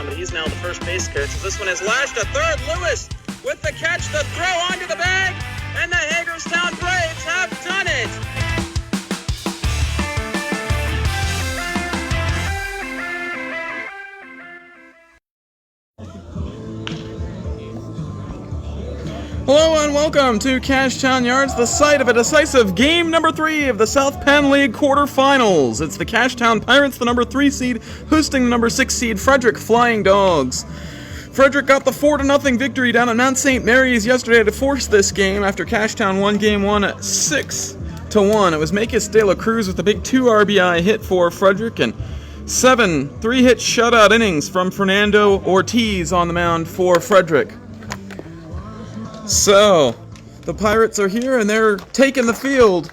Cashtown, but he's now the first base coach. This one is lashed to third. Lewis with the catch, the throw onto the bag, and the Hagerstown Braves have done it. Hello and welcome to Cashtown Yards, the site of a decisive game number 3 of the South Penn League quarterfinals. It's the Cashtown Pirates, the number 3 seed, hosting the number 6 seed Frederick Flying Dogs. Frederick got the 4-0 victory down at Mount St. Mary's yesterday to force this game after Cashtown won game 1 at 6-1. It was Makis De La Cruz with a big 2 RBI hit for Frederick and 7 3-hit shutout innings from Fernando Ortiz on the mound for Frederick. So, the Pirates are here and they're taking the field,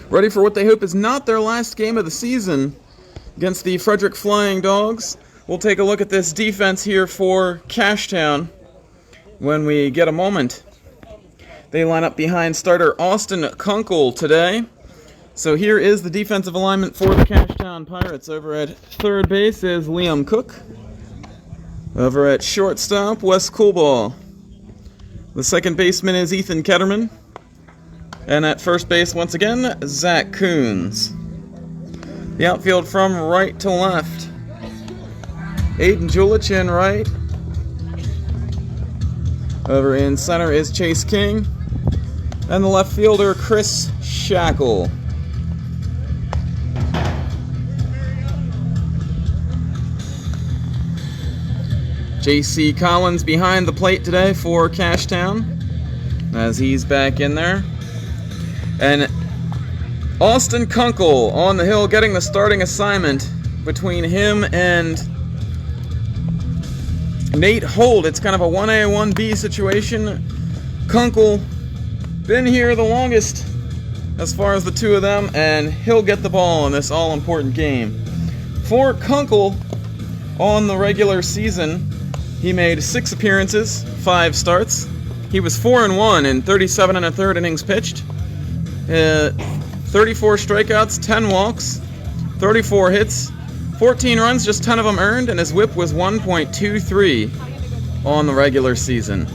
ready for what they hope is not their last game of the season against the Frederick Flying Dogs. We'll take a look at this defense here for Cashtown when we get a moment. They line up behind starter Austin Kunkel today. So here is the defensive alignment for the Cashtown Pirates. Over at third base is Liam Cook. Over at shortstop, Wes Coolball. The second baseman is Ethan Ketterman. And at first base, once again, Zach Coons. The outfield from right to left. Aiden Julich in right. Over in center is Chase King. And the left fielder, Chris Shackle. J.C. Collins behind the plate today for Cashtown, as he's back in there. And Austin Kunkel on the hill getting the starting assignment between him and Nate Holt. It's kind of a 1A, 1B situation. Kunkel been here the longest as far as the two of them, and he'll get the ball in this all-important game. For Kunkel on the regular season, he made 6 appearances, 5 starts. He was 4-1 in 37 1/3 innings pitched. 34 strikeouts, 10 walks, 34 hits, 14 runs, just 10 of them earned, and his whip was 1.23 on the regular season.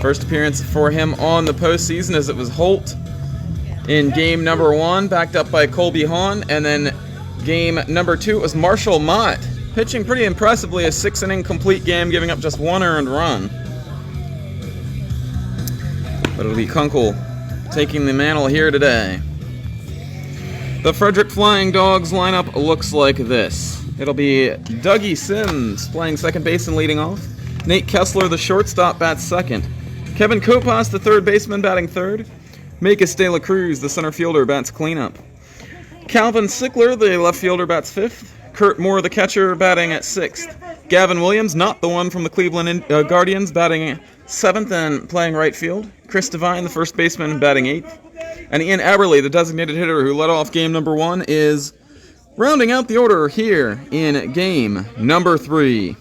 First appearance for him on the postseason as it was Holt in game number 1, backed up by Colby Hahn, and then game number 2 it was Marshall Mott, pitching pretty impressively, a 6-inning complete game, giving up just 1 earned run. But it'll be Kunkel taking the mantle here today. The Frederick Flying Dogs lineup looks like this. It'll be Dougie Sims playing second base and leading off. Nate Kessler, the shortstop, bats second. Kevin Kopas, the third baseman, batting third. Makis De La Cruz, the center fielder, bats cleanup. Calvin Sickler, the left fielder, bats fifth. Kurt Moore, the catcher, batting at 6th. Gavin Williams, not the one from the Cleveland Guardians, batting 7th and playing right field. Chris Devine, the first baseman, batting 8th. And Ian Aberley, the designated hitter who led off game number 1, is rounding out the order here in game number 3.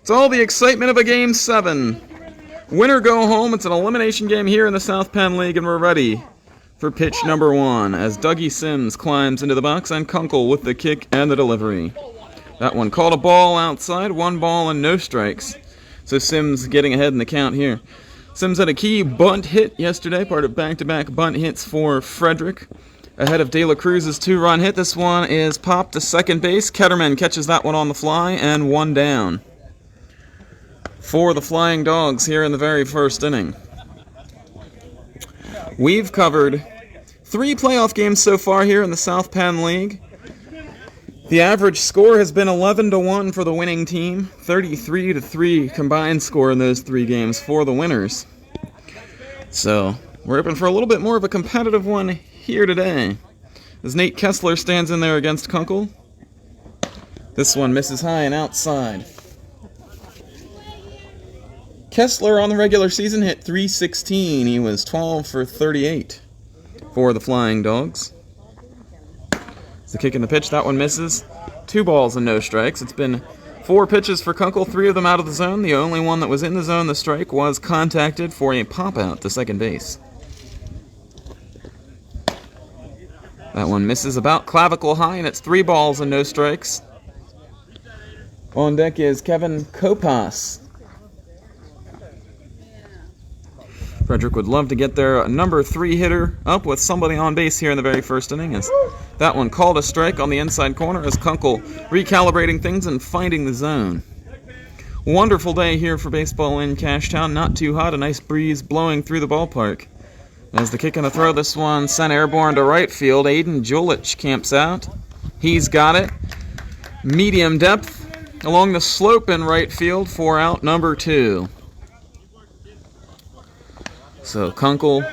It's all the excitement of a game 7. Winner go home. It's an elimination game here in the South Penn League, and we're ready for pitch number 1 as Dougie Sims climbs into the box and Kunkel with the kick and the delivery. That one called a ball outside, 1 ball and no strikes. So Sims getting ahead in the count here. Sims had a key bunt hit yesterday, part of back-to-back bunt hits for Frederick. Ahead of De La Cruz's 2-run hit, this one is popped to second base. Ketterman catches that one on the fly and 1 down for the Flying Dogs here in the very first inning. We've covered 3 playoff games so far here in the South Penn League. The average score has been 11-1 for the winning team, 33-3 combined score in those 3 games for the winners. So, we're hoping for a little bit more of a competitive one here today, as Nate Kessler stands in there against Kunkel. This one misses high and outside. Kessler on the regular season hit .316. He was 12 for 38 for the Flying Dogs. It's the kick in the pitch. That one misses. 2 balls and no strikes. It's been 4 pitches for Kunkel, 3 of them out of the zone. The only one that was in the zone, the strike, was contacted for a pop-out to second base. That one misses about clavicle high, and it's 3 balls and no strikes On deck is Kevin Kopas. Frederick would love to get their number 3 hitter up with somebody on base here in the very first inning, as that one called a strike on the inside corner as Kunkel recalibrating things and finding the zone. Wonderful day here for baseball in Cashtown. Not too hot, a nice breeze blowing through the ballpark. As the kick and the throw, this one sent airborne to right field. Aiden Julich camps out. He's got it. Medium depth along the slope in right field for out number 2. So Kunkel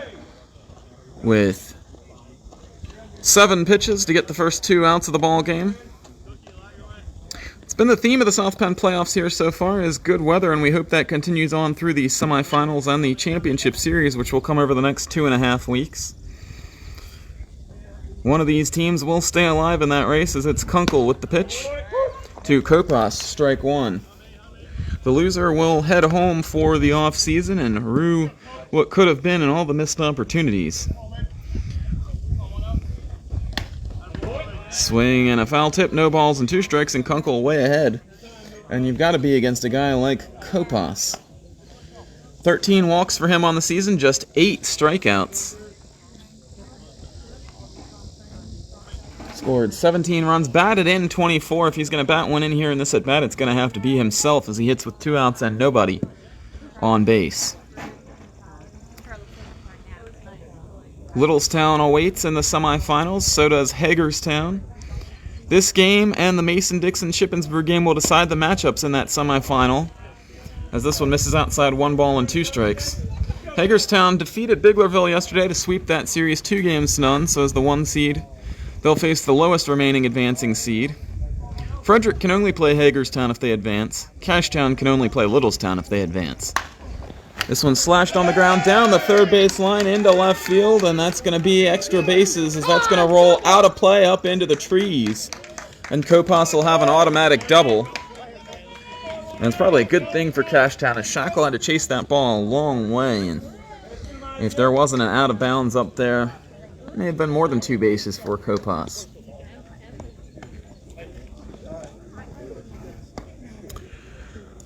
with 7 pitches to get the first 2 outs of the ball game. It's been the theme of the South Penn playoffs here so far is good weather, and we hope that continues on through the semifinals and the championship series, which will come over the next 2.5 weeks. One of these teams will stay alive in that race as it's Kunkel with the pitch to Kopas, strike 1. The loser will head home for the off-season and rue what could have been and all the missed opportunities. Swing and a foul tip, no balls and 2 strikes, and Kunkel way ahead. And you've got to be against a guy like Kopas. 13 walks for him on the season, just 8 strikeouts. Scored 17 runs, batted in 24. If he's going to bat one in here in this at-bat, it's going to have to be himself as he hits with 2 outs and nobody on base. Littlestown awaits in the semifinals, so does Hagerstown. This game and the Mason-Dixon-Shippensburg game will decide the matchups in that semifinal, as this one misses outside 1 ball and 2 strikes. Hagerstown defeated Biglerville yesterday to sweep that series 2 games to none, so as the 1 seed, they'll face the lowest remaining advancing seed. Frederick can only play Hagerstown if they advance. Cashtown can only play Littlestown if they advance. This one slashed on the ground down the third base line into left field, and that's going to be extra bases as that's going to roll out of play up into the trees. And Kopas will have an automatic double. And it's probably a good thing for Cashtown as Shackle had to chase that ball a long way. And if there wasn't an out of bounds up there, it may have been more than 2 bases for Kopas.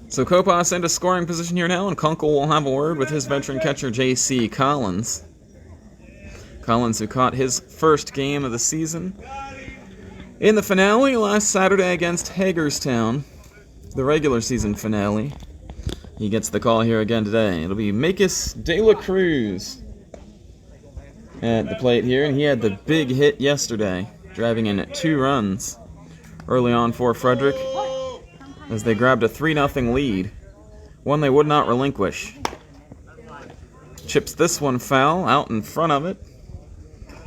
So Kopas into scoring position here now, and Kunkel will have a word with his veteran catcher, J.C. Collins. Collins, who caught his first game of the season in the finale last Saturday against Hagerstown, the regular season finale. He gets the call here again today. It'll be Makis De La Cruz at the plate here, and he had the big hit yesterday, driving in 2 runs early on for Frederick, as they grabbed a 3-0 lead, one they would not relinquish. Chips this one foul out in front of it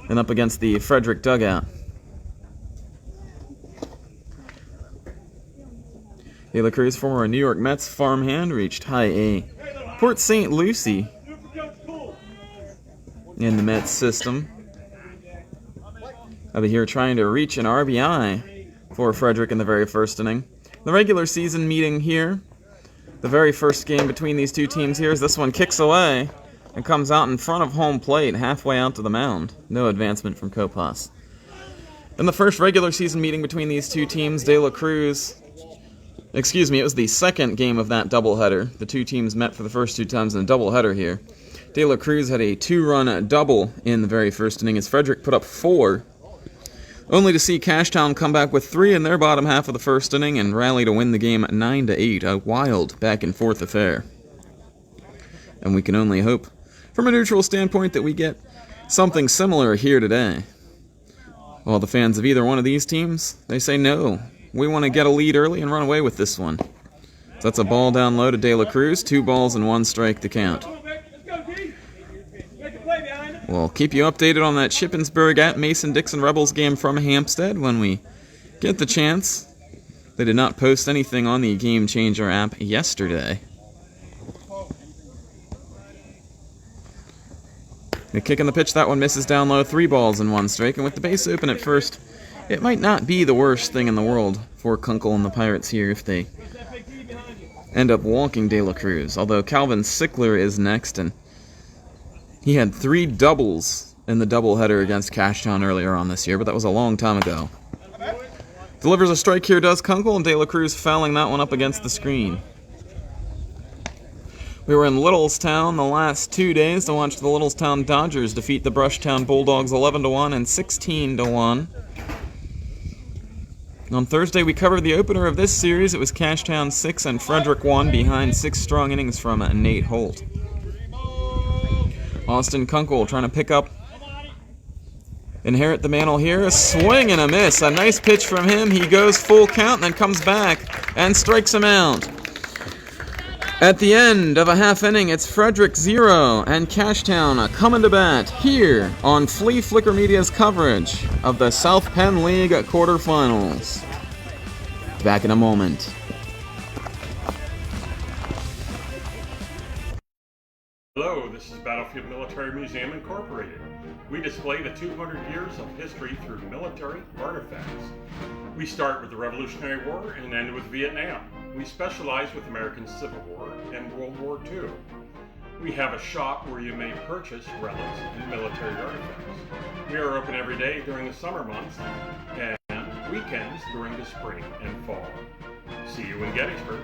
and up against the Frederick dugout. De La Cruz, former New York Mets farmhand, reached high A Port St. Lucie in the Mets system. I'll be here trying to reach an RBI for Frederick in the very first inning. The regular season meeting here, the very first game between these 2 teams here, as this one kicks away and comes out in front of home plate, halfway out to the mound. No advancement from Kopas. In the first regular season meeting between these 2 teams, De La Cruz, it was the second game of that doubleheader. The 2 teams met for the first 2 times in a doubleheader here. De La Cruz had a 2-run double in the very first inning as Frederick put up 4. Only to see Cashtown come back with 3 in their bottom half of the first inning and rally to win the game 9-8, a wild back-and-forth affair. And we can only hope, from a neutral standpoint, that we get something similar here today. All the fans of either one of these teams, they say no, we want to get a lead early and run away with this one. So that's a ball down low to De La Cruz, 2 balls and 1 strike to count. We'll keep you updated on that Shippensburg at Mason-Dixon Rebels game from Hampstead when we get the chance. They did not post anything on the Game Changer app yesterday. The kick and the pitch, that one misses down low, 3 balls and 1 strike. And with the base open at first, it might not be the worst thing in the world for Kunkel and the Pirates here if they end up walking De La Cruz. Although Calvin Sickler is next, and he had 3 doubles in the doubleheader against Cashtown earlier on this year, but that was a long time ago. Delivers a strike here, does Kunkel, and De La Cruz fouling that one up against the screen. We were in Littlestown the last 2 days to watch the Littlestown Dodgers defeat the Brushtown Bulldogs 11-1 and 16-1. On Thursday, we covered the opener of this series. It was Cashtown 6 and Frederick 1 behind 6 strong innings from Nate Holt. Austin Kunkel trying to inherit the mantle here. A swing and a miss. A nice pitch from him. He goes full count and then comes back and strikes him out. At the end of a half inning, it's Frederick 0 and Cashtown coming to bat here on Flea Flicker Media's coverage of the South Penn League quarterfinals. Back in a moment. Hello, this is Battlefield Military Museum Incorporated. We display the 200 years of history through military artifacts. We start with the Revolutionary War and end with Vietnam. We specialize with American Civil War and World War II. We have a shop where you may purchase relics and military artifacts. We are open every day during the summer months and weekends during the spring and fall. See you in Gettysburg.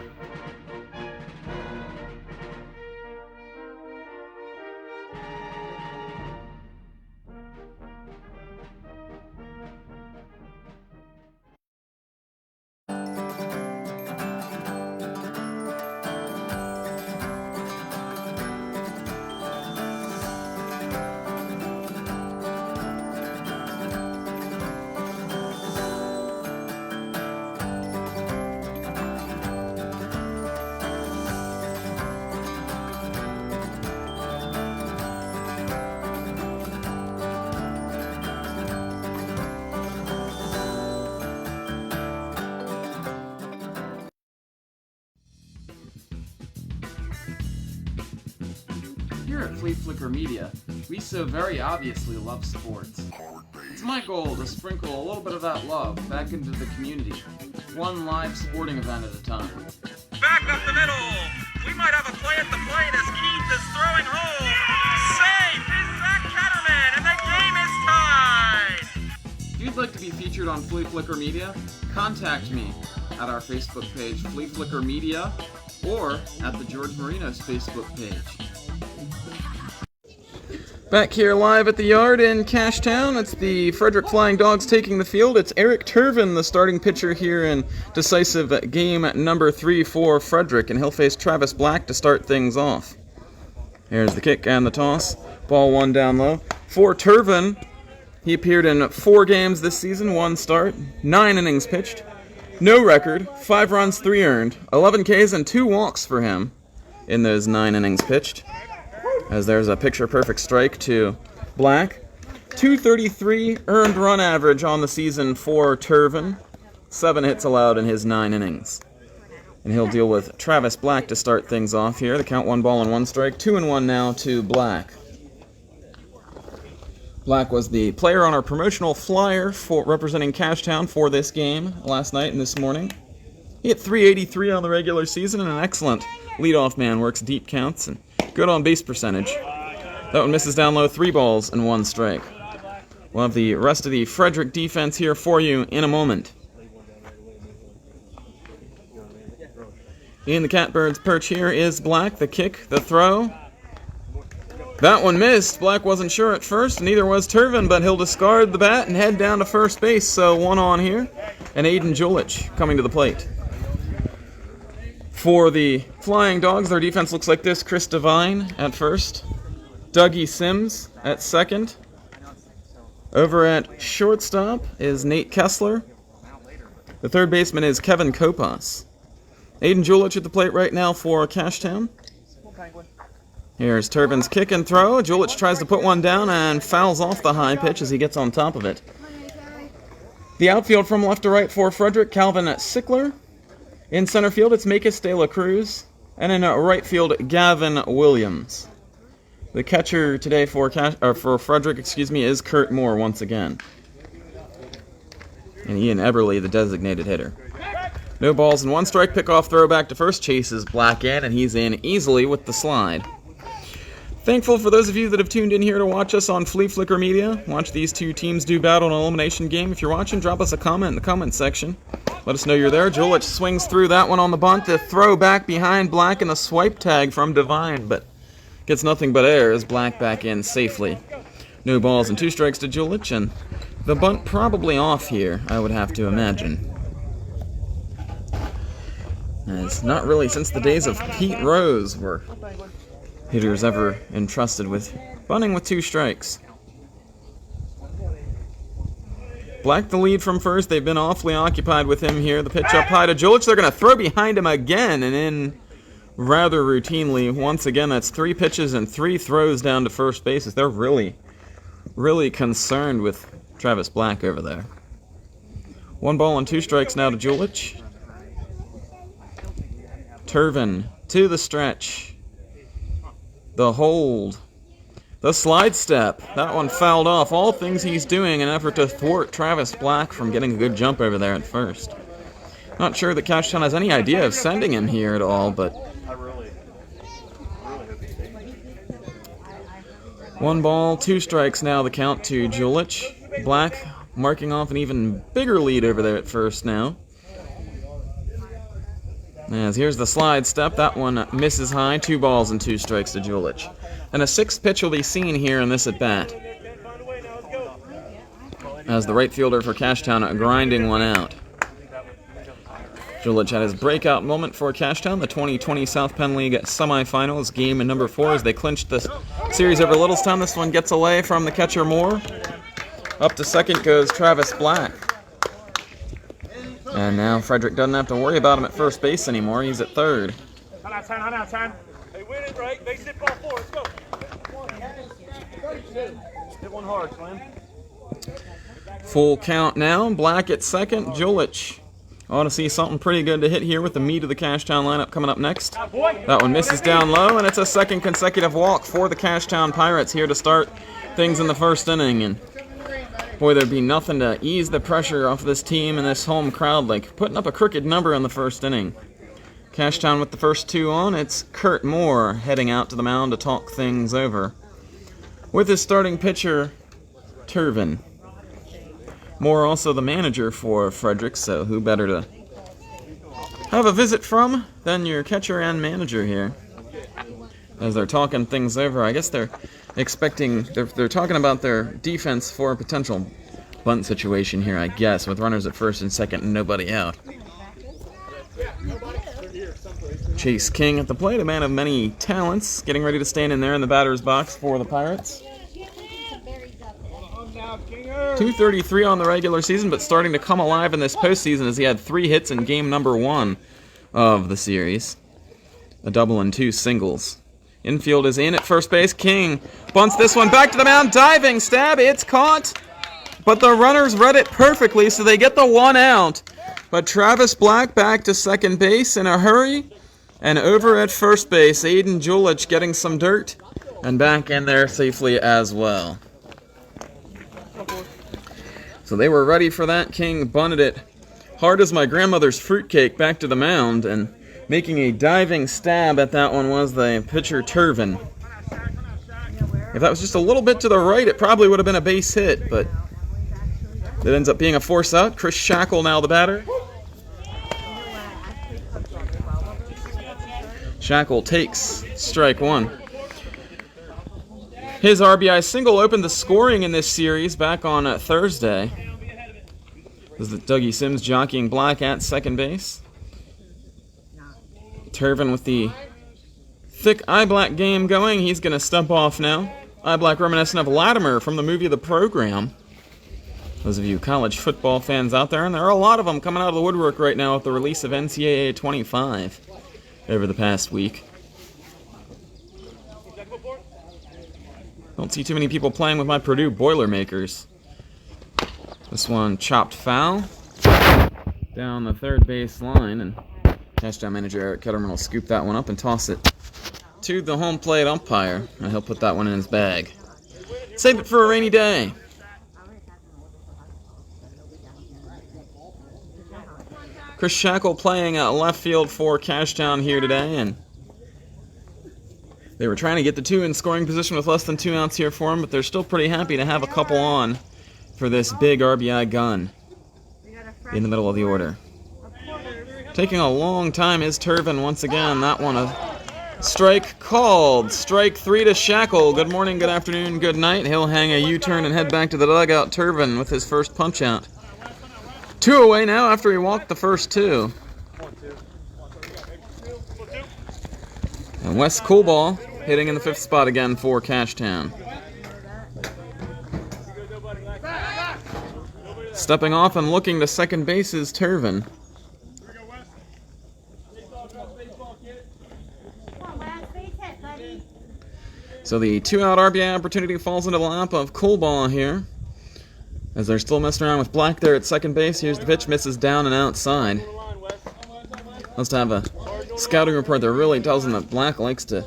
Here at Flea Flicker Media, we so very obviously love sports. It's my goal to sprinkle a little bit of that love back into the community, one live sporting event at a time. Back up the middle. We might have a play at the plate as Keith is throwing home. Safe is Zach Ketterman, and the game is tied. If you'd like to be featured on Flea Flicker Media, contact me at our Facebook page, Flea Flicker Media, or at the George Marinos Facebook page. Back here live at the yard in Cashtown, it's the Frederick Flying Dogs taking the field. It's Eric Turvin, the starting pitcher here in decisive game number 3 for Frederick, and he'll face Travis Black to start things off. Here's the kick and the toss. Ball 1 down low. For Turvin, he appeared in 4 games this season, 1 start, 9 innings pitched, no record, 5 runs, 3 earned, 11 Ks and 2 walks for him in those 9 innings pitched. As there's a picture-perfect strike to Black. 233 earned run average on the season for Turvin. 7 hits allowed in his 9 innings. And he'll deal with Travis Black to start things off here. The count 1 ball and 1 strike. 2-1 now to Black. Black was the player on our promotional flyer for representing Cashtown for this game last night and this morning. He hit .383 on the regular season and an excellent leadoff man. Works deep counts and good on base percentage. That one misses down low, 3 balls and 1 strike. We'll have the rest of the Frederick defense here for you in a moment. In the Catbird's perch here is Black. The kick, the throw. That one missed. Black wasn't sure at first, neither was Turvin, but he'll discard the bat and head down to first base. So 1 on here. And Aiden Julich coming to the plate. For the Flying Dogs, their defense looks like this. Chris Devine at first. Dougie Sims at second. Over at shortstop is Nate Kessler. The third baseman is Kevin Kopas. Aiden Julich at the plate right now for Cashtown. Here's Turvin's kick and throw. Julich tries to put one down and fouls off the high pitch as he gets on top of it. The outfield from left to right for Frederick, Calvin Sickler. In center field, it's Makis De La Cruz. And in right field, Gavin Williams. The catcher today for Frederick, is Kurt Moore once again. And Ian Eberle, the designated hitter. No balls and 1 strike. Pickoff throw back to first. Chases Black in, and he's in easily with the slide. Thankful for those of you that have tuned in here to watch us on Flea Flicker Media. Watch these two teams do battle in an elimination game. If you're watching, drop us a comment in the comment section. Let us know you're there. Julich swings through that one on the bunt. The throw back behind Black and a swipe tag from Devine, but gets nothing but air as Black back in safely. No balls and 2 strikes to Julich, and the bunt probably off here, I would have to imagine. As not really since the days of Pete Rose were hitters ever entrusted with bunting with 2 strikes. Black the lead from first. They've been awfully occupied with him here. The pitch up high to Julich. They're going to throw behind him again and in rather routinely. Once again, that's 3 pitches and 3 throws down to first bases. They're really concerned with Travis Black over there. 1 ball and 2 strikes now to Julich. Turvin to the stretch. The hold. The slide step. That one fouled off. All things he's doing in an effort to thwart Travis Black from getting a good jump over there at first. Not sure that Cashtown has any idea of sending him here at all, but 1 ball, 2 strikes now the count to Julich. Black marking off an even bigger lead over there at first now. As here's the slide step. That one misses high. 2 balls and 2 strikes to Julich. And a 6th pitch will be seen here in this at-bat, as the right fielder for Cashtown grinding one out. Julich had his breakout moment for Cashtown, the 2020 South Penn League semifinals, game number 4 as they clinched this series over Littlestown. This one gets away from the catcher Moore. Up to second goes Travis Black. And now Frederick doesn't have to worry about him at first base anymore. He's at third. Hey, win it right. Base hit ball 4. Let's go. Hit one hard, Slim. Full count now. Black at second. Julich ought to see something pretty good to hit here with the meat of the Cashtown lineup coming up next. That one misses down low, and it's a 2nd consecutive walk for the Cashtown Pirates here to start things in the first inning. And boy, there'd be nothing to ease the pressure off this team and this home crowd like putting up a crooked number in the first inning. Cashtown with the first 2 on. It's Kurt Moore heading out to the mound to talk things over with his starting pitcher, Turvin. Moore also the manager for Frederick, so who better to have a visit from than your catcher and manager here as they're talking things over. I guess they're talking about their defense for a potential bunt situation here, I guess, with runners at first and second and nobody out. Chase King at the plate, a man of many talents, getting ready to stand in there in the batter's box for the Pirates. 233 on the regular season, but starting to come alive in this postseason as he had 3 hits in game number 1 of the series. A double and 2 singles. Infield is in at first base. King bunts this one back to the mound. Diving stab. It's caught. But the runners read it perfectly, so they get the 1 out. But Travis Black back to second base in a hurry. And over at first base, Aiden Julich getting some dirt. And back in there safely as well. So they were ready for that. King bunted it hard as my grandmother's fruitcake back to the mound, and making a diving stab at that one was the pitcher Turvin. If that was just a little bit to the right, it probably would have been a base hit, but it ends up being a force out. Chris Shackle now the batter. Shackle takes strike 1. His RBI single opened the scoring in this series back on Thursday. This is Dougie Sims jockeying Black at second base. Turvin with the thick eye black game going. He's going to stump off now. Eye black reminiscent of Latimer from the movie The Program. Those of you college football fans out there, and there are a lot of them coming out of the woodwork right now with the release of NCAA 25 over the past week. Don't see too many people playing with my Purdue Boilermakers. This one chopped foul down the third base line, and Cashtown manager Eric Ketterman will scoop that one up and toss it to the home plate umpire, and he'll put that one in his bag. Save it for a rainy day. Chris Shackle playing left field for Cashtown here today, and They were trying to get the 2 in scoring position with less than 2 outs here for them, but they're still pretty happy to have a couple on for this big RBI gun in the middle of the order. Taking a long time is Turvin once again. That one a strike called. Strike 3 to Shackle. Good morning, good afternoon, good night. He'll hang a U-turn and head back to the dugout. Turvin with his first punch out. 2 away now after he walked the first 2. And Wes Coolball hitting in the 5th spot again for Cashtown. Stepping off and looking to second base is Turvin. So the 2-out RBI opportunity falls into the lap of Coolball here. As they're still messing around with Black there at second base. Here's the pitch, misses down and outside. Must have a scouting report that really tells him that Black likes to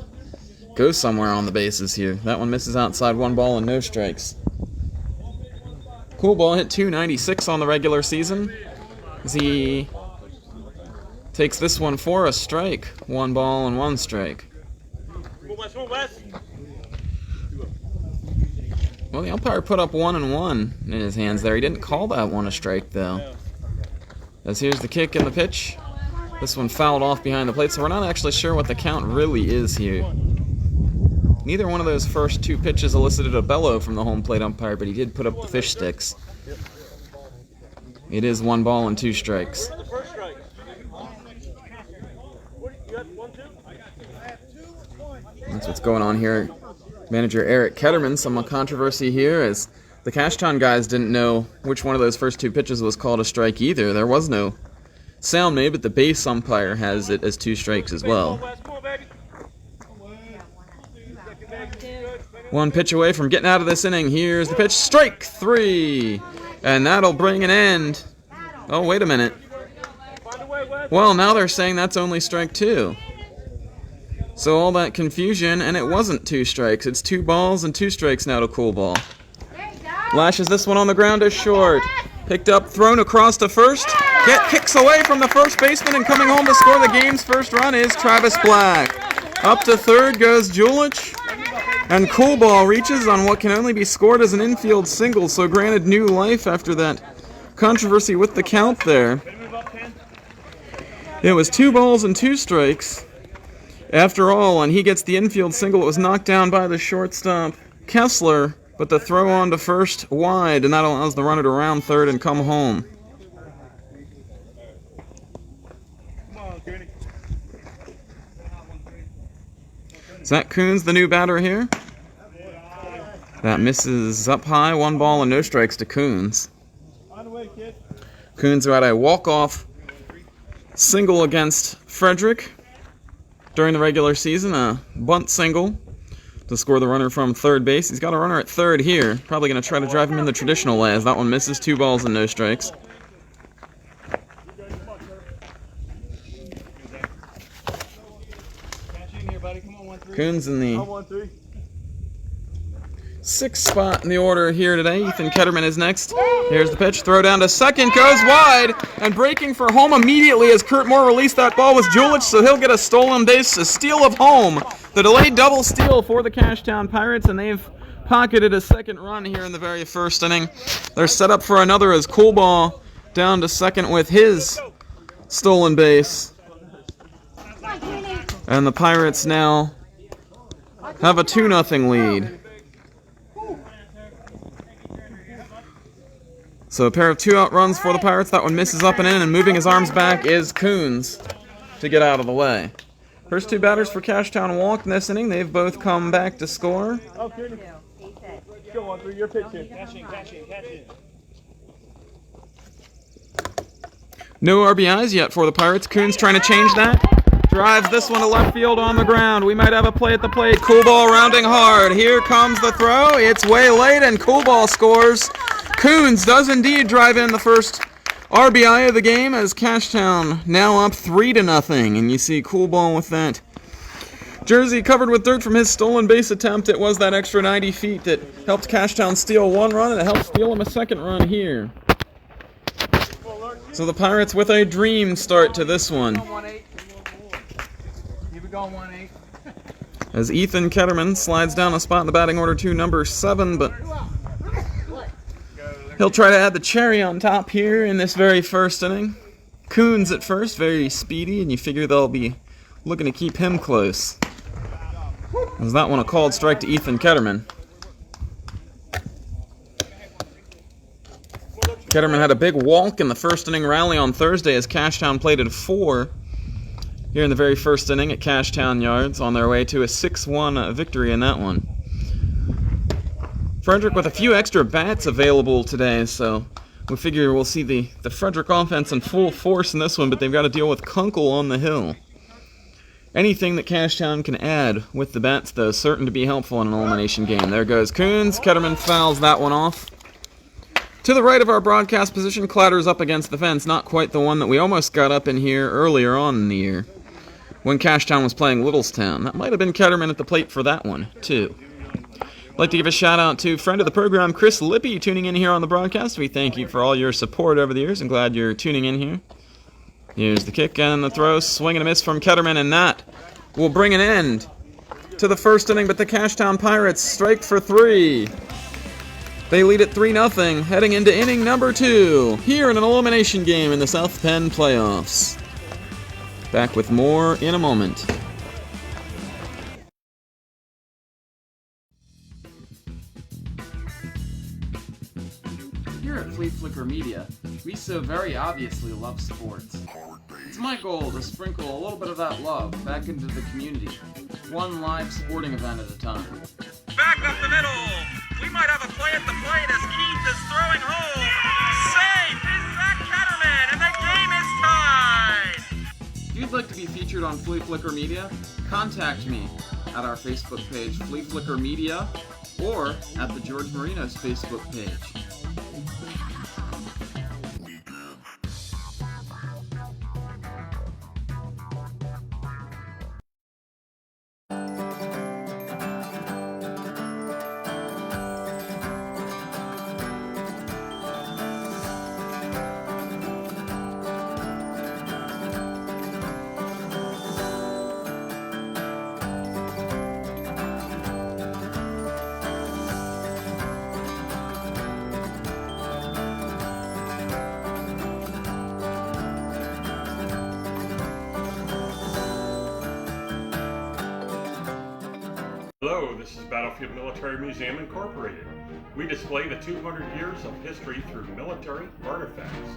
go somewhere on the bases here. That one misses outside, 1 ball and no strikes. Coolball hit .296 on the regular season as he takes this one for a strike. 1 ball and 1 strike. Well, the umpire put up 1 and 1 in his hands there. He didn't call that one a strike, though. As here's the kick and the pitch. This one fouled off behind the plate, so we're not actually sure what the count really is here. Neither one of those first 2 pitches elicited a bellow from the home plate umpire, but he did put up the fish sticks. It is 1 ball and 2 strikes. That's what's going on here. Manager Eric Ketterman, some controversy here as the Cashtown guys didn't know which one of those first 2 pitches was called a strike either. There was no sound made, but the base umpire has it as 2 strikes as well. 1 pitch away from getting out of this inning. Here's the pitch, strike 3! And that'll bring an end. Oh, wait a minute. Well, now they're saying that's only strike 2. So all that confusion, and it wasn't 2 strikes. It's 2 balls and 2 strikes now to Coolball. Lashes this one on the ground as short. Picked up, thrown across to first. Kicks away from the first baseman, and coming home to score the game's first run is Travis Black. Up to third goes Julich. And Coolball reaches on what can only be scored as an infield single, so granted new life after that controversy with the count there. It was 2 balls and 2 strikes. After all, and he gets the infield single. It was knocked down by the shortstop, Kessler, but the throw on to first wide, and that allows the runner to round third and come home. Zach Coons, the new batter here. That misses up high, 1 ball and no strikes to Coons. Coons who had a walk-off single against Frederick during the regular season, a bunt single to score the runner from third base. He's got a runner at third here. Probably going to try to drive him in the traditional way as that one misses, 2 balls and no strikes. Coons in the 6th spot in the order here today. Ethan Ketterman is next. Here's the pitch. Throw down to second. Goes wide. And breaking for home immediately as Kurt Moore released that ball was Julich, so he'll get a stolen base, a steal of home. The delayed double steal for the Cashtown Pirates, and they've pocketed a second run here in the very first inning. They're set up for another as Coolball down to second with his stolen base. And the Pirates now have a 2-0 lead. So a pair of 2-out runs for the Pirates. That one misses up and in, and moving his arms back is Coons to get out of the way. First 2 batters for Cashtown walked in this inning. They've both come back to score. Go on through your pitch here. Cash in. No RBIs yet for the Pirates. Coons trying to change that. Drives this one to left field on the ground. We might have a play at the plate. Coolball rounding hard. Here comes the throw. It's way late, and Coolball scores. Coons does indeed drive in the first RBI of the game as Cashtown now up 3-0. And you see Coolball with that jersey covered with dirt from his stolen base attempt. It was that extra 90 feet that helped Cashtown steal 1 run, and it helped steal him a 2nd run here. So the Pirates with a dream start to this one. As Ethan Ketterman slides down a spot in the batting order to number 7, but he'll try to add the cherry on top here in this very first inning. Coons at first, very speedy, and you figure they'll be looking to keep him close. Was that one a called strike to Ethan Ketterman? Ketterman had a big walk in the first inning rally on Thursday as Cashtown played at 4 here in the very first inning at Cashtown Yards, on their way to a 6-1 victory in that one. Frederick with a few extra bats available today, so we figure we'll see the Frederick offense in full force in this one, but they've got to deal with Kunkel on the hill. Anything that Cashtown can add with the bats, though, is certain to be helpful in an elimination game. There goes Coons. Ketterman fouls that one off. To the right of our broadcast position, clatters up against the fence. Not quite the one that we almost got up in here earlier on in the year when Cashtown was playing Littlestown. That might have been Ketterman at the plate for that one, too. I'd like to give a shout-out to friend of the program, Chris Lippy, tuning in here on the broadcast. We thank you for all your support over the years. I'm glad you're tuning in here. Here's the kick and the throw. Swing and a miss from Ketterman, and that will bring an end to the first inning, but the Cashtown Pirates strike for 3. They lead at 3-0, heading into inning number 2, here in an elimination game in the South Penn playoffs. Back with more in a moment. Here at Flea Flicker Media, we so very obviously love sports. It's my goal to sprinkle a little bit of that love back into the community, one live sporting event at a time. Back up the middle. We might have a play at the plate as Keith is throwing home. Safe is Zach Ketterman, and the game is tied. If you'd like to be featured on Flea Flicker Media, contact me at our Facebook page, Flea Flicker Media, or at the George Marinos Facebook page. Hello, this is Battlefield Military Museum Incorporated. We display the 200 years of history through military artifacts.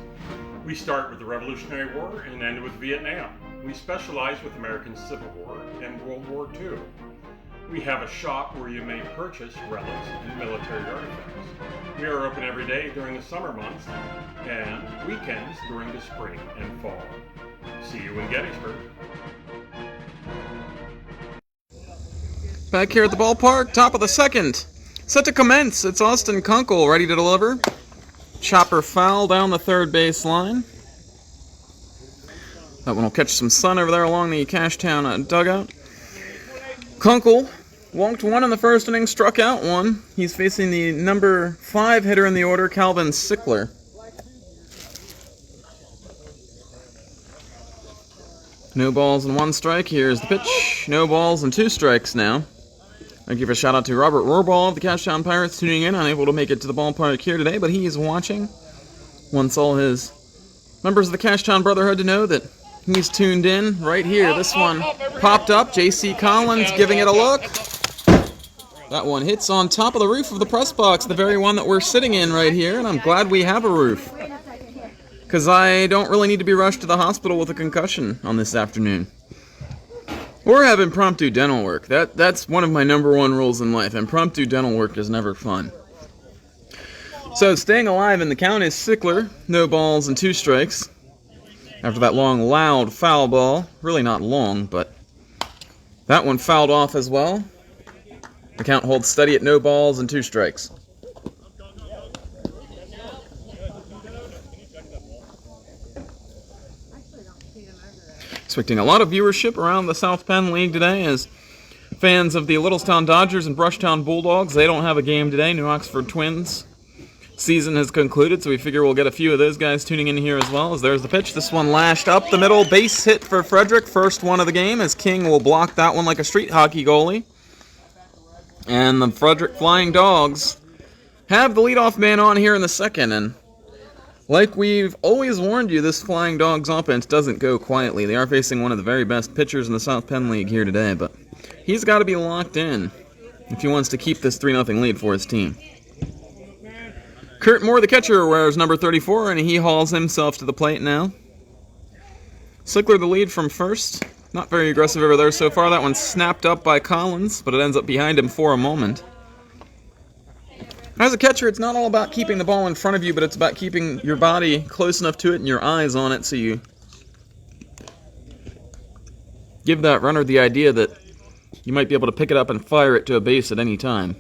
We start with the Revolutionary War and end with Vietnam. We specialize with American Civil War and World War II. We have a shop where you may purchase relics and military artifacts. We are open every day during the summer months and weekends during the spring and fall. See you in Gettysburg. Back here at the ballpark, top of the second. Set to commence. It's Austin Kunkel ready to deliver. Chopper foul down the third base line. That one will catch some sun over there along the Cashtown dugout. Kunkel walked 1 in the first inning, struck out 1. He's facing the number 5 hitter in the order, Calvin Sickler. No balls and 1 strike. Here's the pitch. No balls and 2 strikes now. I give a shout out to Robert Rohrball of the Cashtown Pirates tuning in, unable to make it to the ballpark here today, but he is watching. Wants all his members of the Cashtown Brotherhood to know that he's tuned in right here. This one popped up. J.C. Collins giving it a look. That one hits on top of the roof of the press box, the very one that we're sitting in right here, and I'm glad we have a roof, because I don't really need to be rushed to the hospital with a concussion on this afternoon. Or have impromptu dental work. That's one of my number 1 rules in life. Impromptu dental work is never fun. So staying alive in the count is Sickler. No balls and 2 strikes. After that long, loud foul ball. Really not long, but that one fouled off as well. The count holds steady at no balls and 2 strikes. Expecting a lot of viewership around the South Penn League today as fans of the Littlestown Dodgers and Brushtown Bulldogs, they don't have a game today. New Oxford Twins season has concluded, so we figure we'll get a few of those guys tuning in here as well. As there's the pitch. This one lashed up the middle. Base hit for Frederick. First one of the game, as King will block that one like a street hockey goalie. And the Frederick Flying Dogs have the leadoff man on here in the second. And like we've always warned you, this Flying Dogs offense doesn't go quietly. They are facing one of the very best pitchers in the South Penn League here today, but he's got to be locked in if he wants to keep this 3-0 lead for his team. Kurt Moore, the catcher, wears number 34, and he hauls himself to the plate now. Sickler the lead from first. Not very aggressive over there so far. That one snapped up by Collins, but it ends up behind him for a moment. As a catcher, it's not all about keeping the ball in front of you, but it's about keeping your body close enough to it and your eyes on it so you give that runner the idea that you might be able to pick it up and fire it to a base at any time.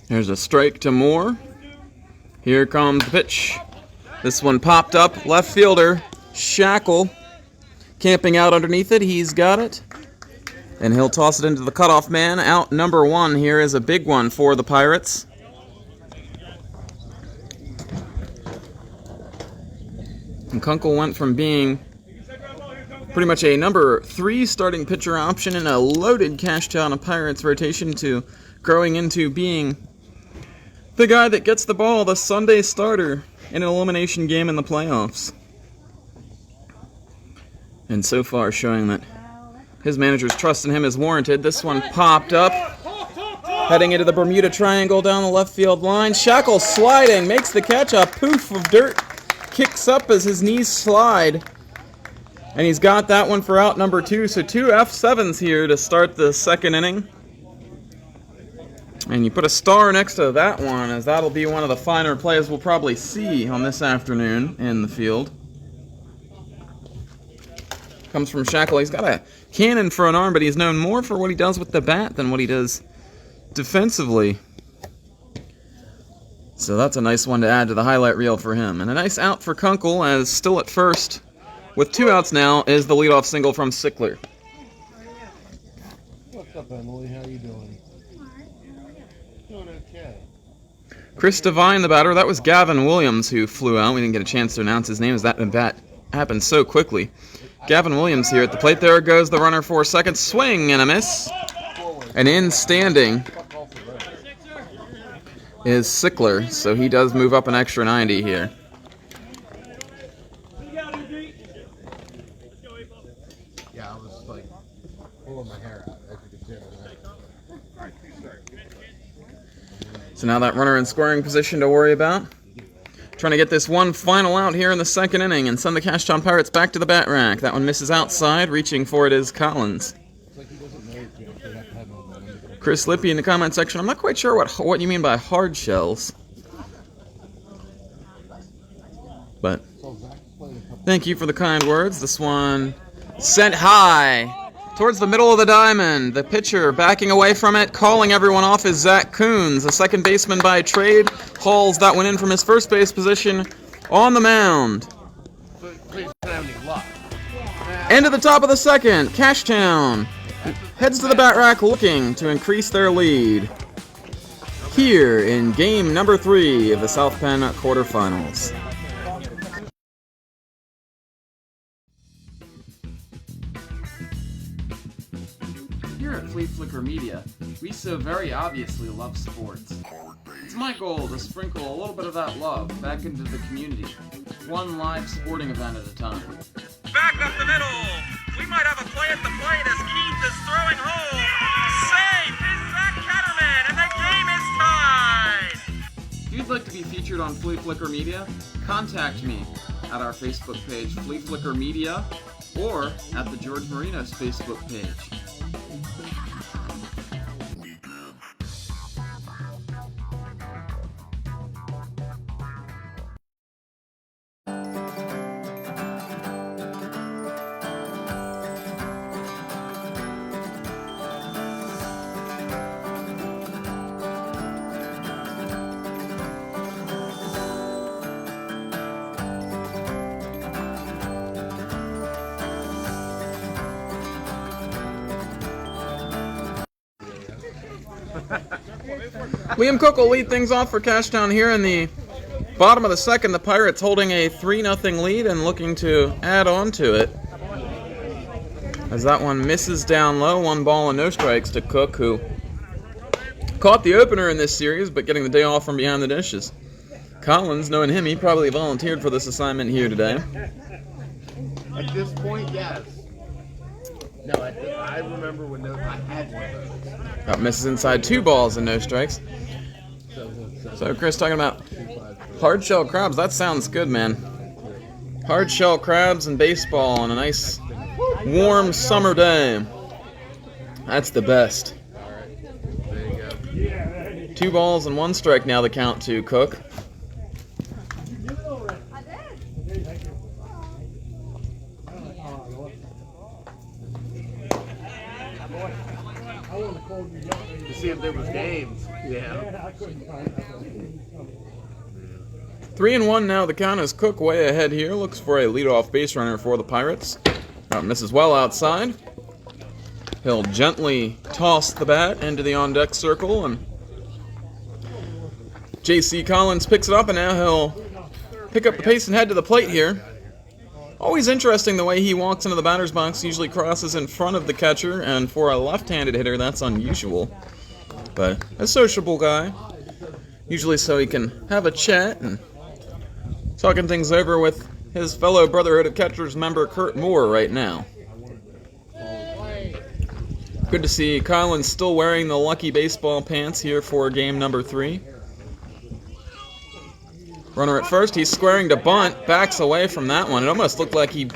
There's a strike to Moore. Here comes the pitch. This one popped up. Left fielder, Shackle, camping out underneath it. He's got it. And he'll toss it into the cutoff man. Out number 1 here is a big one for the Pirates. And Kunkel went from being pretty much a number 3 starting pitcher option in a loaded Cashtown Pirates rotation to growing into being the guy that gets the ball, the Sunday starter in an elimination game in the playoffs. And so far showing that his manager's trust in him is warranted. This one popped up, heading into the Bermuda Triangle down the left field line. Shackle sliding, makes the catch, a poof of dirt, kicks up as his knees slide. And he's got that one for out number 2, so 2 F7s here to start the second inning. And you put a star next to that one, as that'll be one of the finer plays we'll probably see on this afternoon in the field. Comes from Shackle. He's got a cannon for an arm, but he's known more for what he does with the bat than what he does defensively. So that's a nice one to add to the highlight reel for him. And a nice out for Kunkel, as still at first, with 2 outs now, is the leadoff single from Sickler. What's up, Emily? How you doing? Doing okay. Chris Devine, the batter. That was Gavin Williams who flew out. We didn't get a chance to announce his name as that bat happened so quickly. Gavin Williams here at the plate. There goes the runner for second. Swing and a miss. And in standing is Sickler, so he does move up an extra 90 here. Yeah, I was like pulling my hair out, as you can tell. So now that runner in scoring position to worry about. Trying to get this one final out here in the second inning and send the Cashtown Pirates back to the bat rack. That one misses outside. Reaching for it is Collins. Chris Lippy in the comment section. I'm not quite sure what you mean by hard shells. But thank you for the kind words. This one sent high towards the middle of the diamond. The pitcher backing away from it, calling everyone off, is Zach Coons, a second baseman by trade. Hauls that one in from his first base position on the mound. End of the top of the second. Cashtown heads to the bat rack looking to increase their lead here in game number 3 of the South Penn quarterfinals. Here at Flea Flicker Media, we so very obviously love sports. It's my goal to sprinkle a little bit of that love back into the community, one live sporting event at a time. Back up the middle. We might have a play at the plate as Keith is throwing home. Safe is Zach Ketterman, and the game is tied. If you'd like to be featured on Flea Flicker Media, contact me at our Facebook page, Flea Flicker Media, or at the George Marinos Facebook page. Liam Cook will lead things off for Cashtown here in the bottom of the second. The Pirates holding a 3-0 lead and looking to add on to it. As that one misses down low, 1 ball and no strikes to Cook, who caught the opener in this series, but getting the day off from behind the dishes. Collins, knowing him, he probably volunteered for this assignment here today. At this point, yes. No, I remember when I had one of those. That misses inside, 2 balls and no strikes. So Chris talking about hard shell crabs. That sounds good, man. Hard shell crabs and baseball on a nice warm summer day. That's the best. There you go. 2 balls and 1 strike now the count to Cook. To see if there was games. Yeah. 3-1 now. The count is Cook way ahead here. Looks for a leadoff base runner for the Pirates. Misses well outside. He'll gently toss the bat into the on-deck circle, and J.C. Collins picks it up, and now he'll pick up the pace and head to the plate here. Always interesting the way he walks into the batter's box. Usually crosses in front of the catcher, and for a left-handed hitter, that's unusual. But a sociable guy. Usually so he can have a chat and talking things over with his fellow Brotherhood of Catchers member Kurt Moore right now. Good to see Collins still wearing the lucky baseball pants here for game number 3. Runner at first, he's squaring to bunt, backs away from that one. It almost looked like he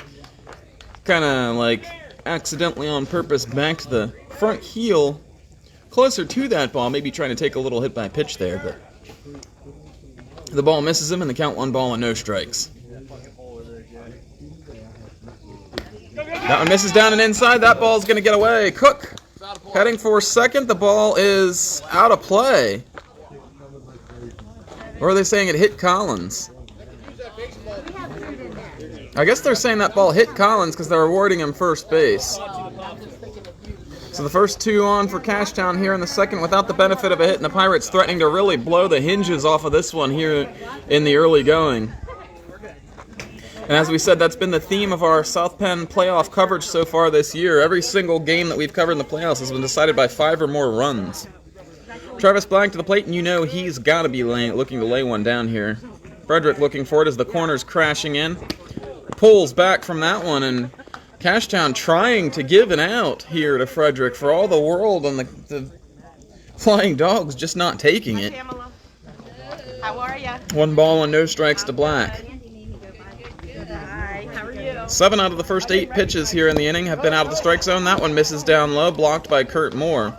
kind of like accidentally on purpose backed the front heel closer to that ball, maybe trying to take a little hit by pitch there, but the ball misses him and the count 1 ball and no strikes. That one misses down and inside. That ball's going to get away. Cook heading for second. The ball is out of play. Or are they saying it hit Collins? I guess they're saying that ball hit Collins because they're awarding him first base. So the first 2 on for Cashtown here in the second without the benefit of a hit, and the Pirates threatening to really blow the hinges off of this one here in the early going. And as we said, that's been the theme of our South Penn playoff coverage so far this year. Every single game that we've covered in the playoffs has been decided by 5 or more runs. Travis Blank to the plate, and you know he's got to be looking to lay one down here. Frederick looking for it as the corner's crashing in. Pulls back from that one, and Cashtown trying to give an out here to Frederick for all the world, and the Flying Dogs just not taking it. How are ya? 1 ball and no strikes to Black. Hi, how are you? 7 out of the first 8 pitches here in the inning have been out of the strike zone. That one misses down low, blocked by Kurt Moore.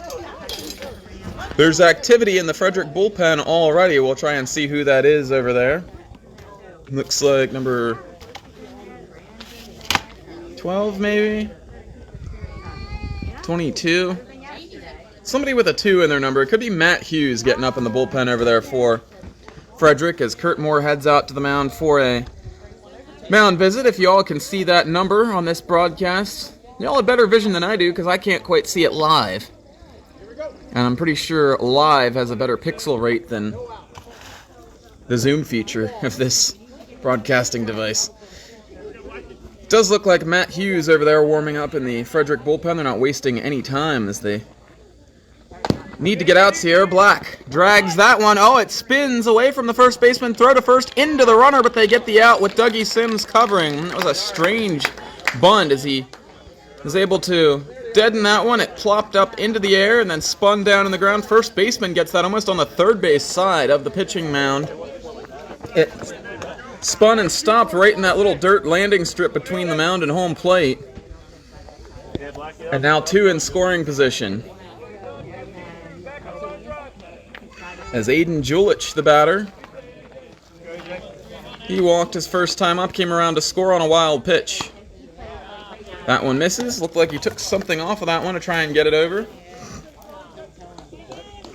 There's activity in the Frederick bullpen already. We'll try and see who that is over there. Looks like number 12, maybe? 22? Somebody with a 2 in their number. It could be Matt Hughes getting up in the bullpen over there for Frederick as Kurt Moore heads out to the mound for a mound visit. If y'all can see that number on this broadcast, y'all have better vision than I do because I can't quite see it live. And I'm pretty sure live has a better pixel rate than the zoom feature of this broadcasting device. It does look like Matt Hughes over there warming up in the Frederick bullpen. They're not wasting any time as they need to get outs here. Black drags that one. Oh, it spins away from the first baseman. Throw to first into the runner, but they get the out with Dougie Sims covering. That was a strange bunt as he was able to deaden that one. It plopped up into the air and then spun down in the ground. First baseman gets that almost on the third base side of the pitching mound. It spun and stopped right in that little dirt landing strip between the mound and home plate. And now 2 in scoring position. As Aiden Julich, the batter, he walked his first time up, came around to score on a wild pitch. That one misses. Looked like he took something off of that one to try and get it over.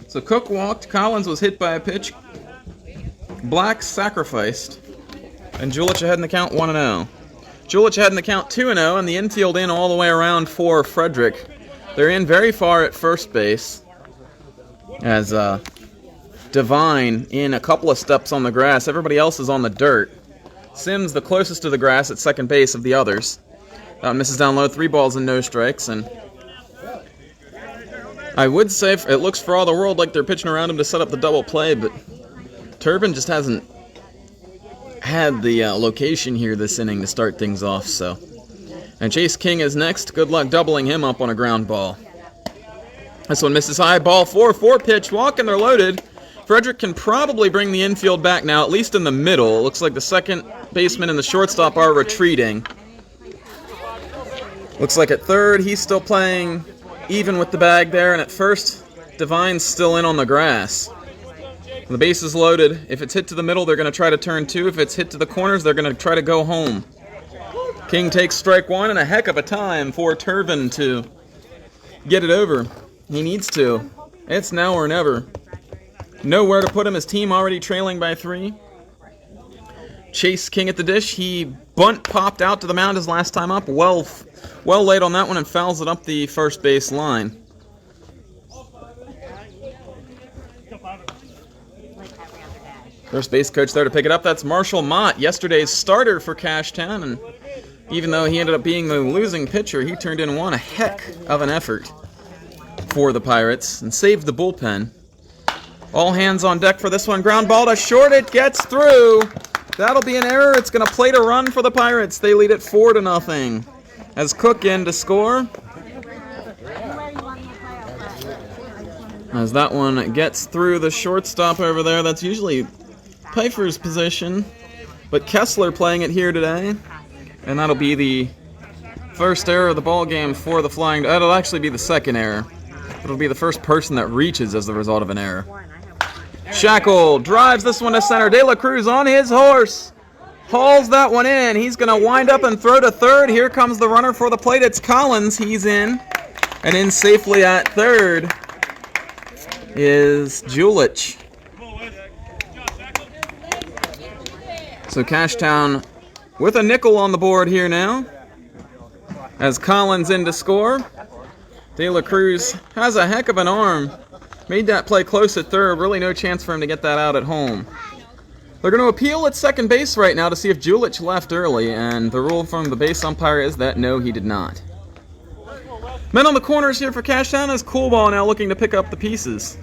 So Cook walked. Collins was hit by a pitch. Black sacrificed. And Julich ahead in the count 1-0. Julich ahead in the count 2-0, and the infield in all the way around for Frederick. They're in very far at first base. As Divine in a couple of steps on the grass. Everybody else is on the dirt. Sims the closest to the grass at second base of the others. Misses down low, 3 balls and no strikes. And I would say it looks for all the world like they're pitching around him to set up the double play, but Turbin just hasn't had the location here this inning to start things off. So, and Chase King is next. Good luck doubling him up on a ground ball. This one misses high, ball 4 pitch walk, and they're loaded. Frederick can probably bring the infield back now, at least in the middle. It looks like the second baseman and the shortstop are retreating. Looks like at third, he's still playing even with the bag there, and at first, Divine's still in on the grass. The base is loaded. If it's hit to the middle, they're going to try to turn 2. If it's hit to the corners, they're going to try to go home. King takes strike 1, and a heck of a time for Turbin to get it over. He needs to. It's now or never. Nowhere to put him. His team already trailing by 3. Chase King at the dish. He bunt popped out to the mound his last time up. Well laid on that one and fouls it up the first base line. First base coach there to pick it up. That's Marshall Mott, yesterday's starter for Cashtown, and even though he ended up being the losing pitcher, he turned in one heck of an effort for the Pirates and saved the bullpen. All hands on deck for this one. Ground ball to short. It gets through. That'll be an error. It's going to plate a run for the Pirates. They lead it 4-0. As Cook in to score. As that one gets through the shortstop over there. That's usually Pfeiffer's position. But Kessler playing it here today. And that'll be the first error of the ball game for the Flying. That'll actually be the second error. It'll be the first person that reaches as the result of an error. Shackle drives this one to center. De La Cruz on his horse. Hauls that one in. He's going to wind up and throw to third. Here comes the runner for the plate. It's Collins. He's in. And in safely at third is Julich. So Cashtown with a nickel on the board here now. As Collins in to score. De La Cruz has a heck of an arm. Made that play close at third. Really no chance for him to get that out at home. They're going to appeal at second base right now to see if Julich left early, and the rule from the base umpire is that no, he did not. Men on the corners here for Cashtown is Cool Ball now looking to pick up the pieces.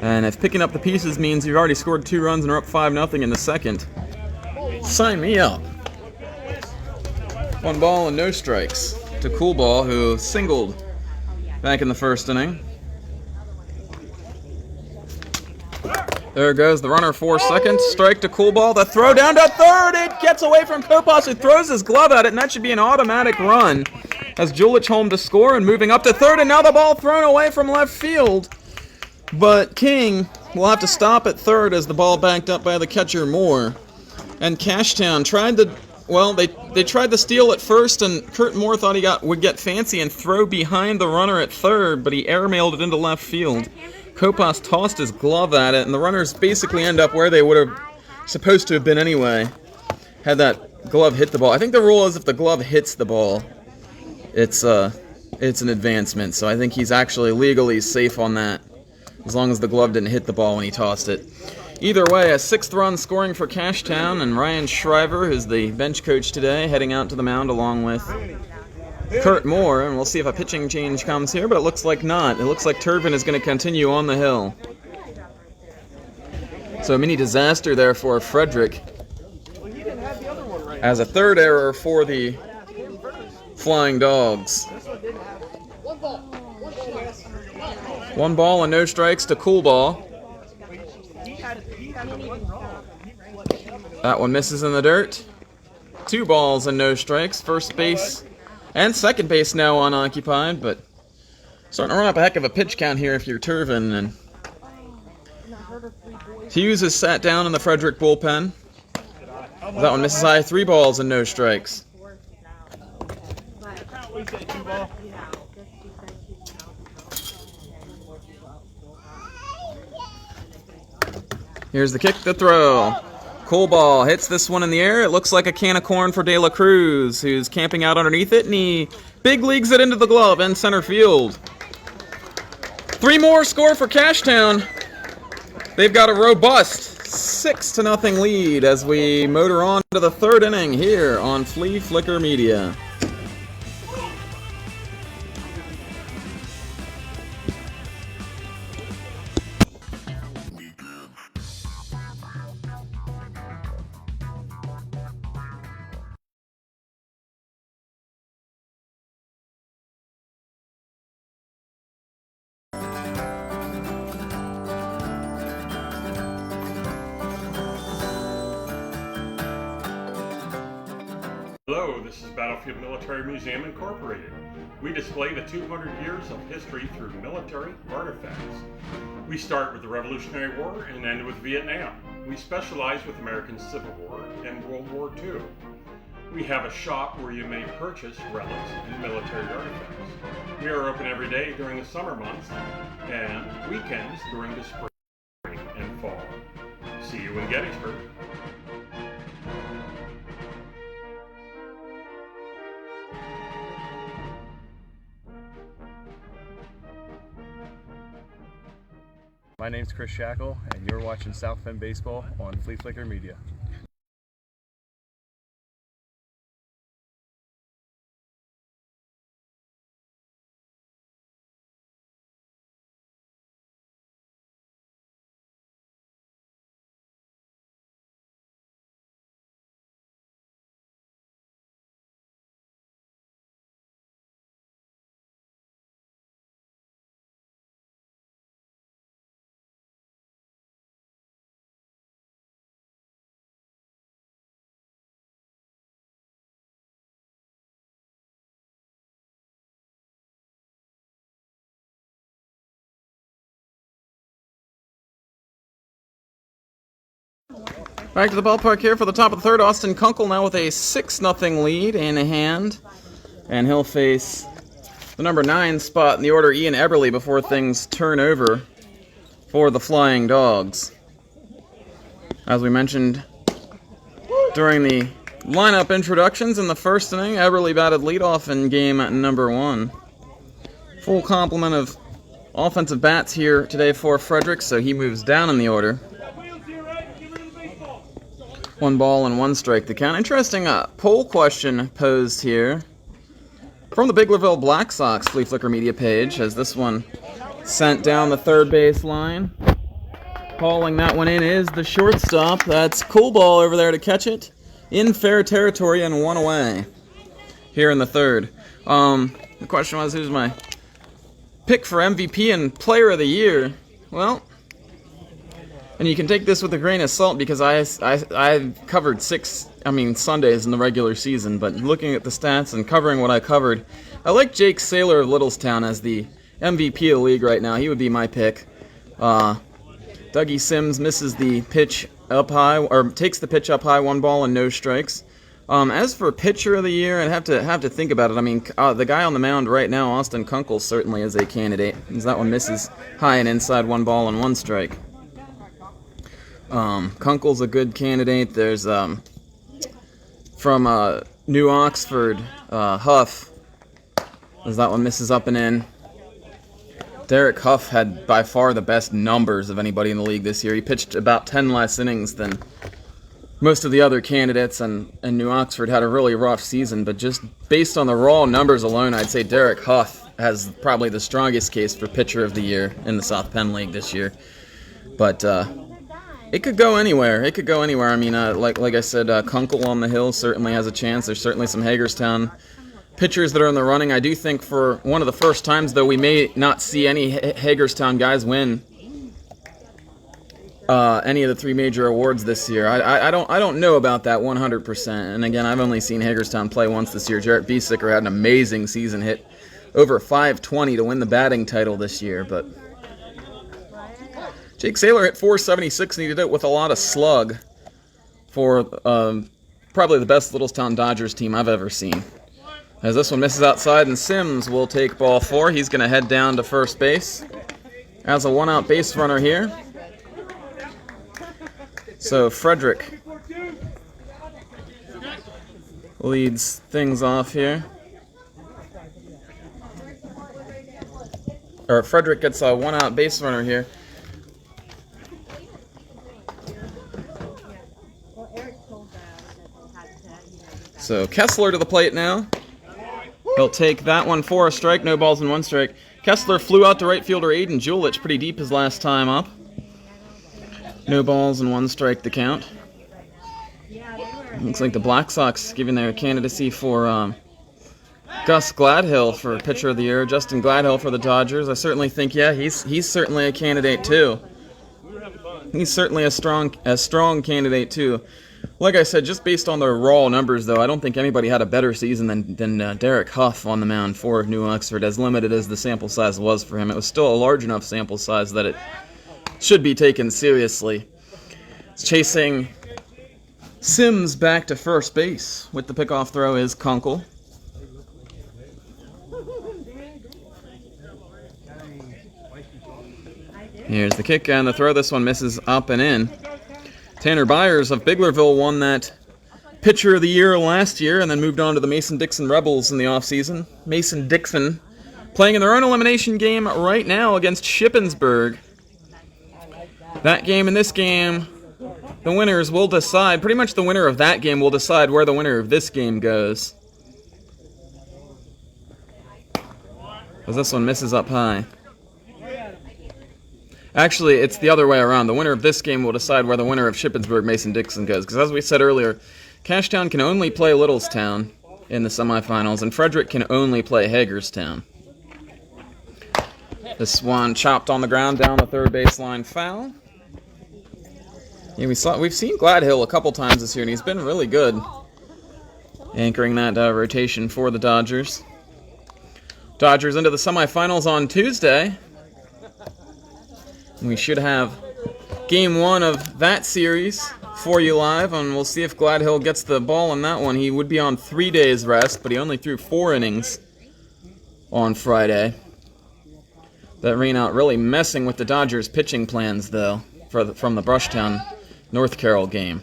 And if picking up the pieces means you've already scored 2 runs and are up 5-0 in the second, sign me up. 1 ball and no strikes to Cool Ball, who singled back in the first inning. There goes the runner for second. Strike to Cool Ball. The throw down to third. It gets away from Kopas, who throws his glove at it, and that should be an automatic run. As Julich home to score and moving up to third, and now the ball thrown away from left field. But King will have to stop at third as the ball banked up by the catcher Moore. And Cashtown tried to, well, they tried to steal at first, and Kurt Moore thought he would get fancy and throw behind the runner at third, but he airmailed it into left field. Kopas tossed his glove at it, and the runners basically end up where they would have supposed to have been anyway, had that glove hit the ball. I think the rule is if the glove hits the ball, it's an advancement, so I think he's actually legally safe on that, as long as the glove didn't hit the ball when he tossed it. Either way, a 6th run scoring for Cashtown, and Ryan Shriver, who's the bench coach today, heading out to the mound along with Kurt Moore, and we'll see if a pitching change comes here, but it looks like not. It looks like Turbin is going to continue on the hill. So a mini disaster there for Frederick, as a 3rd error for the Flying Dogs. 1 ball and no strikes to Cool Ball. That one misses in the dirt. 2 balls and no strikes. First base and second base now unoccupied, but starting to run up a heck of a pitch count here if you're Turbin. And Hughes is sat down in the Frederick bullpen. That one misses high. 3 balls and no strikes. Here's the kick, the throw. Cool Ball hits this one in the air. It looks like a can of corn for De La Cruz, who's camping out underneath it, and he big leagues it into the glove in center field. 3 more score for Cashtown. They've got a robust 6-0 lead as we motor on to the 3rd inning here on Flea Flicker Media. Hello, this is Battlefield Military Museum Incorporated. We display the 200 years of history through military artifacts. We start with the Revolutionary War and end with Vietnam. We specialize with American Civil War and World War II. We have a shop where you may purchase relics and military artifacts. We are open every day during the summer months and weekends during the spring and fall. See you in Gettysburg. My name's Chris Shackle, and you're watching South Penn Baseball on Flea Flicker Media. Back to the ballpark here for the top of the 3rd. Austin Kunkel now with a 6-0 lead in hand. And he'll face the number 9 spot in the order, Ian Eberly, before things turn over for the Flying Dogs. As we mentioned during the lineup introductions in the 1st inning, Eberly batted leadoff in game number 1. Full complement of offensive bats here today for Frederick, so he moves down in the order. 1 ball and 1 strike the count. Interesting poll question posed here from the Biglerville Black Sox Flea Flicker Media page, as this one sent down the 3rd base line. Hauling that one in is the shortstop. That's Cool Ball over there to catch it in fair territory and 1 away here in the 3rd. The question was, who's my pick for MVP and Player of the Year? Well, and you can take this with a grain of salt because I covered Sundays in the regular season, but looking at the stats and covering what I covered, I like Jake Saylor of Littlestown as the MVP of the league right now. He would be my pick. Dougie Sims misses the pitch up high, or takes the pitch up high, 1 ball and no strikes. As for pitcher of the year, I'd have to think about it. I mean, the guy on the mound right now, Austin Kunkel, certainly is a candidate, as that one misses high and inside, 1 ball and 1 strike. Kunkel's a good candidate. There's from New Oxford, Huff, as that one misses up and in. Derek Huff had by far the best numbers of anybody in the league this year. He pitched about 10 less innings than most of the other candidates, and New Oxford had a really rough season, but just based on the raw numbers alone, I'd say Derek Huff has probably the strongest case for pitcher of the year in the South Penn League this year. But it could go anywhere. It could go anywhere. I mean, like I said, Kunkel on the Hill certainly has a chance. There's certainly some Hagerstown pitchers that are in the running. I do think for one of the first times, though, we may not see any Hagerstown guys win any of the 3 major awards this year. I don't know about that 100%. And again, I've only seen Hagerstown play once this year. Jarrett Biesicker had an amazing season, hit over .520 to win the batting title this year, but Jake Saylor hit .476, and he did it with a lot of slug for probably the best Littlestown Dodgers team I've ever seen. As this one misses outside, and Sims will take ball 4. He's going to head down to first base as a 1-out base runner here. So Frederick leads things off here. or Frederick gets a one-out base runner here. So Kessler to the plate now. He'll take that one for a strike, no balls and one strike. Kessler flew out to right fielder Aiden Julich pretty deep his last time up. No balls and one strike to count. Looks like the Black Sox giving their candidacy for Gus Gladhill for Pitcher of the Year. Justin Gladhill for the Dodgers. I certainly think, yeah, he's certainly a candidate too. He's certainly a strong candidate too. Like I said, just based on the raw numbers, though, I don't think anybody had a better season than Derek Huff on the mound for New Oxford, as limited as the sample size was for him. It was still a large enough sample size that it should be taken seriously. It's chasing Sims back to first base. With the pickoff throw is Kunkel. Here's the kick and the throw. This one misses up and in. Tanner Byers of Biglerville won that Pitcher of the Year last year and then moved on to the Mason-Dixon Rebels in the offseason. Mason-Dixon playing in their own elimination game right now against Shippensburg. That game and this game, the winners will decide. Pretty much the winner of that game will decide where the winner of this game goes. Because this one misses up high. Actually, it's the other way around. The winner of this game will decide where the winner of Shippensburg Mason-Dixon goes. Because as we said earlier, Cashtown can only play Littlestown in the semifinals, and Frederick can only play Hagerstown. This one chopped on the ground down the third baseline foul. Yeah, we've seen Gladhill a couple times this year, and he's been really good anchoring that rotation for the Dodgers. Dodgers into the semifinals on Tuesday. We should have game one of that series for you live, and we'll see if Gladhill gets the ball on that one. He would be on 3 days rest, but he only threw 4 innings on Friday. That rain out really messing with the Dodgers' pitching plans, though, from the Brushtown North Carroll game.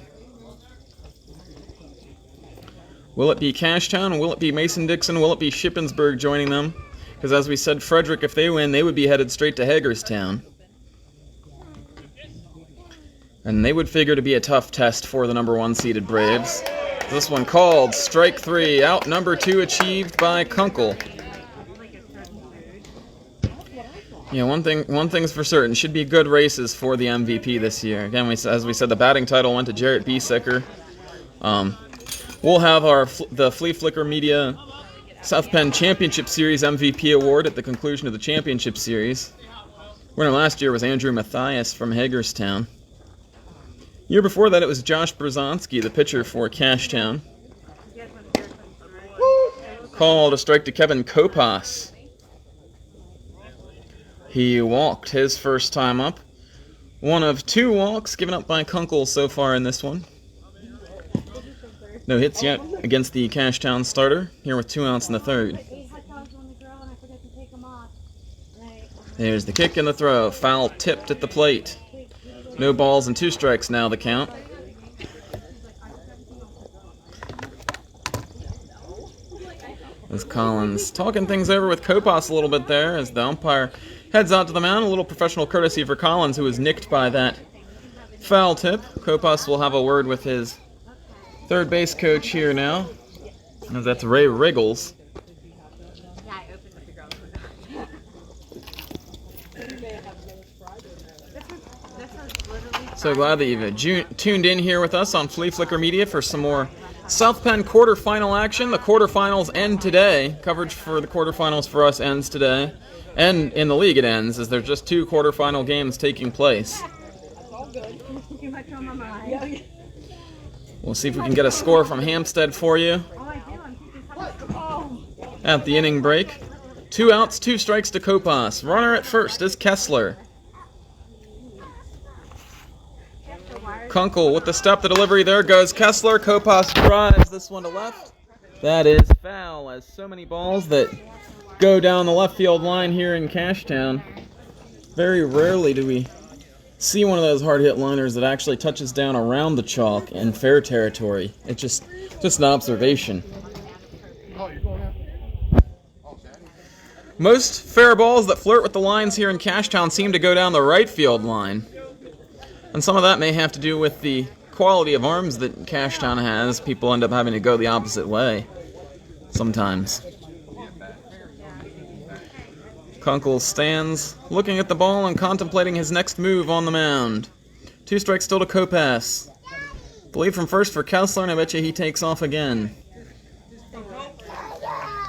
Will it be Cashtown? Will it be Mason-Dixon? Will it be Shippensburg joining them? Because as we said, Frederick, if they win, they would be headed straight to Hagerstown. And they would figure to be a tough test for the number 1 seeded Braves. This one called strike 3, out number 2 achieved by Kunkel. Yeah, one thing's for certain, should be good races for the MVP this year. Again, as we said, the batting title went to Jarrett Biesecker. We'll have the Flea Flicker Media South Penn Championship Series MVP award at the conclusion of the championship series. Winner last year was Andrew Mathias from Hagerstown. Year before that, it was Josh Brzezinski, the pitcher for Cashtown. Called a strike to Kevin Kopas. He walked his first time up. One of 2 walks given up by Kunkel so far in this one. No hits yet against the Cashtown starter, here with 2 outs in the third. There's the kick and the throw. Foul tipped at the plate. No balls and 2 strikes now the count. As Collins talking things over with Kopas a little bit there as the umpire heads out to the mound. A little professional courtesy for Collins, who was nicked by that foul tip. Kopas will have a word with his third base coach here now, as that's Ray Riggles. So glad that you've tuned in here with us on Flea Flicker Media for some more South Penn quarterfinal action. The quarterfinals end today. Coverage for the quarterfinals for us ends today. And in the league it ends, as there's just 2 quarterfinal games taking place. We'll see if we can get a score from Hampstead for you at the inning break. 2 outs, 2 strikes to Kopas. Runner at first is Kessler. Kunkel with the step, the delivery. There goes Kessler. Kopas drives this one to left. That is foul, as so many balls that go down the left field line here in Cashtown. Very rarely do we see one of those hard hit liners that actually touches down around the chalk in fair territory. It's just an observation. Most fair balls that flirt with the lines here in Cashtown seem to go down the right field line. And some of that may have to do with the quality of arms that Cashtown has. People end up having to go the opposite way sometimes. Kunkel stands looking at the ball and contemplating his next move on the mound. 2 strikes still to Kopass. Believe from first for Kessler, and I bet you he takes off again.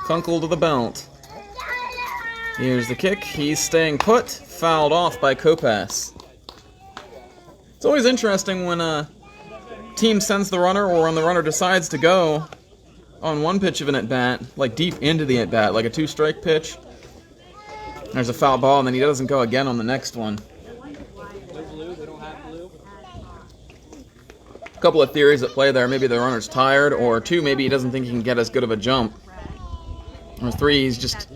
Kunkel to the belt. Here's the kick. He's staying put. Fouled off by Kopass. It's always interesting when a team sends the runner or when the runner decides to go on one pitch of an at-bat, like deep into the at-bat, like a 2-strike pitch. There's a foul ball, and then he doesn't go again on the next one. A couple of theories at play there. Maybe the runner's tired, or 2, maybe he doesn't think he can get as good of a jump. Or 3, he's just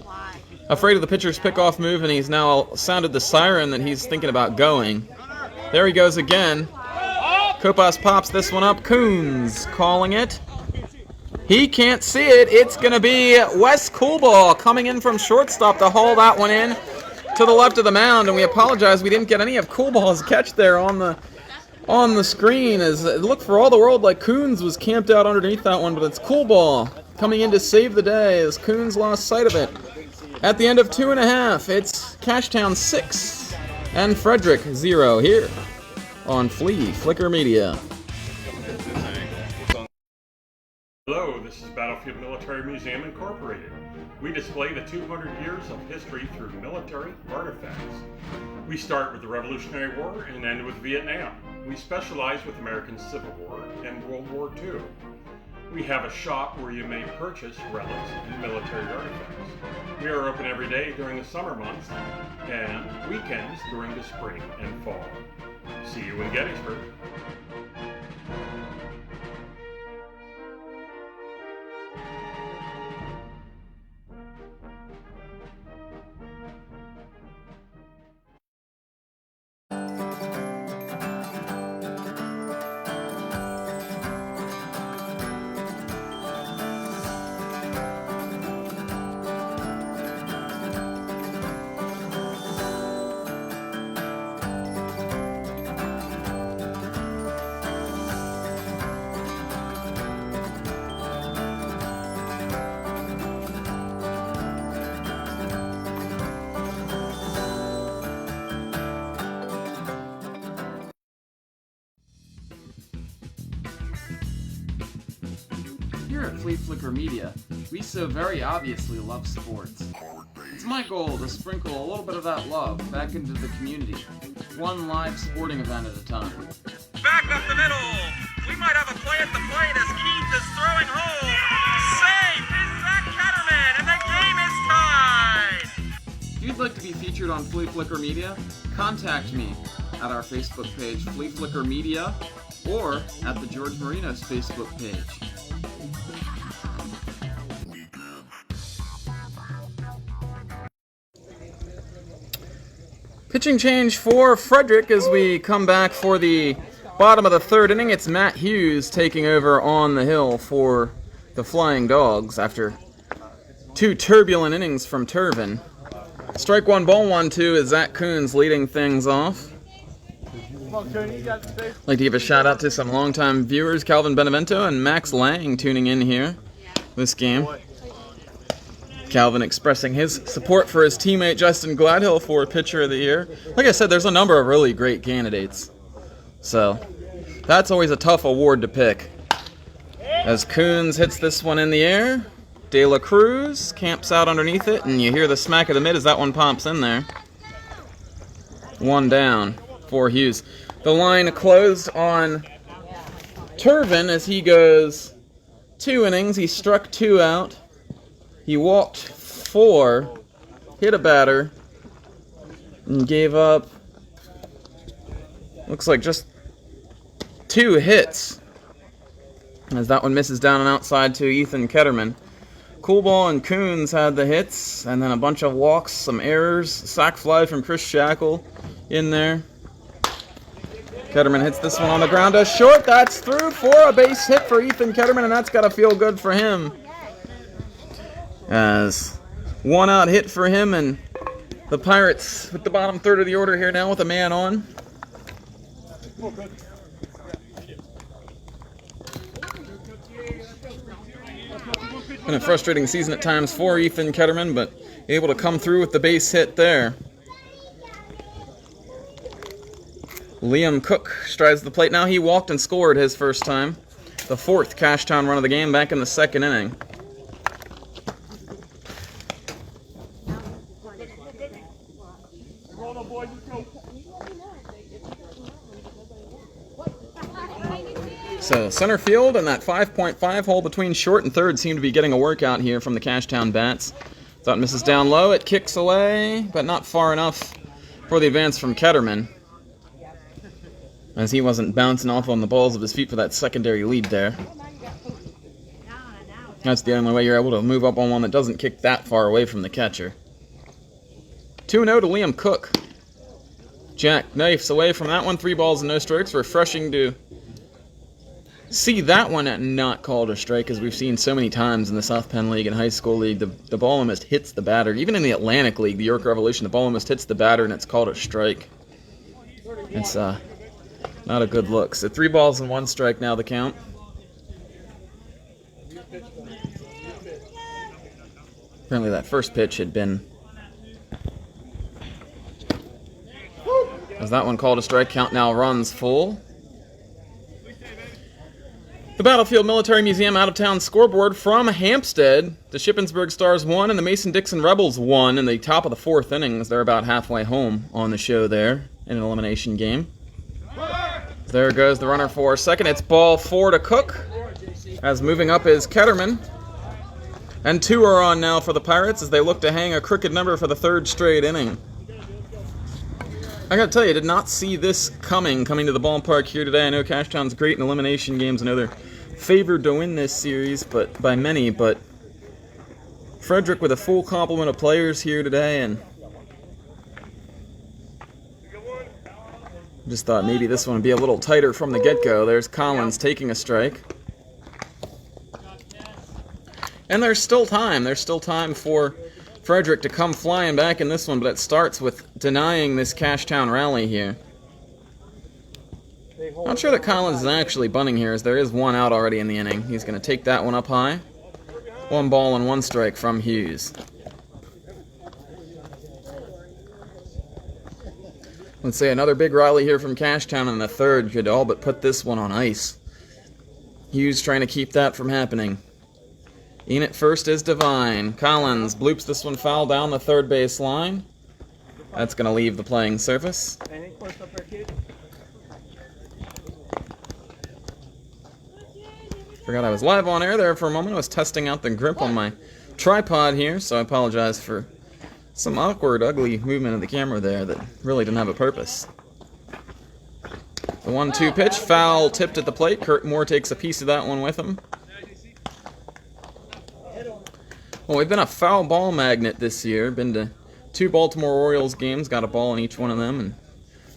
afraid of the pitcher's pickoff move, and he's now sounded the siren that he's thinking about going. There he goes again. Kopass pops this one up. Coons calling it. He can't see it. It's going to be Wes Coolball coming in from shortstop to haul that one in to the left of the mound, and we apologize we didn't get any of Coolball's catch there on the screen, as it looked for all the world like Coons was camped out underneath that one, but it's Coolball coming in to save the day as Coons lost sight of it. At the end of 2.5, it's Cashtown 6 and Frederick 0 here on Flea Flicker Media. Hello, this is Battlefield Military Museum Incorporated. We display the 200 years of history through military artifacts. We start with the Revolutionary War and end with Vietnam. We specialize with American Civil War and World War II. We have a shop where you may purchase relics and military artifacts. We are open every day during the summer months and weekends during the spring and fall. See you in Gettysburg. Here at Flea Flicker Media, we so very obviously love sports. It's my goal to sprinkle a little bit of that love back into the community, one live sporting event at a time. Back up the middle. We might have a play at the plate as Keith is throwing home. Safe is Zach Ketterman, and the game is tied. If you'd like to be featured on Flea Flicker Media, contact me at our Facebook page, Flea Flicker Media, or at the George Marinos Facebook page. Pitching change for Frederick as we come back for the bottom of the 3rd inning. It's Matt Hughes taking over on the hill for the Flying Dogs after 2 turbulent innings from Turvin. Strike 1, ball 1-2 is Zach Coons leading things off. I'd like to give a shout out to some longtime viewers, Calvin Benevento and Max Lang, tuning in here this game. Calvin expressing his support for his teammate Justin Gladhill for Pitcher of the Year. Like I said, there's a number of really great candidates. So, that's always a tough award to pick. As Coons hits this one in the air, De La Cruz camps out underneath it, and you hear the smack of the mid as that one pops in there. 1 down for Hughes. The line closed on Turvin as he goes 2 innings. He struck 2 out. He walked 4, hit a batter, and gave up, looks like just 2 hits, as that one misses down and outside to Ethan Ketterman. Coolball and Coons had the hits, and then a bunch of walks, some errors, sac fly from Chris Shackle in there. Ketterman hits this one on the ground to short. That's through for a base hit for Ethan Ketterman, and that's got to feel good for him. As One out hit for him, and the Pirates with the bottom third of the order here now with a man on. Been a frustrating season at times for Ethan Ketterman, but able to come through with the base hit there. Liam Cook strides the plate now. He walked and scored his first time. The 4th Cashtown run of the game back in the 2nd inning. So center field and that 5.5 hole between short and third seem to be getting a workout here from the Cashtown bats. Thought misses down low. It kicks away, but not far enough for the advance from Ketterman, as he wasn't bouncing off on the balls of his feet for that secondary lead there. That's the only way you're able to move up on one that doesn't kick that far away from the catcher. 2-0 to Liam Cook. Jack knifes away from that one. 3 balls and no strikes. Refreshing to see that one not called a strike, as we've seen so many times in the South Penn League and High School League. The ball almost hits the batter. Even in the Atlantic League, the York Revolution, the ball almost hits the batter and it's called a strike. It's not a good look. So 3 balls and 1 strike now the count. Apparently that first pitch had been... As that one called a strike, count now runs full. The Battlefield Military Museum out-of-town scoreboard from Hampstead. The Shippensburg Stars won and the Mason-Dixon Rebels won in the top of the 4th innings. They're about halfway home on the show there in an elimination game. There goes the runner for second. It's ball 4 to Cook, as moving up is Ketterman. And 2 are on now for the Pirates as they look to hang a crooked number for the 3rd straight inning. I gotta tell you, I did not see this coming to the ballpark here today. I know Cashtown's great in elimination games. I know they're favored to win this series by many, but Frederick with a full complement of players here today, and just thought maybe this one would be a little tighter from the get-go. There's Collins taking a strike. And there's still time. There's still time for Frederick to come flying back in this one, but it starts with denying this Cashtown rally here. Not sure that Collins is actually bunting here, as there is 1 out already in the inning. He's going to take that one up high. 1 ball and 1 strike from Hughes. Let's say another big rally here from Cashtown in the 3rd could all but put this one on ice. Hughes trying to keep that from happening. In at first is Devine. Collins bloops this one foul down the 3rd base line. That's going to leave the playing surface. Forgot I was live on air there for a moment. I was testing out the grip on my tripod here, so I apologize for some awkward, ugly movement of the camera there that really didn't have a purpose. The 1-2 pitch, foul tipped at the plate. Kurt Moore takes a piece of that one with him. Well, we've been a foul ball magnet this year. Been to 2 Baltimore Orioles games, got a ball in each one of them, and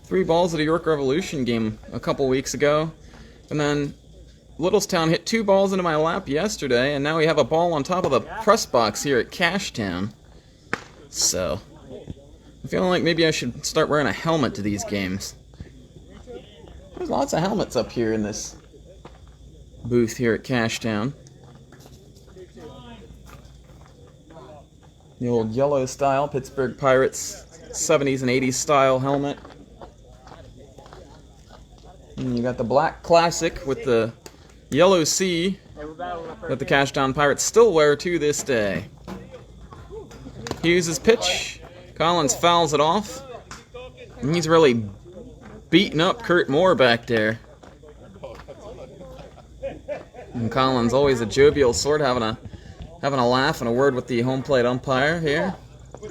3 balls at a York Revolution game a couple weeks ago. And then Littlestown hit 2 balls into my lap yesterday, and now we have a ball on top of the press box here at Cashtown. So, I'm feeling like maybe I should start wearing a helmet to these games. There's lots of helmets up here in this booth here at Cashtown. The old yellow style Pittsburgh Pirates 70s and 80s style helmet. And you got the black classic with the yellow C that the Cashtown Pirates still wear to this day. Hughes' pitch. Collins fouls it off. And he's really beating up Kurt Moore back there. And Collins, always a jovial sort, having a laugh and a word with the home plate umpire here. You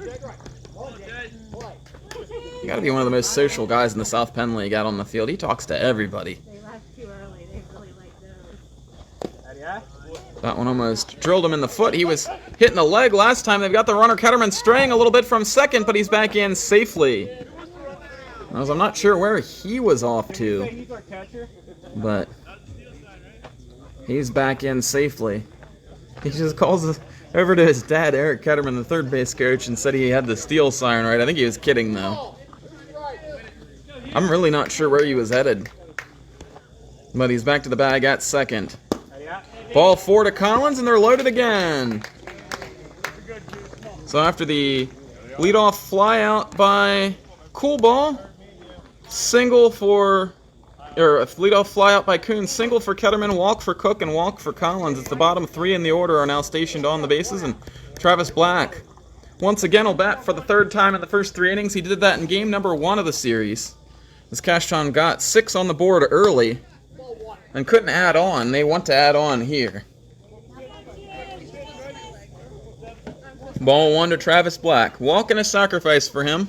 gotta be one of the most social guys in the South Penn League out on the field. He talks to everybody. They left too early. They really like those. That one almost drilled him in the foot. He was hitting the leg last time. They've got the runner Ketterman straying a little bit from second, but he's back in safely. I'm not sure where he was off to, but he's back in safely. He just calls over to his dad, Eric Ketterman, the third base coach, and said he had the steal siren right. I think he was kidding, though. I'm really not sure where he was headed. But he's back to the bag at second. Ball 4 to Collins, and they're loaded again. So after the leadoff fly out by Cool Ball, single for, or a leadoff fly out by Coon, single for Ketterman, walk for Cook, and walk for Collins. It's the bottom 3 in the order are now stationed on the bases, and Travis Black once again will bat for the 3rd time in the first 3 innings. He did that in game number 1 of the series, as Cashtown got 6 on the board early and couldn't add on. They want to add on here. Ball 1 to Travis Black. Walk and a sacrifice for him.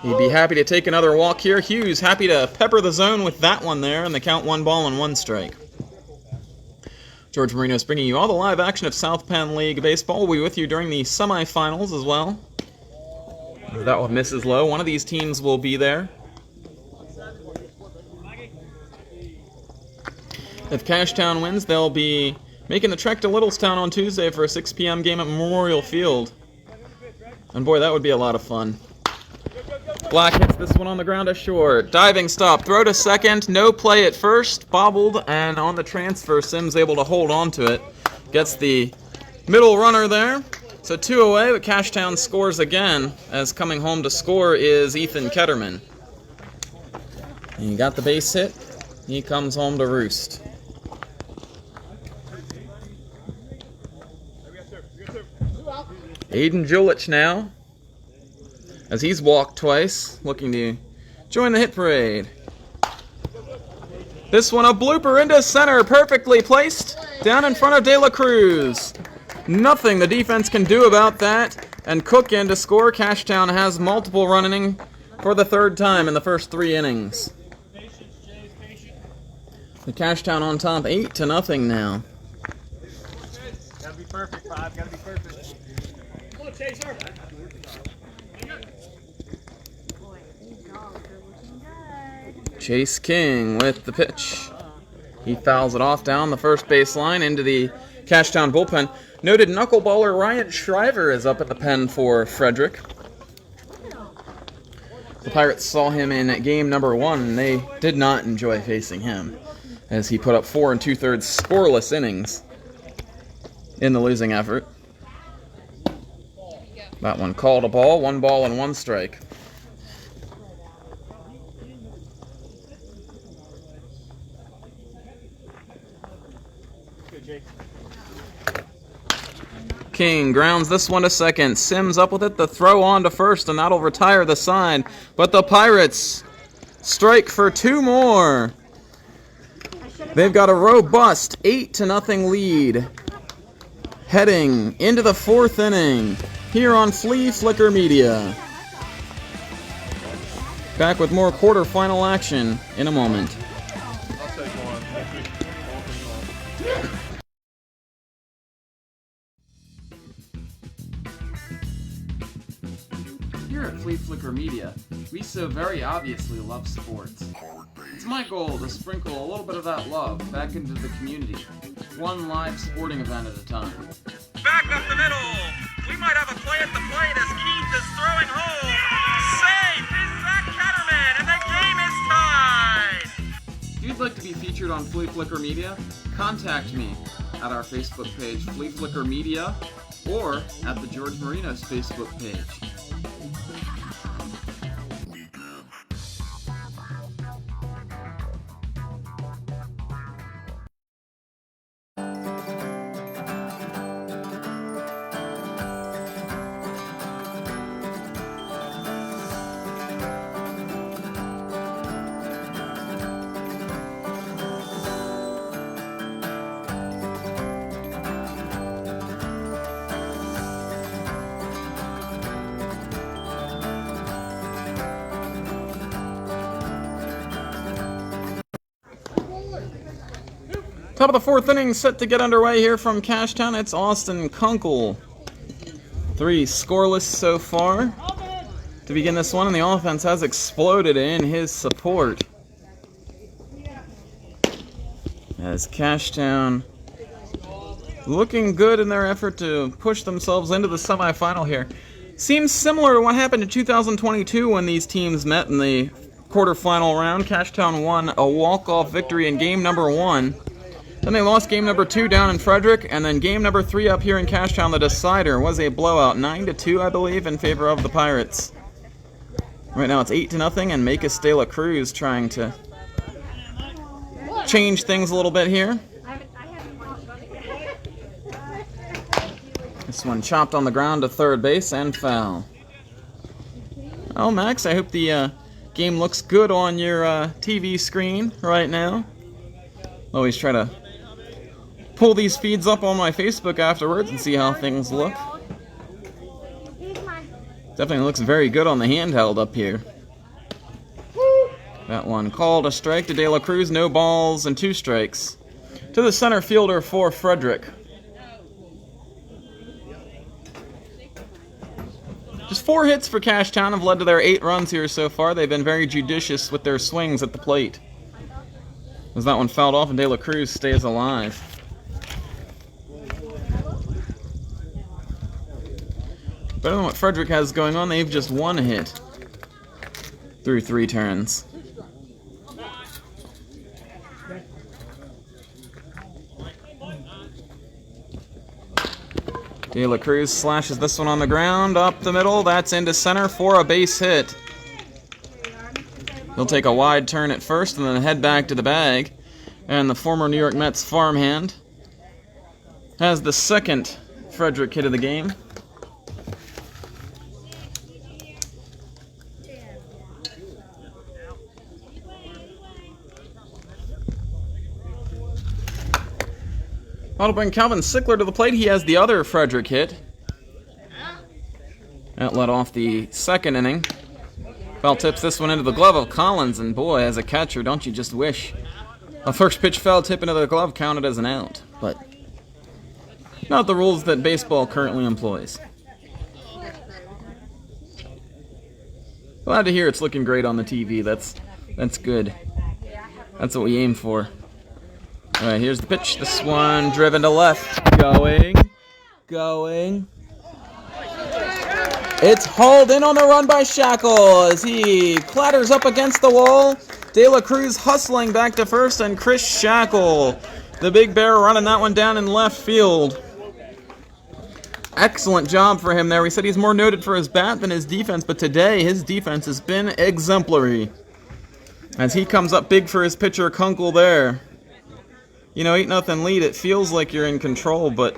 He'd be happy to take another walk here. Hughes happy to pepper the zone with that one there, and the count 1 ball and 1 strike. George Marinos bringing you all the live action of South Penn League Baseball. We'll be with you during the semifinals as well. That one misses low. One of these teams will be there. If Cashtown wins, they'll be making the trek to Littlestown on Tuesday for a 6 p.m. game at Memorial Field. And boy, that would be a lot of fun. Black hits this one on the ground ashore. Diving stop, throw to second, no play at first, bobbled, and on the transfer, Sims able to hold on to it. Gets the middle runner there. So 2 away, but Cashtown scores again, as coming home to score is Ethan Ketterman. And he got the base hit. He comes home to roost. Aiden Julich now, as he's walked twice, looking to join the hit parade. This one a blooper into center, perfectly placed, down in front of De La Cruz. Nothing the defense can do about that, and Cook in to score. Cashtown has multiple run inning for the 3rd time in the first 3 innings. The Cashtown on top 8-0 now. Gotta be perfect, 5. Gotta be perfect. Come on, Chaser. Chase King with the pitch. He fouls it off down the first base line into the Cashtown bullpen. Noted knuckleballer Ryan Shriver is up at the pen for Frederick. The Pirates saw him in game number 1, and they did not enjoy facing him, as he put up 4 2/3 scoreless innings in the losing effort. That one called a ball, 1 ball and 1 strike. King grounds this one to second. Sims up with it, the throw on to first, and that'll retire the side. But the Pirates strike for 2 more. They've got a robust 8-0 lead heading into the 4th inning here on Flea Flicker Media. Back with more quarterfinal action in a moment. Here at Flea Flicker Media, we so very obviously love sports. It's my goal to sprinkle a little bit of that love back into the community, one live sporting event at a time. Back up the middle. We might have a play at the plate as Keith is throwing home. Safe is Zach Ketterman, and the game is tied. If you'd like to be featured on Flea Flicker Media, contact me at our Facebook page, Flea Flicker Media, or at the George Marinos Facebook page. Top of the 4th inning set to get underway here from Cashtown. It's Austin Kunkel. 3 scoreless so far to begin this one, and the offense has exploded in his support, as Cashtown looking good in their effort to push themselves into the semifinal here. Seems similar to what happened in 2022 when these teams met in the quarterfinal round. Cashtown won a walk-off victory in game number 1. Then they lost game number 2 down in Frederick, and then game number 3 up here in Cashtown. The decider was a blowout, 9-2, I believe, in favor of the Pirates. Right now it's 8-0, and Makis de la Cruz trying to change things a little bit here. This one chopped on the ground to third base and foul. Oh, Max, I hope the game looks good on your TV screen right now. Always try to pull these feeds up on my Facebook afterwards and see how things look. Definitely looks very good on the handheld up here. That one called a strike to De La Cruz, no balls and 2 strikes. To the center fielder for Frederick. Just 4 hits for Cashtown have led to their 8 runs here so far. They've been very judicious with their swings at the plate. As that one fouled off and De La Cruz stays alive. Better than what Frederick has going on, they've just 1 hit through 3 turns. De La Cruz slashes this one on the ground, up the middle, that's into center for a base hit. He'll take a wide turn at first and then head back to the bag. And the former New York Mets farmhand has the second Frederick hit of the game. That'll bring Calvin Sickler to the plate. He has the other Frederick hit. That led off the second inning. Foul tips this one into the glove of Collins, and boy, as a catcher, don't you just wish a first pitch foul tip into the glove counted as an out. But not the rules that baseball currently employs. Glad to hear it's looking great on the TV. That's good. That's what we aim for. All right, here's the pitch. This one driven to left. Going. It's hauled in on the run by Shackle as he clatters up against the wall. De La Cruz hustling back to first, and Chris Shackle, the big bear, running that one down in left field. Excellent job for him there. We said he's more noted for his bat than his defense, but today his defense has been exemplary. As he comes up big for his pitcher, Kunkel there. You know, 8-0 lead, it feels like you're in control, but,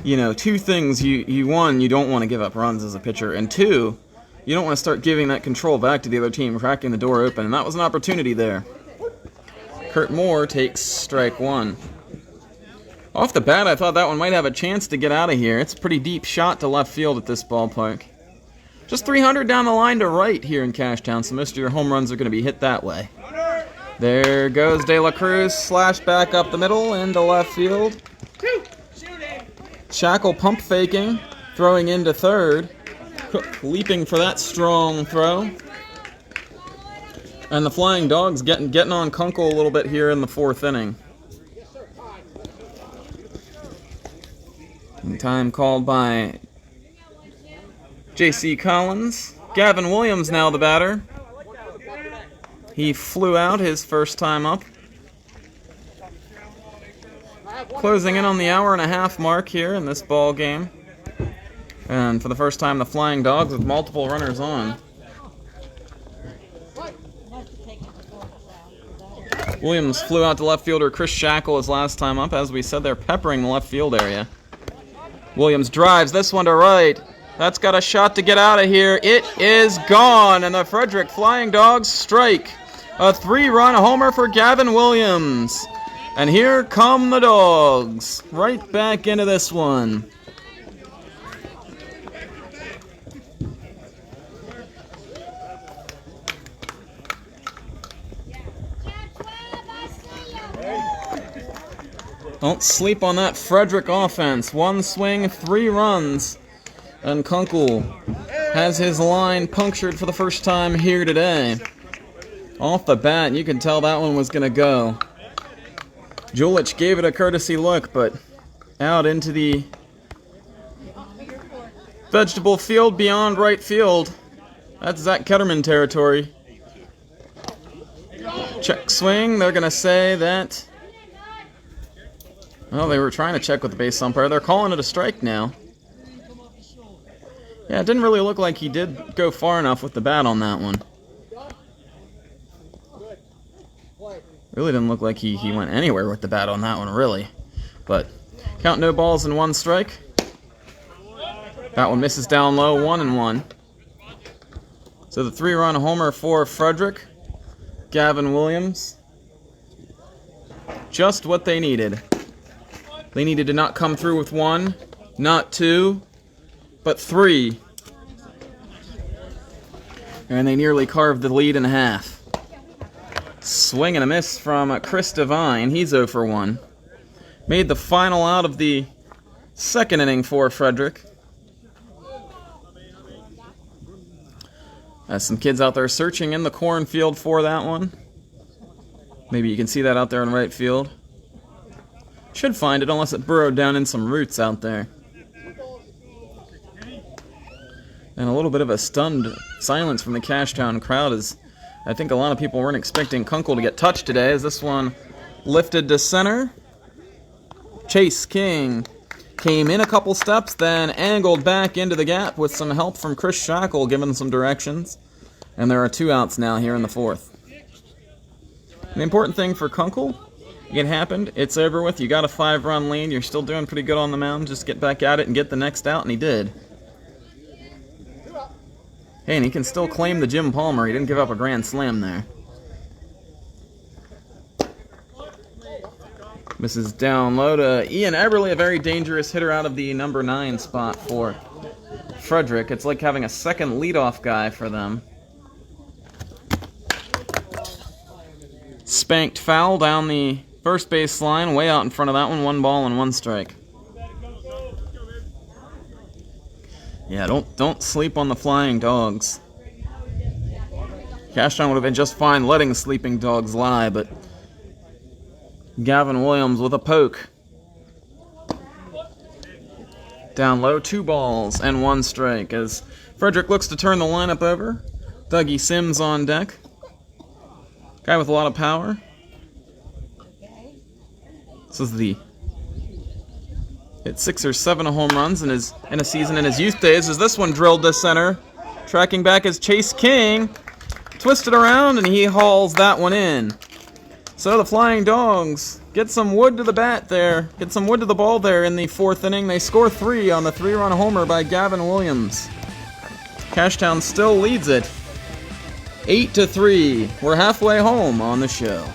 you know, 2 things. One, you don't want to give up runs as a pitcher, and 2, you don't want to start giving that control back to the other team, cracking the door open, and that was an opportunity there. Kurt Moore takes strike 1. Off the bat, I thought that one might have a chance to get out of here. It's a pretty deep shot to left field at this ballpark. Just 300 down the line to right here in Cashtown, so most of your home runs are going to be hit that way. There goes De La Cruz, slash back up the middle into left field. Shackle pump faking, throwing into third. Cook leaping for that strong throw. And the Flying Dogs getting on Kunkel a little bit here in the 4th inning. And time called by J.C. Collins. Gavin Williams now the batter. He flew out his first time up. Closing in on the hour-and-a-half mark here in this ball game. And for the first time, the Flying Dogs with multiple runners on. Williams flew out to left fielder Chris Shackle his last time up. As we said, they're peppering the left field area. Williams drives this one to right. That's got a shot to get out of here. It is gone, and the Frederick Flying Dogs strike. A 3-run homer for Gavin Williams. And here come the Dogs. Right back into this one. Don't sleep on that Frederick offense. 1 swing, 3 runs. And Kunkel has his line punctured for the first time here today. Off the bat, you can tell that one was going to go. Julich gave it a courtesy look, but out into the vegetable field beyond right field. That's Zach Ketterman territory. Check swing. They're going to say that... Well, they were trying to check with the base umpire. They're calling it a strike now. Yeah, it didn't really look like he did go far enough with the bat on that one. Really didn't look like he went anywhere with the bat on that one, really. But count no balls and 1 strike. That one misses down low, 1-1. So the 3-run homer for Frederick. Gavin Williams. Just what they needed. They needed to not come through with 1, not 2, but 3. And they nearly carved the lead in half. Swing and a miss from Chris Devine. He's 0 for 1. Made the final out of the 2nd inning for Frederick. Some kids out there searching in the cornfield for that one. Maybe you can see that out there in right field. Should find it unless it burrowed down in some roots out there. And a little bit of a stunned silence from the Cashtown crowd as I think a lot of people weren't expecting Kunkel to get touched today, as this one lifted to center. Chase King came in a couple steps, then angled back into the gap with some help from Chris Shackle giving some directions. And there are 2 outs now here in the 4th. The important thing for Kunkel, it happened, it's over with, you got a 5-run lead, you're still doing pretty good on the mound, just get back at it and get the next out, and he did. Hey, and he can still claim the Jim Palmer, he didn't give up a grand slam there. Misses down low to Ian Eberle, a very dangerous hitter out of the number 9 spot for Frederick. It's like having a second leadoff guy for them. Spanked foul down the first base line, way out in front of that one. 1 ball and 1 strike. Yeah, don't sleep on the flying dogs. Cashtown would have been just fine letting sleeping dogs lie, but Gavin Williams with a poke. Down low, 2 balls and 1 strike as Frederick looks to turn the lineup over. Dougie Sims on deck. Guy with a lot of power. This is the hit 6 or 7 home runs in a season in his youth days. As this one drilled to center, tracking back as Chase King twisted around and he hauls that one in. So the Flying Dogs get some wood to the bat there, get some wood to the ball there in the 4th inning. They score 3 on the 3-run homer by Gavin Williams. Cashtown still leads it 8-3. We're halfway home on the show.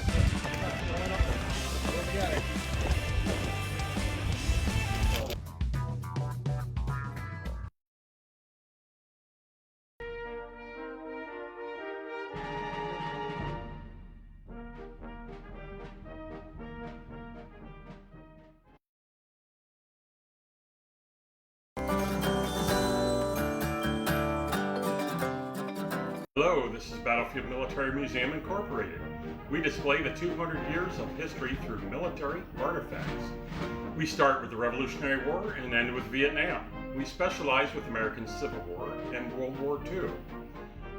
Hello, this is Battlefield Military Museum Incorporated. We display the 200 years of history through military artifacts. We start with the Revolutionary War and end with Vietnam. We specialize with American Civil War and World War II.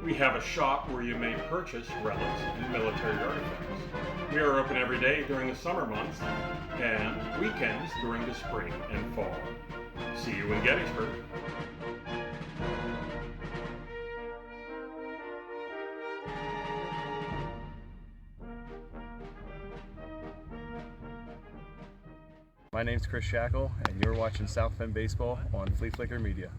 We have a shop where you may purchase relics and military artifacts. We are open every day during the summer months and weekends during the spring and fall. See you in Gettysburg. My name's Chris Shackle, and you're watching South Penn Baseball on Flea Flicker Media.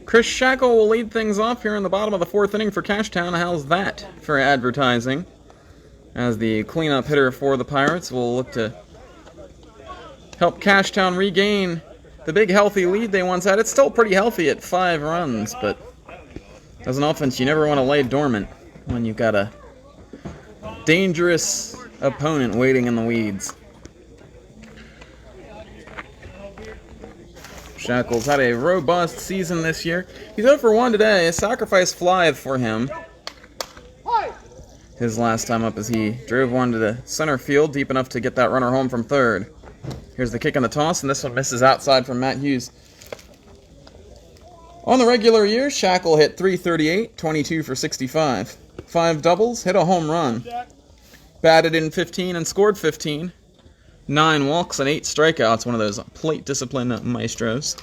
Chris Shackle will lead things off here in the bottom of the 4th inning for Cashtown. How's that for advertising? As the cleanup hitter for the Pirates will look to help Cashtown regain the big healthy lead they once had. It's still pretty healthy at 5 runs, but as an offense, you never want to lay dormant when you've got a dangerous opponent waiting in the weeds. Shackle's had a robust season this year. He's 0 for 1 today. A sacrifice fly for him. His last time up as he drove one to the center field, deep enough to get that runner home from 3rd. Here's the kick and the toss, and this one misses outside from Matt Hughes. On the regular year, Shackle hit .338, 22 for 65. 5 doubles, hit a home run. Batted in 15 and scored 15. 9 walks and 8 strikeouts, one of those plate discipline maestros.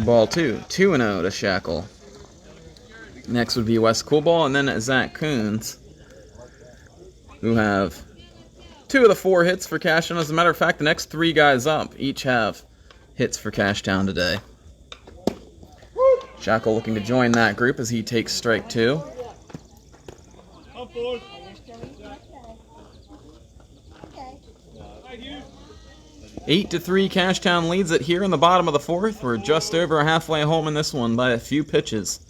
Ball 2, 2-0 to Shackle. Next would be Wes Coolball and then Zach Coons, who have 2 of the 4 hits for Cashtown. As a matter of fact, the next 3 guys up each have hits for Cashtown today. Shackle looking to join that group as he takes strike 2. 8-3, Cashtown leads it here in the bottom of the 4th. We're just over halfway home in this one by a few pitches.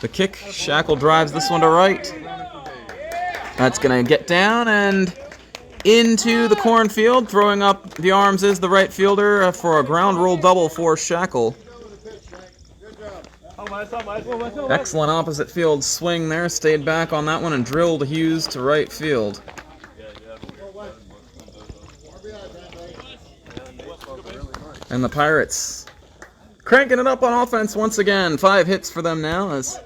The kick, Shackle drives this one to right. That's going to get down and into the cornfield. Throwing up the arms is the right fielder for a ground rule double for Shackle. Excellent opposite field swing there. Stayed back on that one and drilled Hughes to right field. And the Pirates cranking it up on offense once again. 5 hits for them now as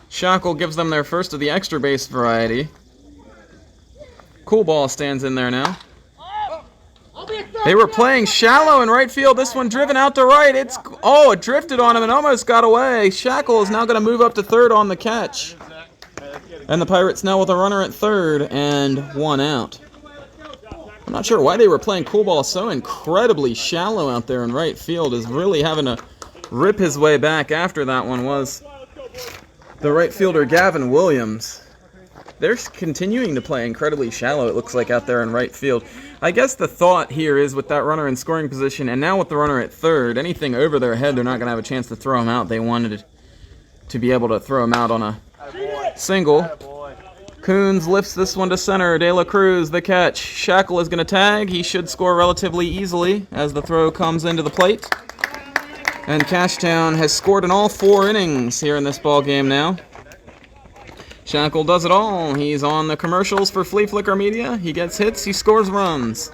Shackle gives them their first of the extra base variety. Coolball stands in there now. They were playing shallow in right field. This one driven out to right. It drifted on him and almost got away. Shackle is now going to move up to third on the catch. And the Pirates now with a runner at third and 1 out. I'm not sure why they were playing Coolball so incredibly shallow out there in right field. Is really having to rip his way back after that one was the right fielder Gavin Williams. They're continuing to play incredibly shallow, it looks like, out there in right field. I guess the thought here is with that runner in scoring position, and now with the runner at third, anything over their head, they're not going to have a chance to throw him out. They wanted to be able to throw him out on a single. Coons lifts this one to center. De La Cruz, the catch. Shackle is going to tag. He should score relatively easily as the throw comes into the plate. And Cashtown has scored in all 4 innings here in this ball game now. Shackle does it all. He's on the commercials for Flea Flicker Media. He gets hits, he scores runs.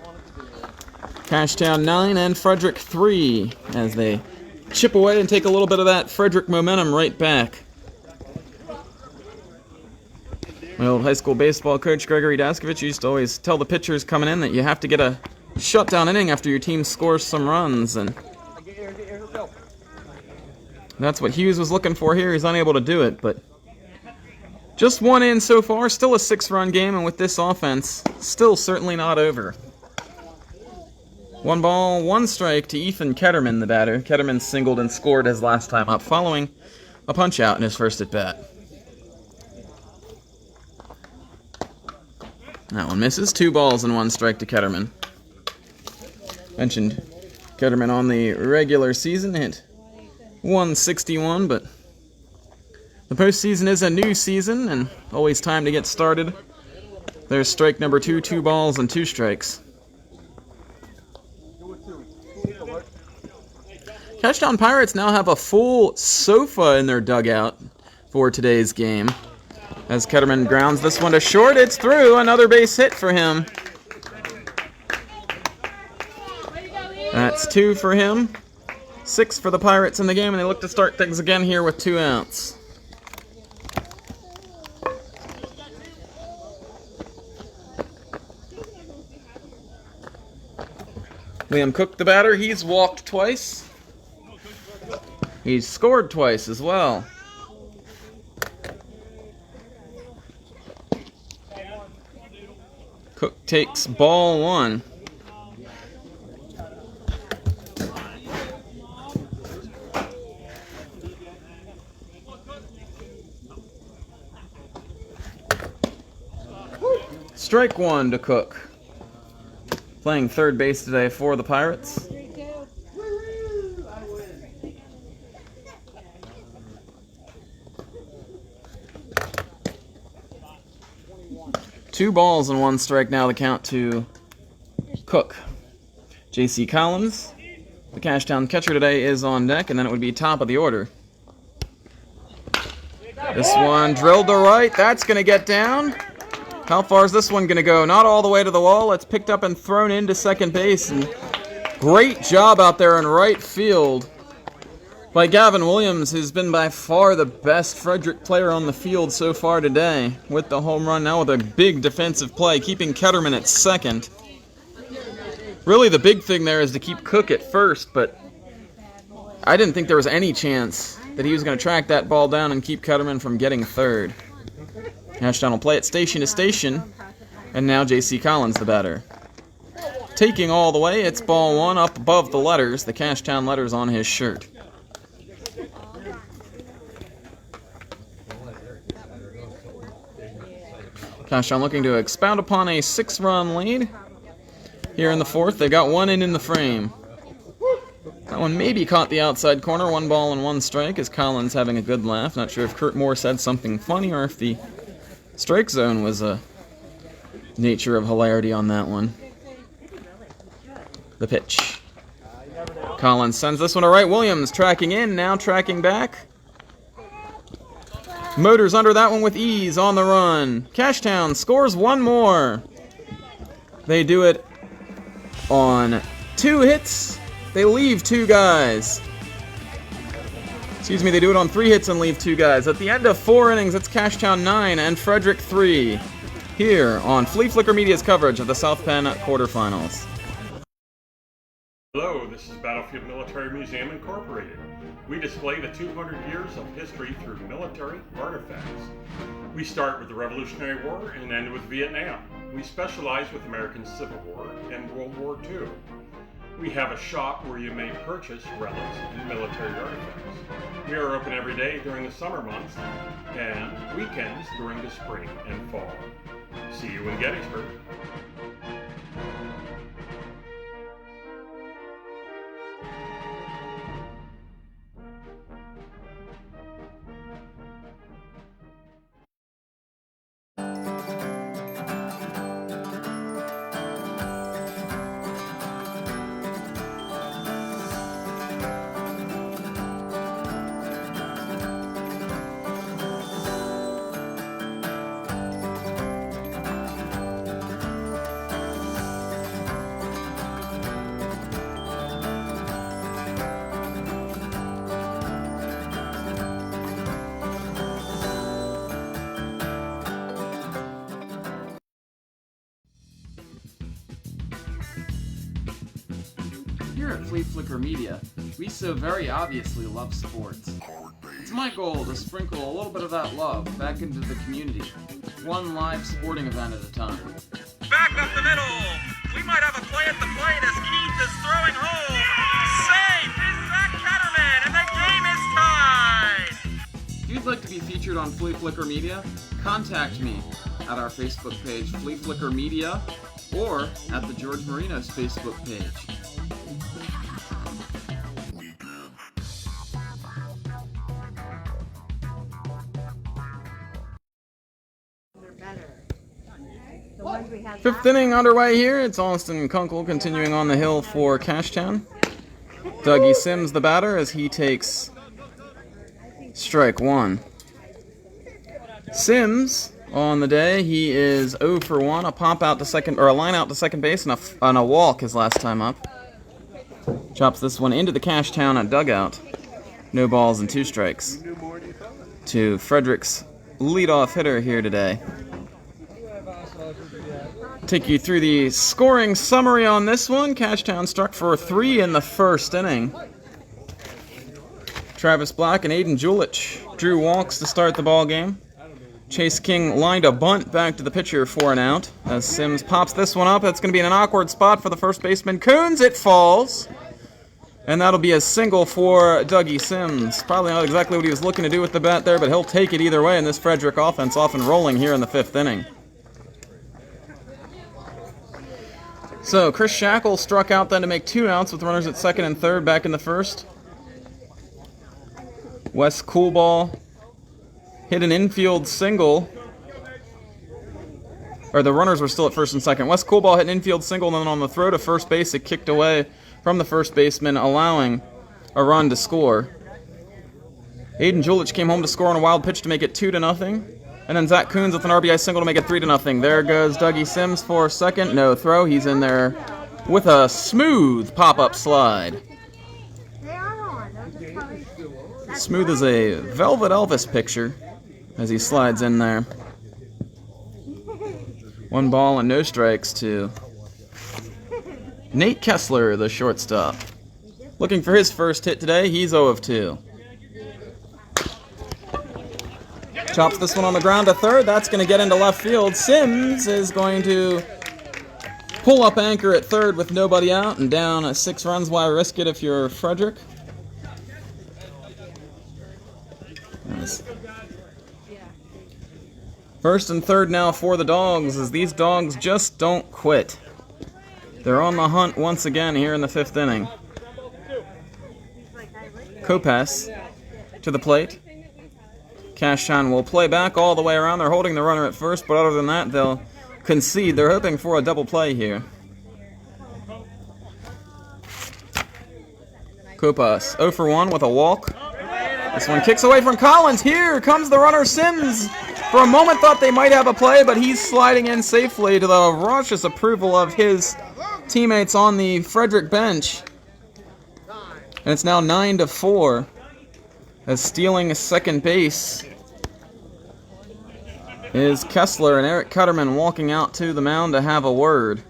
Cashtown 9 and Frederick 3 as they chip away and take a little bit of that Frederick momentum right back. My old high school baseball coach, Gregory Daskovich, used to always tell the pitchers coming in that you have to get a shutdown inning after your team scores some runs, and that's what Hughes was looking for here. He's unable to do it, but just 1 in so far, still a 6-run game, and with this offense, still certainly not over. 1 ball, 1 strike to Ethan Ketterman, the batter. Ketterman singled and scored his last time up, following a punch-out in his first at-bat. That one misses. 2 balls and 1 strike to Ketterman. Mentioned Ketterman on the regular season hit .161, but the postseason is a new season and always time to get started. There's strike number 2, 2 balls and 2 strikes. Cashtown Pirates now have a full sofa in their dugout for today's game. As Ketterman grounds this one to short, it's through. Another base hit for him. That's 2 for him. 6 for the Pirates in the game, and they look to start things again here with 2 outs. Liam Cook, the batter, he's walked twice. He's scored twice as well. Cook takes ball 1. Strike 1 to Cook. Playing third base today for the Pirates. Two balls and 1 strike now, the count to Cook. J.C. Collins, the Cashtown catcher today, is on deck, and then it would be top of the order. This one drilled to right. That's going to get down. How far is this one going to go? Not all the way to the wall. It's picked up and thrown into second base. And great job out there in right field by Gavin Williams, who's been by far the best Frederick player on the field so far today, with the home run now with a big defensive play, keeping Ketterman at second. Really the big thing there is to keep Cook at first, but I didn't think there was any chance that he was going to track that ball down and keep Ketterman from getting third. Cashtown will play it station to station, and now J.C. Collins the batter. Taking all the way, it's ball one up above the letters, the Cashtown letters on his shirt. Cashtown looking to expound upon a 6-run lead here in the fourth. They got one in the frame. That one maybe caught the outside corner. 1 ball and 1 strike as Collins having a good laugh. Not sure if Kurt Moore said something funny or if the strike zone was a nature of hilarity on that one. The pitch. Collins sends this one to right. Williams tracking in, now tracking back. Motors under that one with ease on the run. Cashtown scores one more. They do it on 2 hits. They leave 2 guys. Excuse me, they do it on 3 hits and leave 2 guys. At the end of 4 innings, it's Cashtown 9 and Frederick 3. Here on Flea Flicker Media's coverage of the South Penn quarterfinals. Hello, this is Battlefield Military Museum Incorporated. We display the 200 years of history through military artifacts. We start with the Revolutionary War and end with Vietnam. We specialize with American Civil War and World War II. We have a shop where you may purchase relics and military artifacts. We are open every day during the summer months and weekends during the spring and fall. See you in Gettysburg. Here at Flea Flicker Media, we so very obviously love sports. It's my goal to sprinkle a little bit of that love back into the community, one live sporting event at a time. Back up the middle. We might have a play at the plate as Keith is throwing home. Safe is Zach Ketterman, and the game is tied. If you'd like to be featured on Flea Flicker Media, contact me at our Facebook page, Flea Flicker Media, or at the George Marinos Facebook page. Fifth inning underway here. It's Austin Kunkel continuing on the hill for Cashtown. Dougie Sims the batter as he takes strike 1. Sims on the day, he is 0 for 1, a pop out to second, or a line out to second base, and a walk his last time up. Chops this one into the Cashtown dugout. No balls and 2 strikes to Frederick's leadoff hitter here today. Take you through the scoring summary on this one. Cashtown struck for 3 in the first inning. Travis Black and Aiden Julich drew walks to start the ball game. Chase King lined a bunt back to the pitcher for an out. As Sims pops this one up, that's going to be in an awkward spot for the first baseman. Coons, it falls. And that'll be a single for Dougie Sims. Probably not exactly what he was looking to do with the bat there, but he'll take it either way, and this Frederick offense off and rolling here in the 5th inning. So, Chris Shackle struck out then to make 2 outs with runners at second and third back in the first. Wes Coolball hit an infield single. Or the runners were still at first and second. Wes Coolball hit an infield single, and then on the throw to first base, it kicked away from the first baseman, allowing a run to score. Aiden Julich came home to score on a wild pitch to make it 2-0. And then Zach Coons with an RBI single to make it 3-0. There goes Dougie Sims for second. No throw. He's in there with a smooth pop-up slide. They are on. Those are probably... Smooth as a Velvet Elvis picture as he slides in there. 1 ball and no strikes to Nate Kessler, the shortstop. Looking for his first hit today. He's 0 of 2. Chops this one on the ground to third. That's going to get into left field. Sims is going to pull up anchor at third with nobody out and down 6 runs. Why risk it if you're Frederick? Nice. First and third now for the Dogs, as these Dogs just don't quit. They're on the hunt once again here in the 5th inning. Kopas to the plate. Cashtown will play back all the way around. They're holding the runner at first, but other than that, they'll concede. They're hoping for a double play here. Kopas 0 for 1 with a walk. This one kicks away from Collins. Here comes the runner, Sims. For a moment thought they might have a play, but he's sliding in safely to the raucous approval of his teammates on the Frederick bench. And it's now 9-4 as stealing second base is Kessler, and Eric Cutterman walking out to the mound to have a word.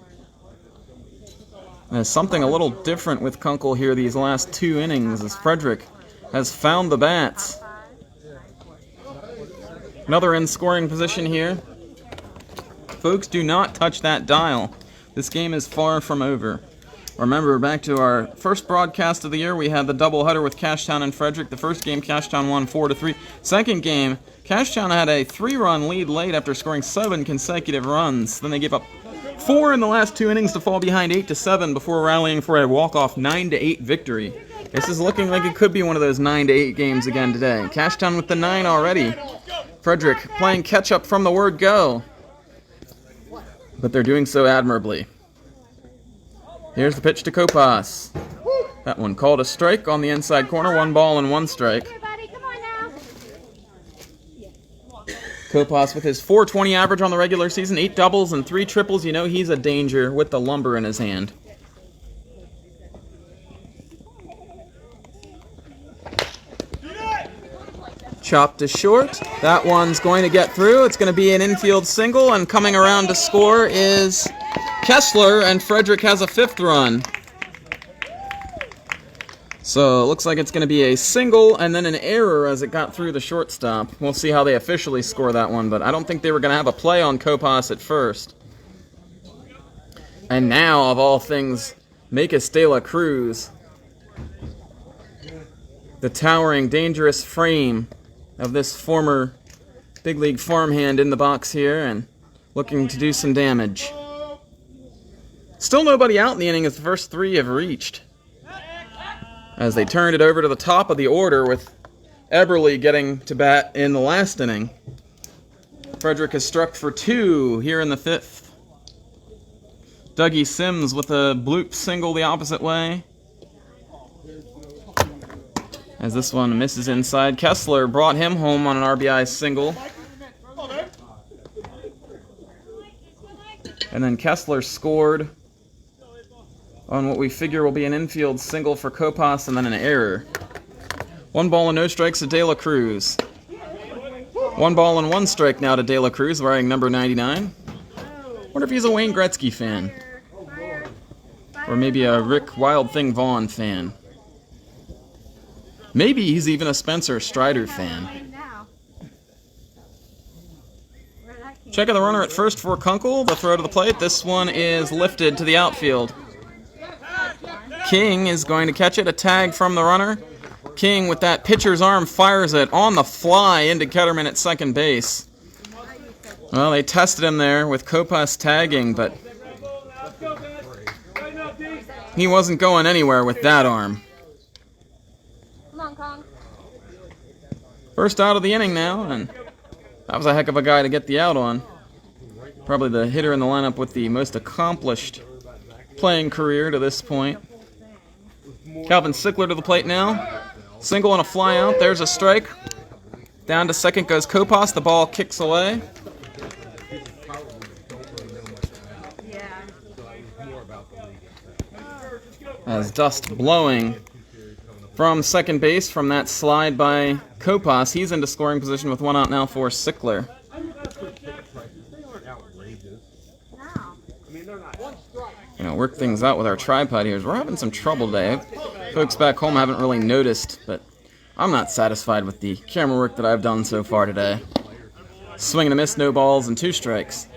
There's something a little different with Kunkel here these last 2 innings as Frederick has found the bats. Another in scoring position here. Folks, do not touch that dial. This game is far from over. Remember, back to our first broadcast of the year, we had the doubleheader with Cashtown and Frederick. The first game, Cashtown won 4-3. Second game, Cashtown had a 3-run lead late after scoring 7 consecutive runs. Then they gave up 4 in the last 2 innings to fall behind 8-7 before rallying for a walk-off 9-8 victory. This is looking like it could be one of those 9-8 games again today. Cashtown with the 9 already. Frederick playing catch-up from the word go. But they're doing so admirably. Here's the pitch to Kopas. That one called a strike on the inside corner. 1 ball and 1 strike. Kopas with his .420 average on the regular season, 8 doubles and 3 triples. You know he's a danger with the lumber in his hand. Chopped to short. That one's going to get through. It's going to be an infield single, and coming around to score is Kessler, and Frederick has a 5th run. So it looks like it's going to be a single and then an error as it got through the shortstop. We'll see how they officially score that one, but I don't think they were going to have a play on Kopas at first. And now, of all things, Makis de la Cruz. The towering, dangerous frame of this former big league farmhand in the box here and looking to do some damage. Still nobody out in the inning as the first 3 have reached. As they turned it over to the top of the order with Eberle getting to bat in the last inning. Frederick has struck for 2 here in the 5th. Dougie Sims with a bloop single the opposite way. As this one misses inside. Kessler brought him home on an RBI single. And then Kessler scored on what we figure will be an infield single for Kopas and then an error. 1 ball and no strikes to De La Cruz. 1 ball and 1 strike now to De La Cruz wearing number 99. Wonder if he's a Wayne Gretzky fan. Or maybe a Rick Wild Thing Vaughn fan. Maybe he's even a Spencer Strider fan. Checking the runner at first for Kunkel. The throw to the plate. This one is lifted to the outfield. King is going to catch it. A tag from the runner. King, with that pitcher's arm, fires it on the fly into Ketterman at second base. Well, they tested him there with Kopas tagging, but he wasn't going anywhere with that arm. First out of the inning now, and that was a heck of a guy to get the out on. Probably the hitter in the lineup with the most accomplished playing career to this point. Calvin Sickler to the plate now. Single and a fly out. There's a strike. Down to second goes Kopos. The ball kicks away. Yeah. As dust blowing from second base from that slide by Kopos. He's into scoring position with one out now for Sickler. Work things out with our tripod here. We're having some trouble today. Folks back home haven't really noticed, but I'm not satisfied with the camera work that I've done so far today. Swing and a miss, no balls, and 2 strikes.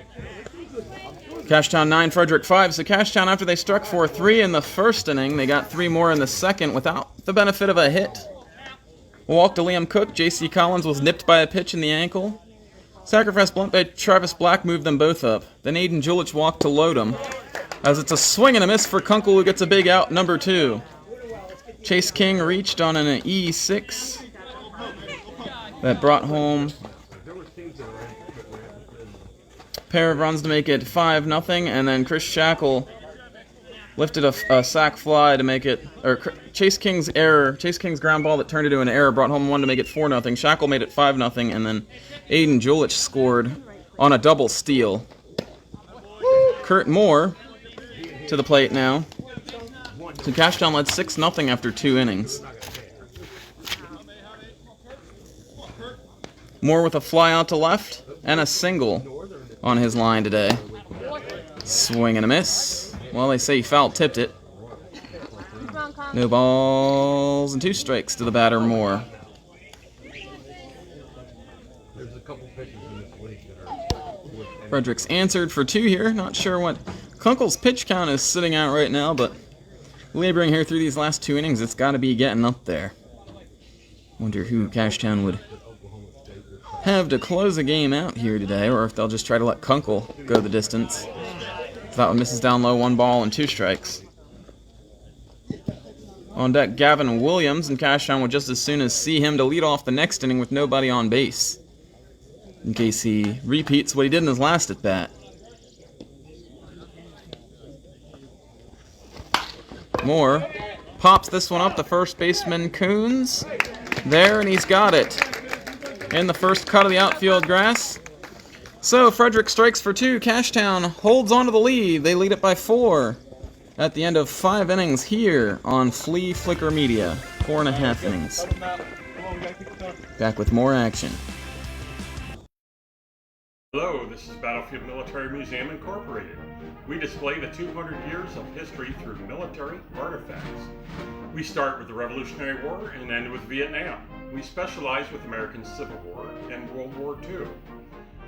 Cashtown 9, Frederick 5. So Cashtown, after they struck for 3 in the first inning, they got 3 more in the second without the benefit of a hit. A walk to Liam Cook. J.C. Collins was nipped by a pitch in the ankle. Sacrifice bunt by Travis Black moved them both up. Then Aiden Julich walked to load them, as it's a swing and a miss for Kunkel, who gets a big out, number 2. Chase King reached on an E6 that brought home a pair of runs to make it 5-0, and then Chris Shackle lifted a sac fly to make it, or Chase King's ground ball that turned into an error brought home one to make it 4-0. Shackle made it 5-0, and then Aiden Julich scored on a double steal. Kurt Moore to the plate now. So Cashtown led 6-0 after 2 innings. Moore with a fly out to left and a single on his line today. Swing and a miss. Well, they say he foul-tipped it. No balls and 2 strikes to the batter, Moore. Fredericks answered for 2 here. Not sure what Kunkel's pitch count is sitting at right now, but laboring here through these last 2 innings, it's got to be getting up there. Wonder who Cashtown would have to close a game out here today, or if they'll just try to let Kunkel go the distance. That one misses down low, 1 ball and 2 strikes. On deck, Gavin Williams, and Cashtown would just as soon as see him to lead off the next inning with nobody on base, in case he repeats what he did in his last at-bat. Moore pops this one up to first baseman Coons. There, and he's got it in the first cut of the outfield grass. So Frederick strikes for 2. Cashtown holds on to the lead. They lead it by 4 at the end of 5 innings here on Flea Flicker Media. 4.5 innings. Back with more action. Hello, this is Battlefield Military Museum Incorporated. We display the 200 years of history through military artifacts. We start with the Revolutionary War and end with Vietnam. We specialize with American Civil War and World War II.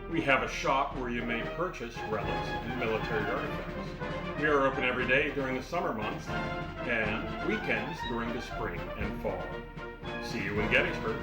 We have a shop where you may purchase relics and military artifacts. We are open every day during the summer months and weekends during the spring and fall. See you in Gettysburg.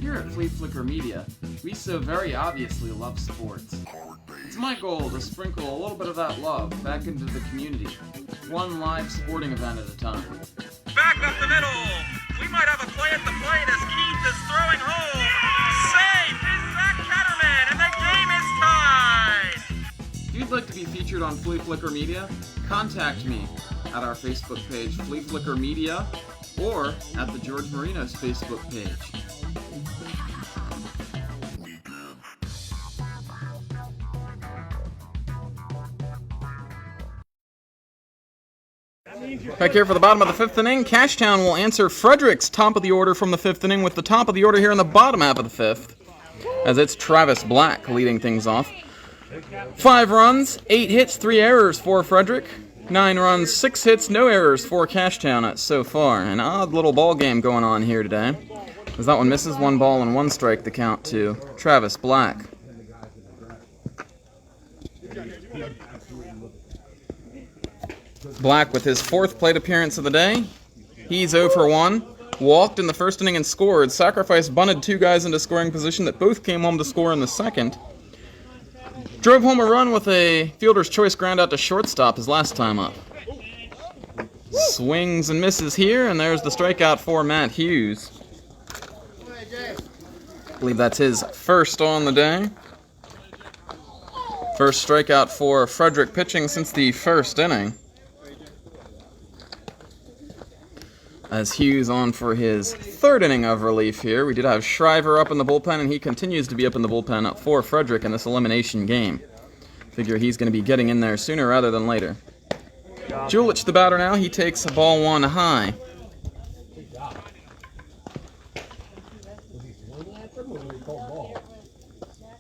Here at Flea Flicker Media, we so very obviously love sports. It's my goal to sprinkle a little bit of that love back into the community, one live sporting event at a time. Back up the middle. We might have a play at the plate as Keith is throwing home. Safe is Zach Catterman, and the game is tied. If you'd like to be featured on Flea Flicker Media, contact me at our Facebook page, Flea Flicker Media, or at the George Marinos Facebook page. Back here for the bottom of the 5th inning, Cashtown will answer Frederick's top of the order from the 5th inning with the top of the order here in the bottom half of the 5th, as it's Travis Black leading things off. 5 runs, 8 hits, 3 errors for Frederick. 9 runs, 6 hits, no errors for Cashtown so far. An odd little ball game going on here today. As that one misses, 1 ball and 1 strike the count to Travis Black. Black with his 4th plate appearance of the day. He's 0 for 1. Walked in the first inning and scored. Sacrifice bunted 2 guys into scoring position that both came home to score in the second. Drove home a run with a fielder's choice ground out to shortstop his last time up. Swings and misses here, and there's the strikeout for Matt Hughes. I believe that's his first on the day. First strikeout for Frederick pitching since the first inning. As Hughes on for his 3rd inning of relief here. We did have Shriver up in the bullpen, and he continues to be up in the bullpen for Frederick in this elimination game. Figure he's going to be getting in there sooner rather than later. Julich the batter now. He takes a ball 1 high.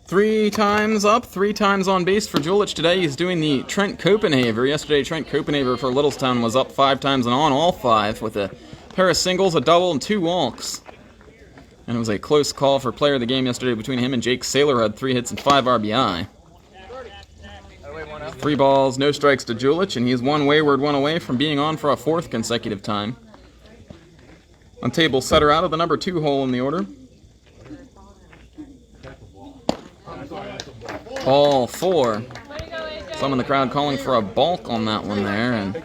Three times up, 3 times on base for Julich today. He's doing the Trent Copenhaver. Yesterday, Trent Copenhaver for Littlestown was up 5 times and on all 5 with a pair of singles, a double, and 2 walks. And it was a close call for player of the game yesterday between him and Jake Saylor, who had 3 hits and 5 RBI. 3 balls, no strikes to Julich, and he's 1 wayward one away from being on for a 4th consecutive time. On table setter out of the number 2 hole in the order. Ball 4. Some in the crowd calling for a balk on that one there, and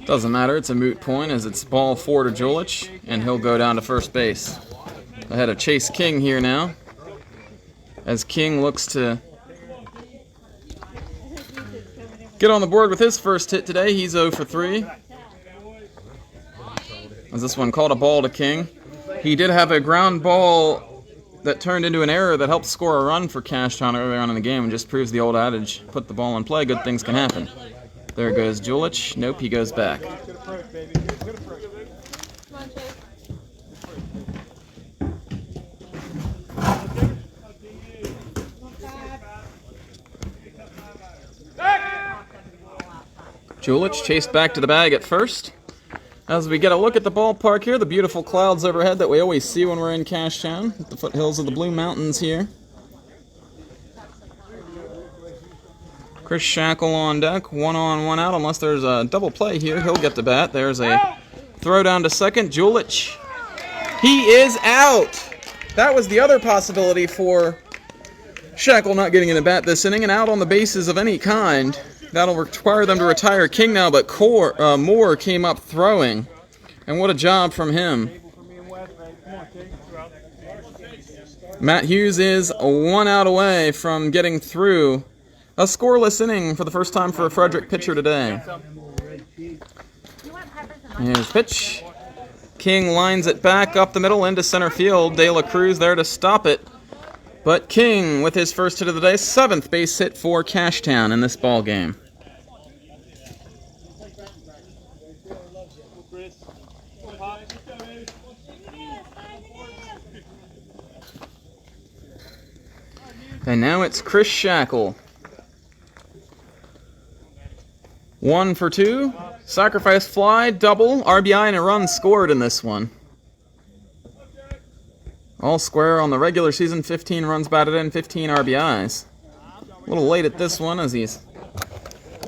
doesn't matter, it's a moot point as it's ball 4 to Julich, and he'll go down to first base. Ahead of Chase King here now, as King looks to get on the board with his first hit today. He's 0 for 3. As this one called a ball to King. He did have a ground ball that turned into an error that helped score a run for Cashtown earlier on in the game, and just proves the old adage, put the ball in play, good things can happen. There goes Julich. Nope, he goes back. Julich chased back to the bag at first. As we get a look at the ballpark here, the beautiful clouds overhead that we always see when we're in Cashtown, at the foothills of the Blue Mountains here. Chris Shackle on deck, 1 on, 1 out. Unless there's a double play here, he'll get the bat. There's a throw down to second. Julich. He is out! That was the other possibility for Shackle not getting in the bat this inning, and out on the bases of any kind. That'll require them to retire King now, but Moore came up throwing. And what a job from him. Matt Hughes is 1 out away from getting through a scoreless inning for the first time for a Frederick pitcher today. Here's pitch. King lines it back up the middle into center field. De La Cruz there to stop it. But King with his first hit of the day, 7th base hit for Cashtown in this ball game. And now it's Chris Shackle. 1 for 2. Sacrifice fly, double, RBI, and a run scored in this one. All square on the regular season, 15 runs batted in, 15 RBIs. A little late at this one as he's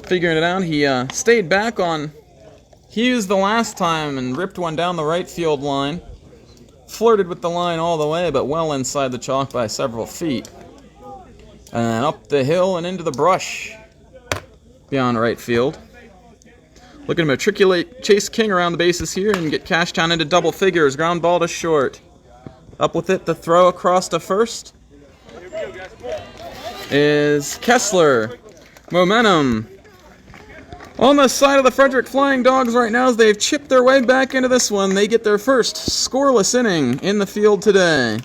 figuring it out. He stayed back on Hughes the last time and ripped one down the right field line. Flirted with the line all the way, but well inside the chalk by several feet. And up the hill and into the brush beyond right field. Looking to matriculate Chase King around the bases here and get Cashtown into double figures. Ground ball to short. Up with it, the throw across to first is Kessler. Momentum on the side of the Frederick Flying Dogs right now as they've chipped their way back into this one. They get their first scoreless inning in the field today.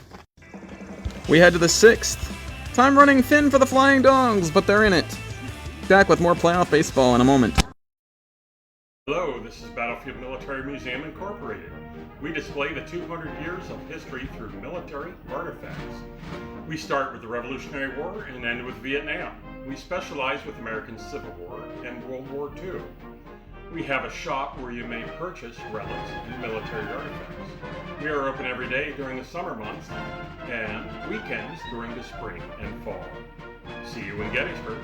We head to the 6th. Time running thin for the Flying Dogs, but they're in it. Back with more playoff baseball in a moment. Hello, this is Battlefield Military Museum Incorporated. We display the 200 years of history through military artifacts. We start with the Revolutionary War and end with Vietnam. We specialize with American Civil War and World War II. We have a shop where you may purchase relics and military artifacts. We are open every day during the summer months and weekends during the spring and fall. See you in Gettysburg.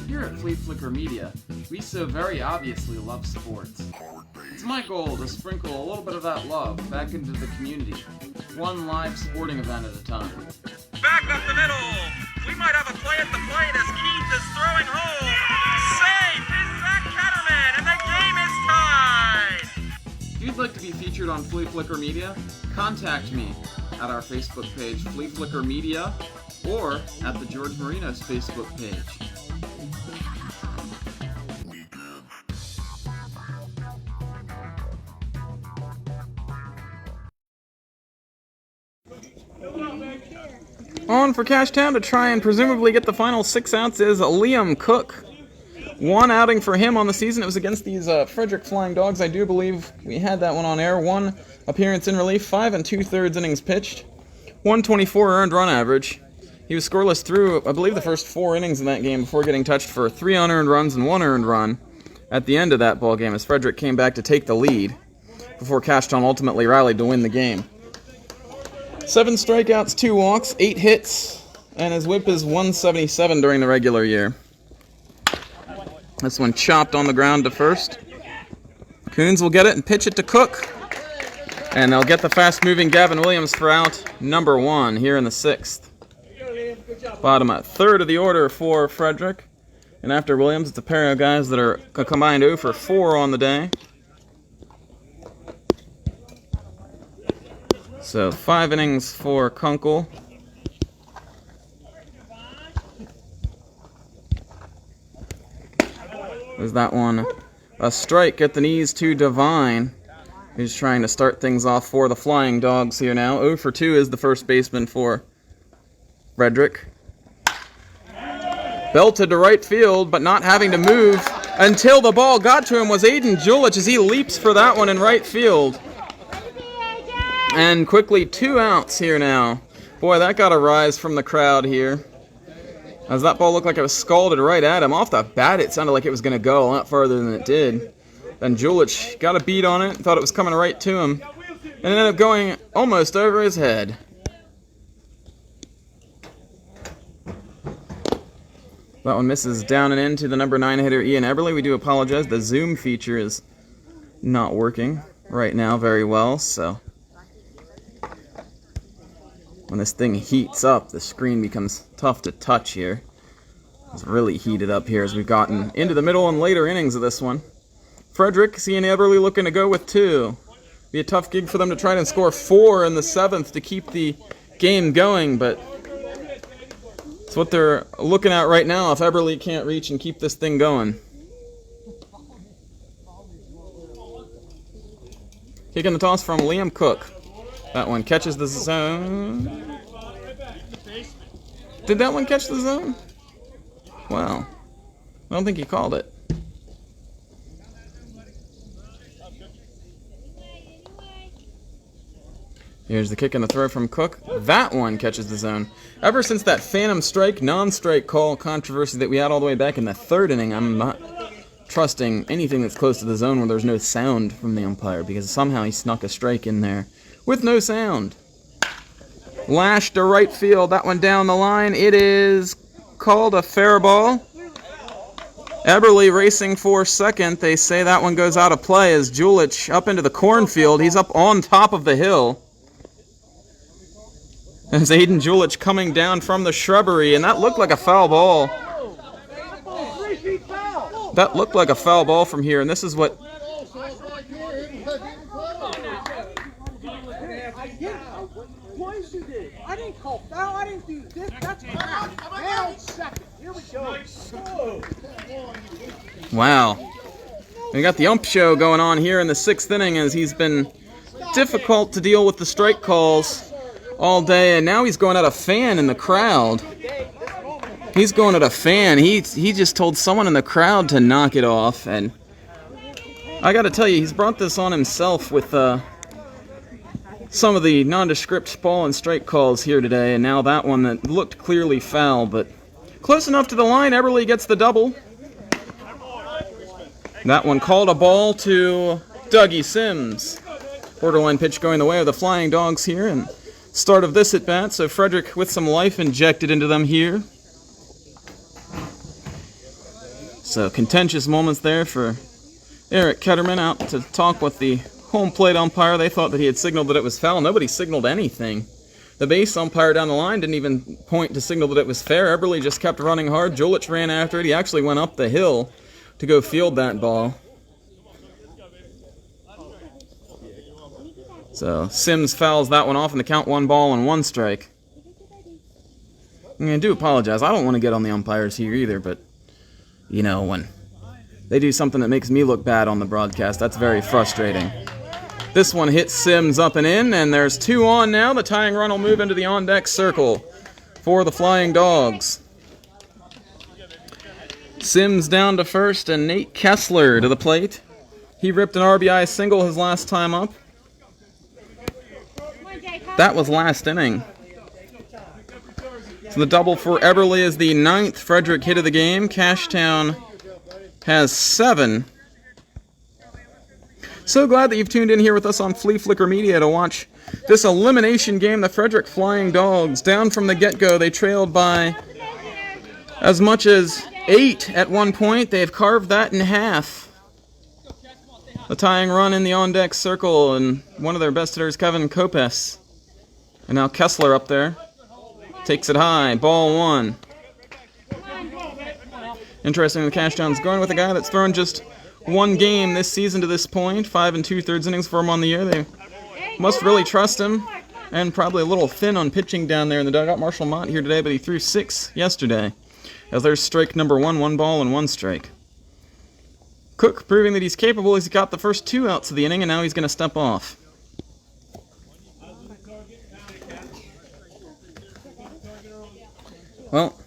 Here at Flea Flicker Media, we so very obviously love sports. It's my goal to sprinkle a little bit of that love back into the community, one live sporting event at a time. Back up the middle. We might have a play at the plate as Keith is throwing home. Safe is Zach Catterman, and the game is tied. If you'd like to be featured on Flea Flicker Media, contact me at our Facebook page, Flea Flicker Media, or at the George Marinos Facebook page. On for Cashtown to try and presumably get the final 6 outs is Liam Cook. One outing for him on the season. It was against these Frederick Flying Dogs. I do believe we had that one on air. 1 appearance in relief, 5 2/3 innings pitched, 124 earned run average. He was scoreless through, I believe, the first 4 innings in that game before getting touched for 3 unearned runs and 1 earned run at the end of that ball game as Frederick came back to take the lead before Cashtown ultimately rallied to win the game. 7 strikeouts, 2 walks, 8 hits, and his whip is 177 during the regular year. This one chopped on the ground to first. Coons will get it and pitch it to Cook. And they'll get the fast-moving Gavin Williams for out number 1 here in the 6th. Bottom at third of the order for Frederick. And after Williams, it's a pair of guys that are a combined 0 for 4 on the day. So 5 innings for Kunkel. Is that one a strike at the knees to Devine, who's trying to start things off for the Flying Dogs here now. 0 for 2 is the first baseman for Frederick. Belted to right field, but not having to move until the ball got to him was Aiden Julich as he leaps for that one in right field. And quickly 2 outs here now. Boy, that got a rise from the crowd here, as that ball looked like it was scalded right at him. Off the bat, it sounded like it was going to go a lot farther than it did. Then Julich got a beat on it, thought it was coming right to him, and ended up going almost over his head. That one misses down and into the number 9 hitter, Ian Eberle. We do apologize. The Zoom feature is not working right now very well, so when this thing heats up, the screen becomes tough to touch here. It's really heated up here as we've gotten into the middle and later innings of this one. Frederick, seeing Eberle looking to go with 2. Be a tough gig for them to try and score 4 in the 7th to keep the game going, but it's what they're looking at right now if Eberle can't reach and keep this thing going. Kicking the toss from Liam Cook. That one catches the zone. Did that one catch the zone? Wow. I don't think he called it. Here's the kick and the throw from Cook. That one catches the zone. Ever since that phantom strike, non-strike call controversy that we had all the way back in the 3rd inning, I'm not trusting anything that's close to the zone where there's no sound from the umpire, because somehow he snuck a strike in there with no sound. Lash to right field. That one down the line. It is called a fair ball. Eberle racing for second. They say that one goes out of play as Julich up into the cornfield. He's up on top of the hill. As Aiden Julich coming down from the shrubbery, and that looked like a foul ball. That looked like a foul ball from here, and this is what... I didn't call foul, I didn't do this, that's foul. Second, here we go. Wow. We got the ump show going on here in the 6th inning as he's been difficult to deal with the strike calls all day, and now he's going at a fan in the crowd. He's going at a fan. He just told someone in the crowd to knock it off, and I got to tell you, he's brought this on himself with some of the nondescript ball and strike calls here today, and now that one that looked clearly foul, but close enough to the line. Eberle gets the double. That one called a ball to Dougie Sims. Borderline pitch going the way of the Flying Dogs here, and start of this at bat, so Frederick with some life injected into them here. So contentious moments there for Eric Ketterman out to talk with the home plate umpire. They thought that he had signaled that it was foul. Nobody signaled anything. The base umpire down the line didn't even point to signal that it was fair. Eberle just kept running hard. Julich ran after it. He actually went up the hill to go field that ball. So Sims fouls that one off in the count, 1 ball and 1 strike. I do apologize. I don't want to get on the umpires here either, but you know, when they do something that makes me look bad on the broadcast, that's very frustrating. This one hits Sims up and in, and there's 2 on now. The tying run will move into the on-deck circle for the Flying Dogs. Sims down to first, and Nate Kessler to the plate. He ripped an RBI single his last time up. That was last inning. So the double for Eberle is the 9th Frederick hit of the game. Cashtown has 7. So glad that you've tuned in here with us on Flea Flicker Media to watch this elimination game. The Frederick Flying Dogs, down from the get-go, they trailed by as much as 8 at one point. They've carved that in half. The tying run in the on-deck circle, and one of their best hitters, Kevin Kopes. And now Kessler up there. Takes it high. Ball 1. Interesting, the Cashtown's going with a guy that's thrown just 1 game this season to this point. 5 2/3 innings for him on the year. They must really trust him. And probably a little thin on pitching down there in the dugout. Marshall Mott here today, but he threw 6 yesterday. As there's strike number 1, 1 ball and 1 strike. Cook proving that he's capable. He's got the first 2 outs of the inning, and now he's going to step off. Well,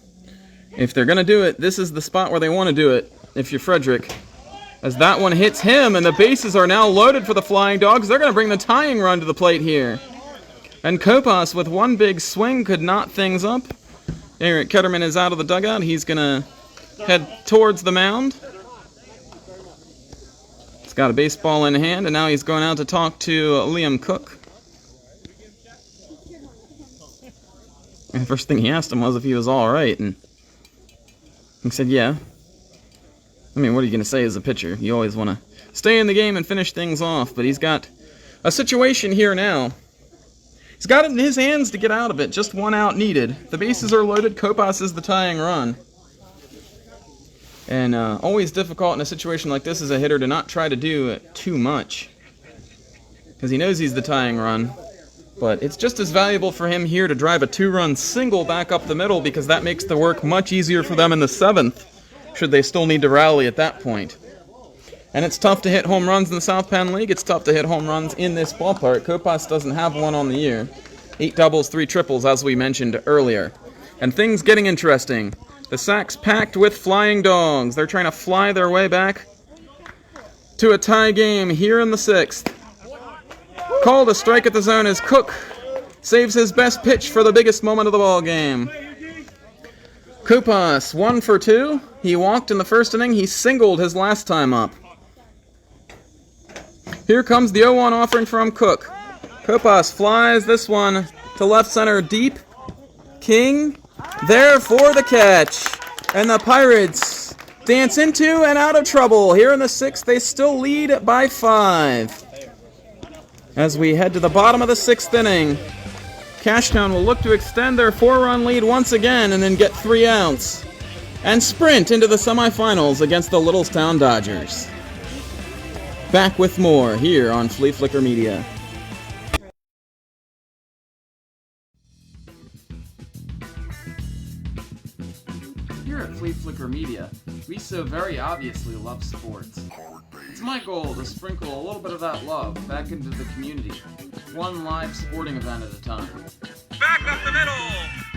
if they're going to do it, this is the spot where they want to do it, if you're Frederick. As that one hits him, and the bases are now loaded for the Flying Dogs. They're going to bring the tying run to the plate here. And Kopes, with 1 big swing, could knot things up. Eric Ketterman is out of the dugout. He's going to head towards the mound. He's got a baseball in hand, and now he's going out to talk to Liam Cook. And the first thing he asked him was if he was all right, and he said, yeah. I mean, what are you going to say as a pitcher? You always want to stay in the game and finish things off, but he's got a situation here now. He's got it in his hands to get out of it. Just 1 out needed. The bases are loaded. Kopes is the tying run. And always difficult in a situation like this as a hitter to not try to do too much, because he knows he's the tying run. But it's just as valuable for him here to drive a 2-run single back up the middle, because that makes the work much easier for them in the 7th, should they still need to rally at that point. And it's tough to hit home runs in the South Penn League. It's tough to hit home runs in this ballpark. Kopes doesn't have 1 on the year. 8 doubles, 3 triples, as we mentioned earlier. And things getting interesting. The sack's packed with Flying Dogs. They're trying to fly their way back to a tie game here in the 6th. Called a strike at the zone as Cook saves his best pitch for the biggest moment of the ball game. Kopes, 1 for 2. He walked in the first inning. He singled his last time up. Here comes the 0-1 offering from Cook. Kopes flies this one to left center deep. King there for the catch. And the Pirates dance into and out of trouble. Here in the 6th, they still lead by 5. As we head to the bottom of the 6th inning, Cashtown will look to extend their 4-run lead once again and then get 3 outs and sprint into the semifinals against the Littlestown Dodgers. Back with more here on Flea Flicker Media. Here at Flea Flicker Media, we so very obviously love sports. It's my goal to sprinkle a little bit of that love back into the community, one live sporting event at a time. Back up the middle.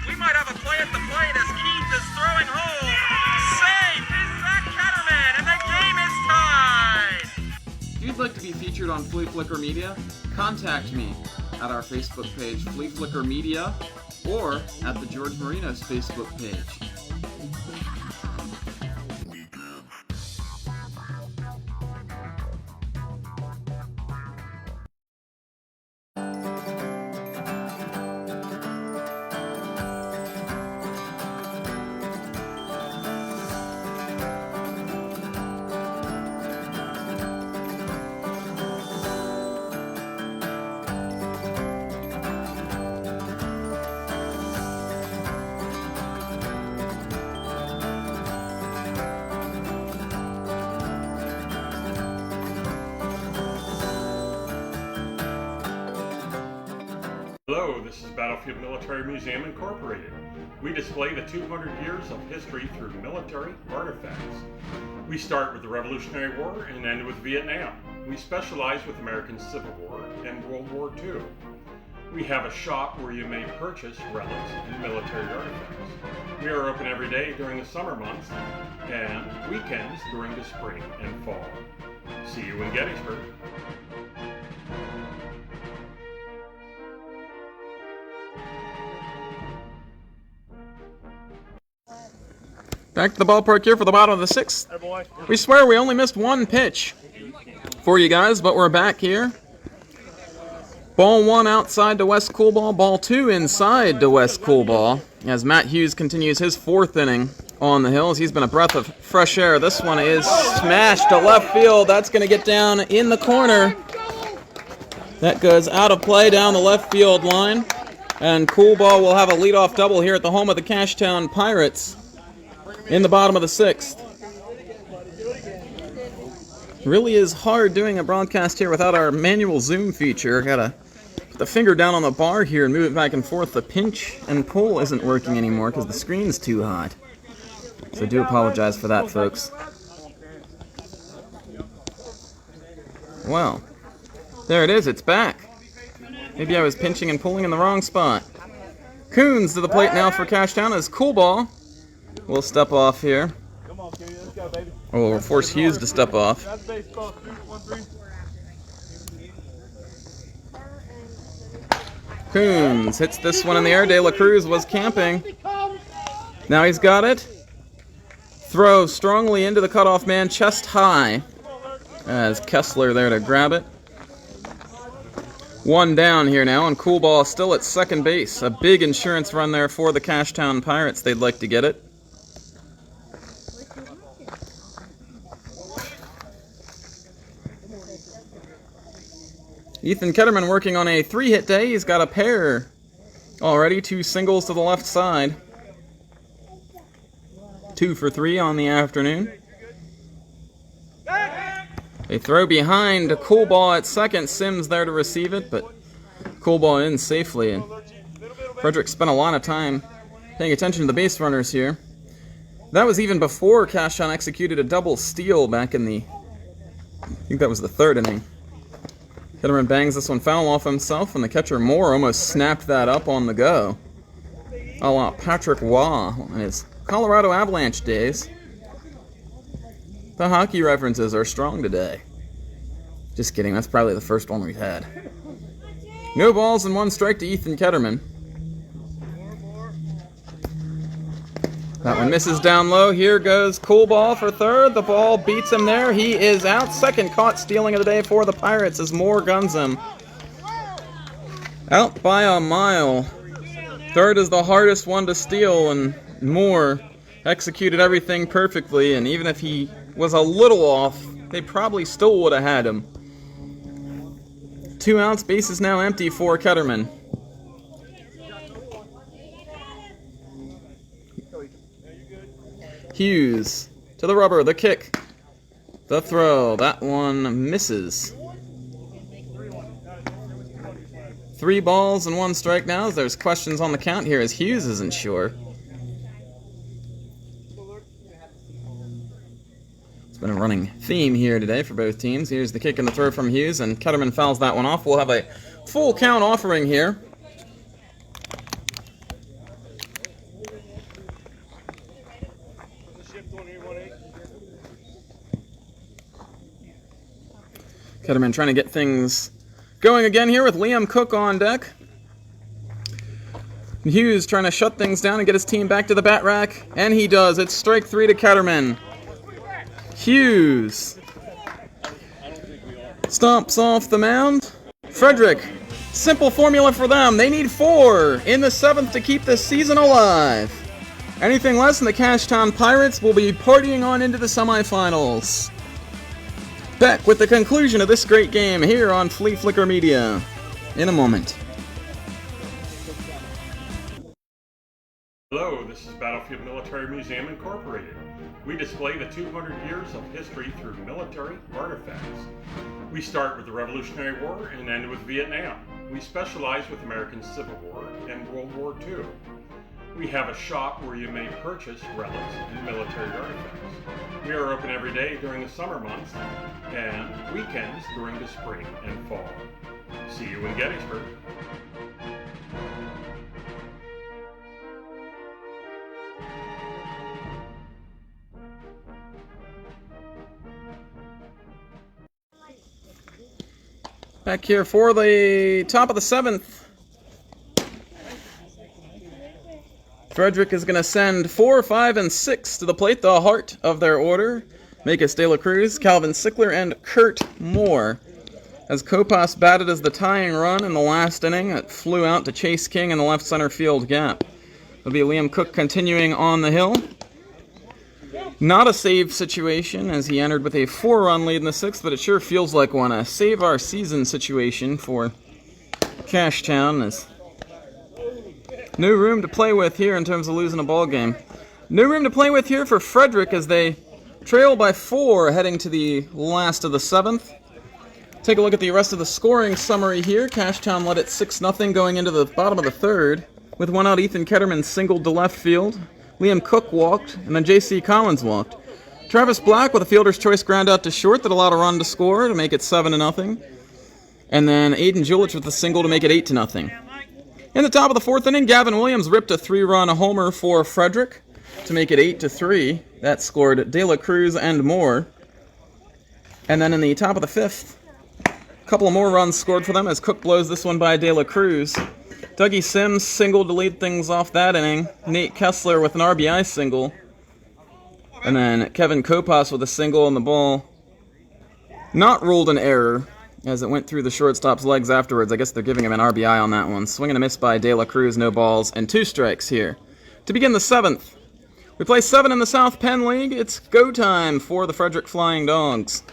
We might have a play at the plate as Keith is throwing home. Safe is Zach Catterman, and the game is tied. If you'd like to be featured on Flea Flicker Media, contact me at our Facebook page, Flea Flicker Media, or at the George Marinos Facebook page. Hello, this is Battlefield Military Museum Incorporated. We display the 200 years of history through military artifacts. We start with the Revolutionary War and end with Vietnam. We specialize with American Civil War and World War II. We have a shop where you may purchase relics and military artifacts. We are open every day during the summer months and weekends during the spring and fall. See you in Gettysburg. Back to the ballpark here for the bottom of the 6th. We swear we only missed 1 pitch for you guys, but we're back here. Ball 1 outside to West Coolball, ball 2 inside to West Coolball, as Matt Hughes continues his 4th inning on the hills. He's been a breath of fresh air. This one is smashed to left field. That's going to get down in the corner. That goes out of play down the left field line, and Coolball will have a leadoff double here at the home of the Cashtown Pirates in the bottom of the 6th. Really is hard doing a broadcast here without our manual zoom feature. Gotta put the finger down on the bar here and move it back and forth. The pinch and pull isn't working anymore because the screen's too hot. So I do apologize for that, folks. Well, there it is, it's back. Maybe I was pinching and pulling in the wrong spot. Coons to the plate now for Cashtown as Coolball will step off here. Or we'll force Hughes to step off. Coons hits this one in the air. De La Cruz was camping. Now he's got it. Throw strongly into the cutoff man, chest high. As Kessler there to grab it. 1 down here now, and Coolball still at second base. A big insurance run there for the Cashtown Pirates. They'd like to get it. Ethan Ketterman working on a 3-hit day. He's got a pair already. 2 singles to the left side. 2 for 3 on the afternoon. They throw behind to Coolball at second. Sims there to receive it, but Coolball in safely. And Frederick spent a lot of time paying attention to the base runners here. That was even before Cashtown executed a double steal back in the, I think that was the 3rd inning. Ketterman bangs this one foul off himself, and the catcher Moore almost snapped that up on the go. A la Patrick Waugh in his Colorado Avalanche days. The hockey references are strong today. Just kidding, that's probably the first one we've had. No balls and 1 strike to Ethan Ketterman. That one misses down low. Here goes Coolball for 3rd. The ball beats him there. He is out. Second caught stealing of the day for the Pirates as Moore guns him. Out by a mile. 3rd is the hardest one to steal, and Moore executed everything perfectly, and even if he was a little off, they probably still would have had him. 2 outs, base is now empty for Ketterman. Hughes to the rubber, the kick, the throw. That one misses. 3 balls and 1 strike now, as there's questions on the count here as Hughes isn't sure. It's been a running theme here today for both teams. Here's the kick and the throw from Hughes, and Ketterman fouls that one off. We'll have a full count offering here. Ketterman trying to get things going again here with Liam Cook on deck. Hughes trying to shut things down and get his team back to the bat rack, and he does. It's strike 3 to Ketterman. Hughes stomps off the mound. Frederick, simple formula for them. They need 4 in the 7th to keep this season alive. Anything less than the Cashtown Pirates will be partying on into the semifinals. Back with the conclusion of this great game here on Flea Flicker Media in a moment. Hello, this is Battlefield Military Museum Incorporated. We display the 200 years of history through military artifacts. We start with the Revolutionary War and end with Vietnam. We specialize with American Civil War and World War II. We have a shop where you may purchase relics and military artifacts. We are open every day during the summer months and weekends during the spring and fall. See you in Gettysburg. Back here for the top of the 7th. Frederick is going to send 4, 5, and 6 to the plate, the heart of their order. Makis De La Cruz, Calvin Sickler, and Kurt Moore. As Kopas batted as the tying run in the last inning, it flew out to Chase King in the left center field gap. It'll be Liam Cook continuing on the hill. Not a save situation as he entered with a 4-run lead in the 6th, but it sure feels like one. A save our season situation for Cashtown. Is no room to play with here in terms of losing a ball game. No room to play with here for Frederick as they trail by 4 heading to the last of the 7th. Take a look at the rest of the scoring summary here. Cashtown led it 6-0 going into the bottom of the 3rd. With 1 out, Ethan Ketterman singled to left field. Liam Cook walked, and then J.C. Collins walked. Travis Black with a fielder's choice ground out to short that allowed a run to score to make it 7-0. And then Aiden Julich with a single to make it 8-0. In the top of the 4th inning, Gavin Williams ripped a 3-run homer for Frederick to make it 8-3. That scored De La Cruz and Moore. And then in the top of the 5th, a couple of more runs scored for them as Cook blows this one by De La Cruz. Dougie Sims singled to lead things off that inning. Nate Kessler with an RBI single. And then Kevin Kopas with a single, and the ball not ruled an error as it went through the shortstop's legs afterwards. I guess they're giving him an RBI on that one. Swing and a miss by De La Cruz, no balls, and 2 strikes here. To begin the 7th, we play 7 in the South Penn League. It's go time for the Frederick Flying Dogs.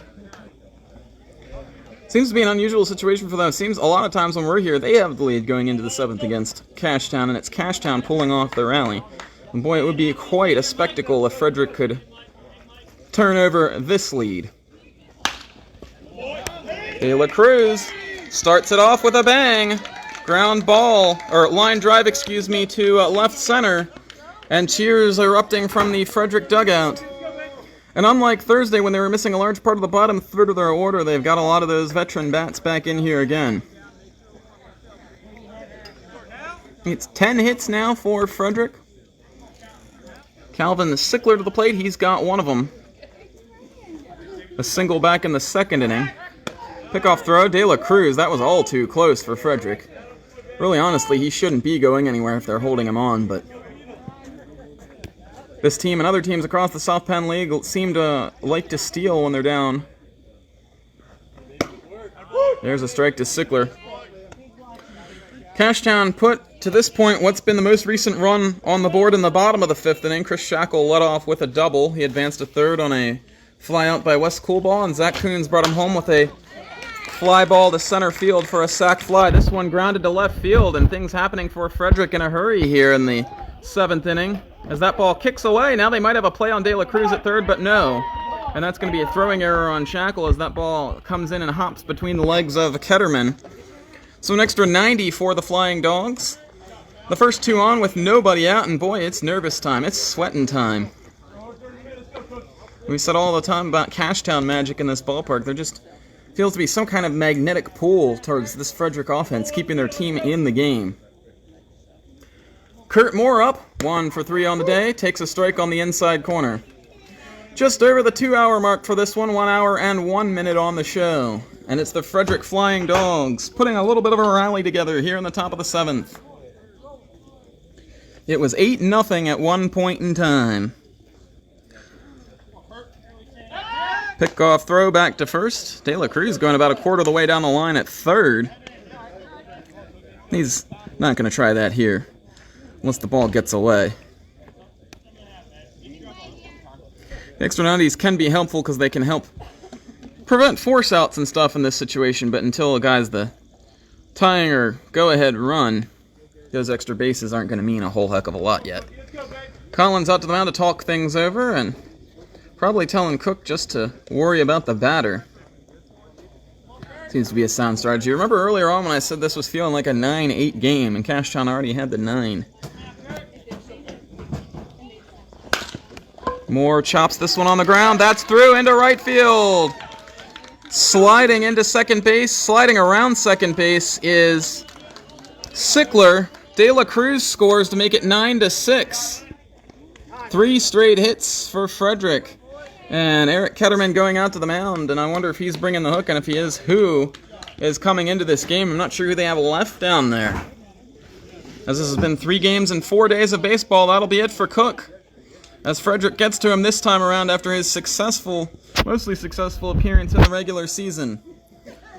Seems to be an unusual situation for them. It seems a lot of times when we're here, they have the lead going into the 7th against Cashtown, and it's Cashtown pulling off the rally. And boy, it would be quite a spectacle if Frederick could turn over this lead. De La Cruz starts it off with a bang. Ground ball, or line drive, to left center. And cheers erupting from the Frederick dugout. And unlike Thursday when they were missing a large part of the bottom 3rd of their order, they've got a lot of those veteran bats back in here again. It's 10 hits now for Frederick. Calvin Sickler to the plate, he's got 1 of them. A single back in the 2nd inning. Pickoff throw, De La Cruz, that was all too close for Frederick. Really, honestly, he shouldn't be going anywhere if they're holding him on, but this team and other teams across the South Penn League seem to like to steal when they're down. There's a strike to Sickler. Cashtown put, to this point, what's been the most recent run on the board in the bottom of the 5th inning. Chris Shackle led off with a double. He advanced to 3rd on a fly out by Wes Coolball, and Zach Coons brought him home with a fly ball to center field for a sac fly. This one grounded to left field, and things happening for Frederick in a hurry here in the 7th inning. As that ball kicks away, now they might have a play on De La Cruz at third, but no. And that's going to be a throwing error on Shackle as that ball comes in and hops between the legs of Ketterman. So an extra 90 for the Flying Dogs. The first two on with nobody out, and boy, it's nervous time. It's sweating time. We said all the time about Cashtown magic in this ballpark. There just feels to be some kind of magnetic pull towards this Frederick offense, keeping their team in the game. Kurt Moore up, 1 for 3 on the day, takes a strike on the inside corner. Just over the 2-hour mark for this one, 1 hour and 1 minute on the show. And it's the Frederick Flying Dogs putting a little bit of a rally together here in the top of the 7th. It was 8-0 at one point in time. Pickoff throw back to first. De La Cruz going about a quarter of the way down the line at third. He's not going to try that here, once the ball gets away. The extra 90s can be helpful because they can help prevent force outs and stuff in this situation, but until a guy's the tying or go-ahead run, those extra bases aren't going to mean a whole heck of a lot yet. Collins out to the mound to talk things over and probably telling Cook just to worry about the batter. Seems to be a sound strategy. Remember earlier on when I said this was feeling like a 9-8 game, and Cashtown already had the 9. Moore chops this one on the ground. That's through into right field. Sliding into second base, sliding around second base is Sickler. De La Cruz scores to make it 9-6. 3 straight hits for Frederick. And Eric Ketterman going out to the mound, and I wonder if he's bringing the hook, and if he is, who is coming into this game. I'm not sure who they have left down there. As this has been 3 games and 4 days of baseball, that'll be it for Cook. As Frederick gets to him this time around after his mostly successful appearance in the regular season.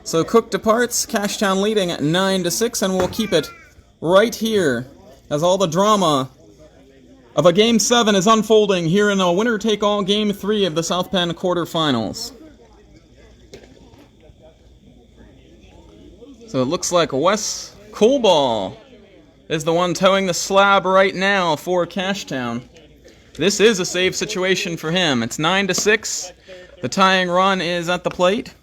So Cook departs, Cashtown leading at 9-6, and we'll keep it right here as all the drama of a Game 7 is unfolding here in a winner-take-all Game 3 of the South Penn quarterfinals. So it looks like Wes Coolball is the one towing the slab right now for Cashtown. This is a save situation for him. It's 9-6. The tying run is at the plate.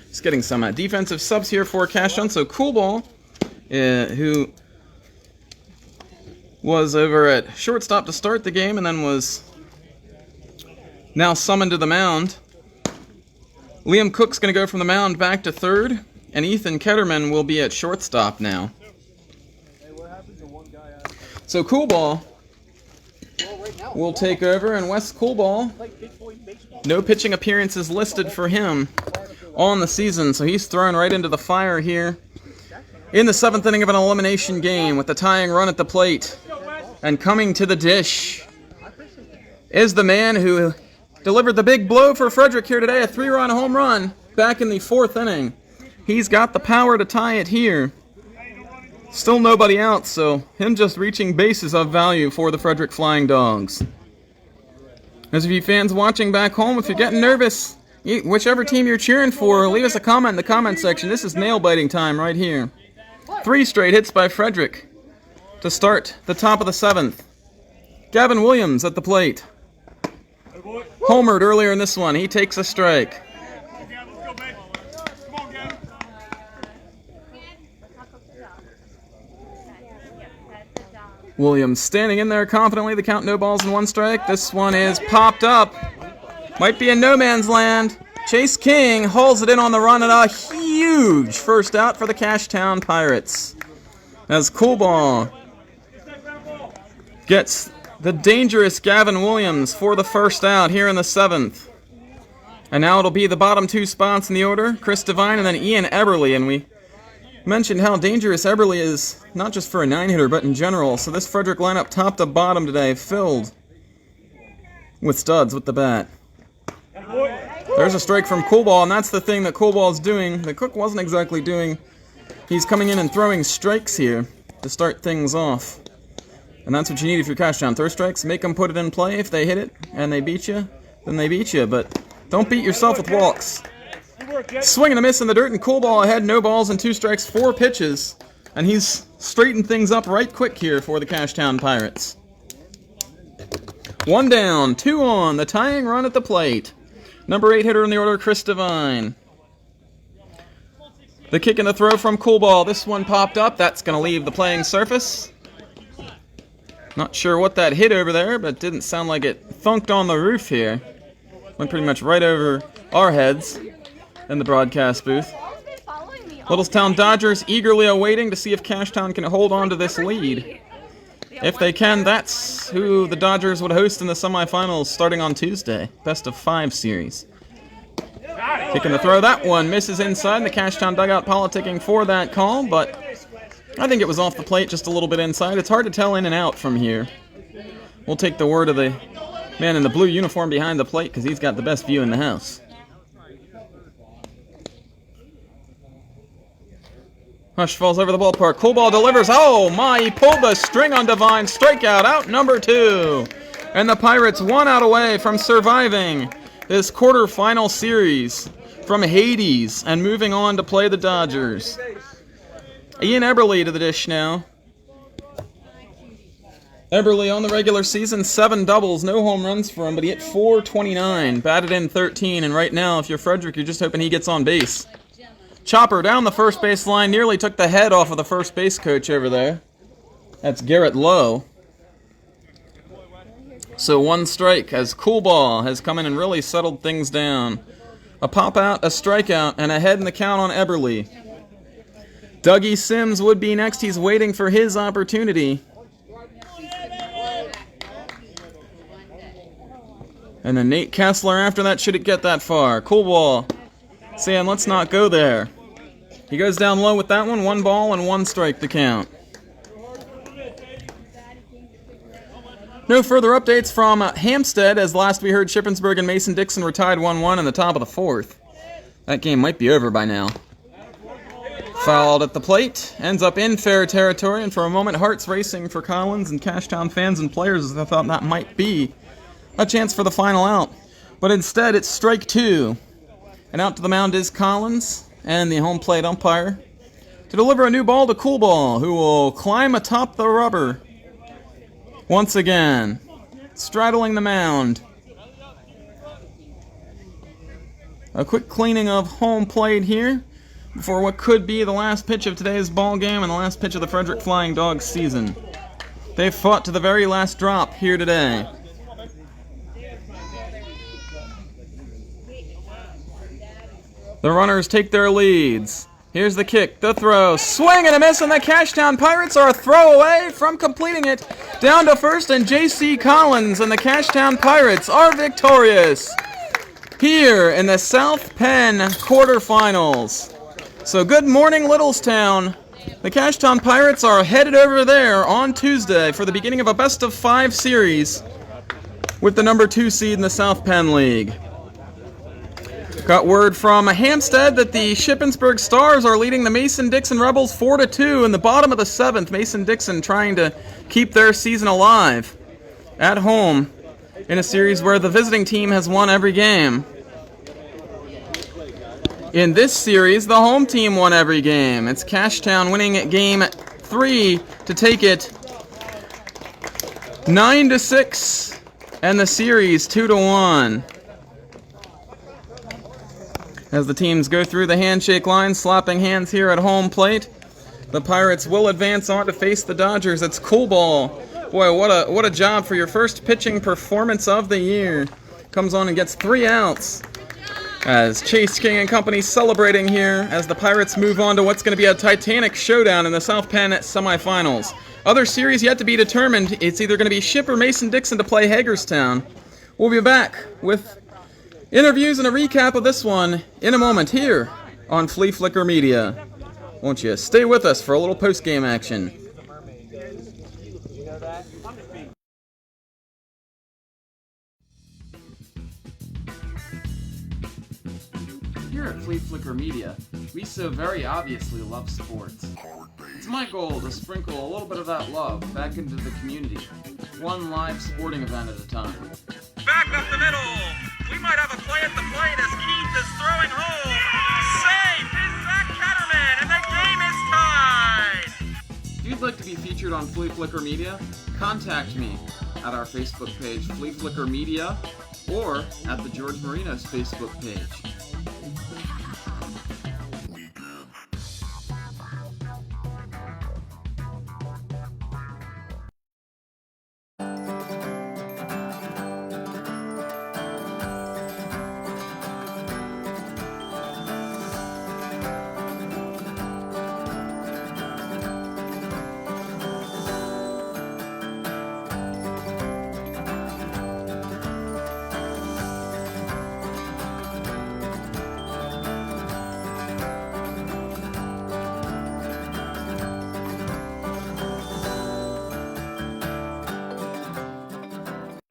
Just getting some defensive subs here for Cashtown. So Coolball, who was over at shortstop to start the game and then was now summoned to the mound. Liam Cook's going to go from the mound back to third, and Ethan Ketterman will be at shortstop now. So Coolball will take over, and Wes Coolball, no pitching appearances listed for him on the season, so he's thrown right into the fire here in the 7th inning of an elimination game with the tying run at the plate. And coming to the dish is the man who delivered the big blow for Frederick here today, a 3-run home run back in the 4th inning. He's got the power to tie it here. Still nobody out, so him just reaching base is of value for the Frederick Flying Dogs. Those of you fans watching back home, if you're getting nervous, whichever team you're cheering for, leave us a comment in the comment section. This is nail-biting time right here. 3 straight hits by Frederick to start the top of the 7th. Gavin Williams at the plate. Homered earlier in this one. He takes a strike. Williams standing in there confidently. The count, no balls and 1 strike. This one is popped up. Might be in no man's land. Chase King hauls it in on the run, and a huge first out for the Cashtown Pirates. As Coolball gets the dangerous Gavin Williams for the first out here in the 7th. And now it'll be the bottom 2 spots in the order, Chris Devine and then Ian Eberly. And we mentioned how dangerous Eberly is, not just for a 9-hitter, but in general. So this Frederick lineup top to bottom today, filled with studs with the bat. There's a strike from Cool Ball, and that's the thing that Cool Ball's doing. The Cook wasn't exactly doing. He's coming in and throwing strikes here to start things off. And that's what you need if you're Cashtown. Throw strikes, make them put it in play. If they hit it and they beat you, then they beat you. But don't beat yourself with walks. Swing and a miss in the dirt, and Cool Ball ahead. No balls and 2 strikes, 4 pitches. And he's straightened things up right quick here for the Cashtown Pirates. 1 down, 2 on, the tying run at the plate. Number 8 hitter in the order, Chris Devine. The kick and the throw from Cool Ball. This one popped up. That's going to leave the playing surface. Not sure what that hit over there, but didn't sound like it thunked on the roof here. Went pretty much right over our heads in the broadcast booth. Littlestown Dodgers eagerly awaiting to see if Cashtown can hold on to this lead. If they can, that's who the Dodgers would host in the semifinals starting on Tuesday. Best of 5 series. Kicking the throw, that one misses inside. The Cashtown dugout politicking for that call, but I think it was off the plate just a little bit inside. It's hard to tell in and out from here. We'll take the word of the man in the blue uniform behind the plate because he's got the best view in the house. Hush falls over the ballpark. Cool Ball delivers. Oh my, he pulled the string on Devine. Strikeout, out number 2. And the Pirates 1 out away from surviving this quarterfinal series from Hades and moving on to play the Dodgers. Ian Eberle to the dish now. Eberle on the regular season, 7 doubles, no home runs for him, but he hit .429, batted in 13, and right now, if you're Frederick, you're just hoping he gets on base. Chopper down the first base line, nearly took the head off of the first base coach over there. That's Garrett Lowe. So 1 strike as Cool Ball has come in and really settled things down. A pop out, a strikeout, and a head in the count on Eberle. Dougie Sims would be next. He's waiting for his opportunity. And then Nate Kessler after that, should it get that far. Cool Ball saying, let's not go there. He goes down low with that one. 1 ball and 1 strike to count. No further updates from Hampstead, as last we heard Shippensburg and Mason-Dixon were tied 1-1 in the top of the 4th. That game might be over by now. Fouled at the plate, ends up in fair territory, and for a moment hearts racing for Collins and Cashtown fans and players as I thought that might be a chance for the final out. But instead it's strike 2. And out to the mound is Collins and the home plate umpire to deliver a new ball to Cool Ball, who will climb atop the rubber once again, straddling the mound. A quick cleaning of home plate here before what could be the last pitch of today's ball game and the last pitch of the Frederick Flying Dogs season. They've fought to the very last drop here today. The runners take their leads. Here's the kick, the throw, swing and a miss, and the Cashtown Pirates are a throw away from completing it. Down to first, and J.C. Collins and the Cashtown Pirates are victorious here in the South Penn quarterfinals. So good morning, Littlestown. The Cashtown Pirates are headed over there on Tuesday for the beginning of a best of 5 series with the number 2 seed in the South Penn League. Got word from Hampstead that the Shippensburg Stars are leading the Mason-Dixon Rebels 4-2 in the bottom of the 7th. Mason-Dixon trying to keep their season alive at home in a series where the visiting team has won every game. In this series, the home team won every game. It's Cashtown winning game 3 to take it 9-6 and the series 2-1. As the teams go through the handshake line, slapping hands here at home plate, the Pirates will advance on to face the Dodgers. It's Cool Ball. Boy, what a job for your first pitching performance of the year. Comes on and gets 3 outs. As Chase King and company celebrating here as the Pirates move on to what's going to be a titanic showdown in the South Penn semifinals. Other series yet to be determined. It's either going to be Ship or Mason-Dixon to play Hagerstown. We'll be back with interviews and a recap of this one in a moment here on Flea Flicker Media. Won't you stay with us for a little post-game action? Here at Flea Flicker Media, we so very obviously love sports. It's my goal to sprinkle a little bit of that love back into the community, one live sporting event at a time. Back up the middle. We might have a play at the plate as Keith is throwing home. Safe is Zach Catterman, and the game is tied. If you'd like to be featured on Flea Flicker Media, contact me at our Facebook page, Flea Flicker Media, or at the George Marinos Facebook page.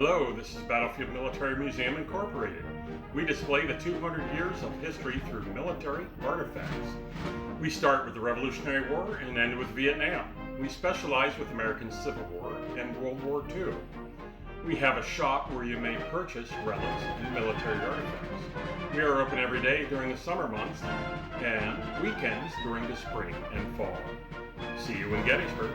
Hello, this is Battlefield Military Museum Incorporated. We display the 200 years of history through military artifacts. We start with the Revolutionary War and end with Vietnam. We specialize with American Civil War and World War II. We have a shop where you may purchase relics and military artifacts. We are open every day during the summer months and weekends during the spring and fall. See you in Gettysburg.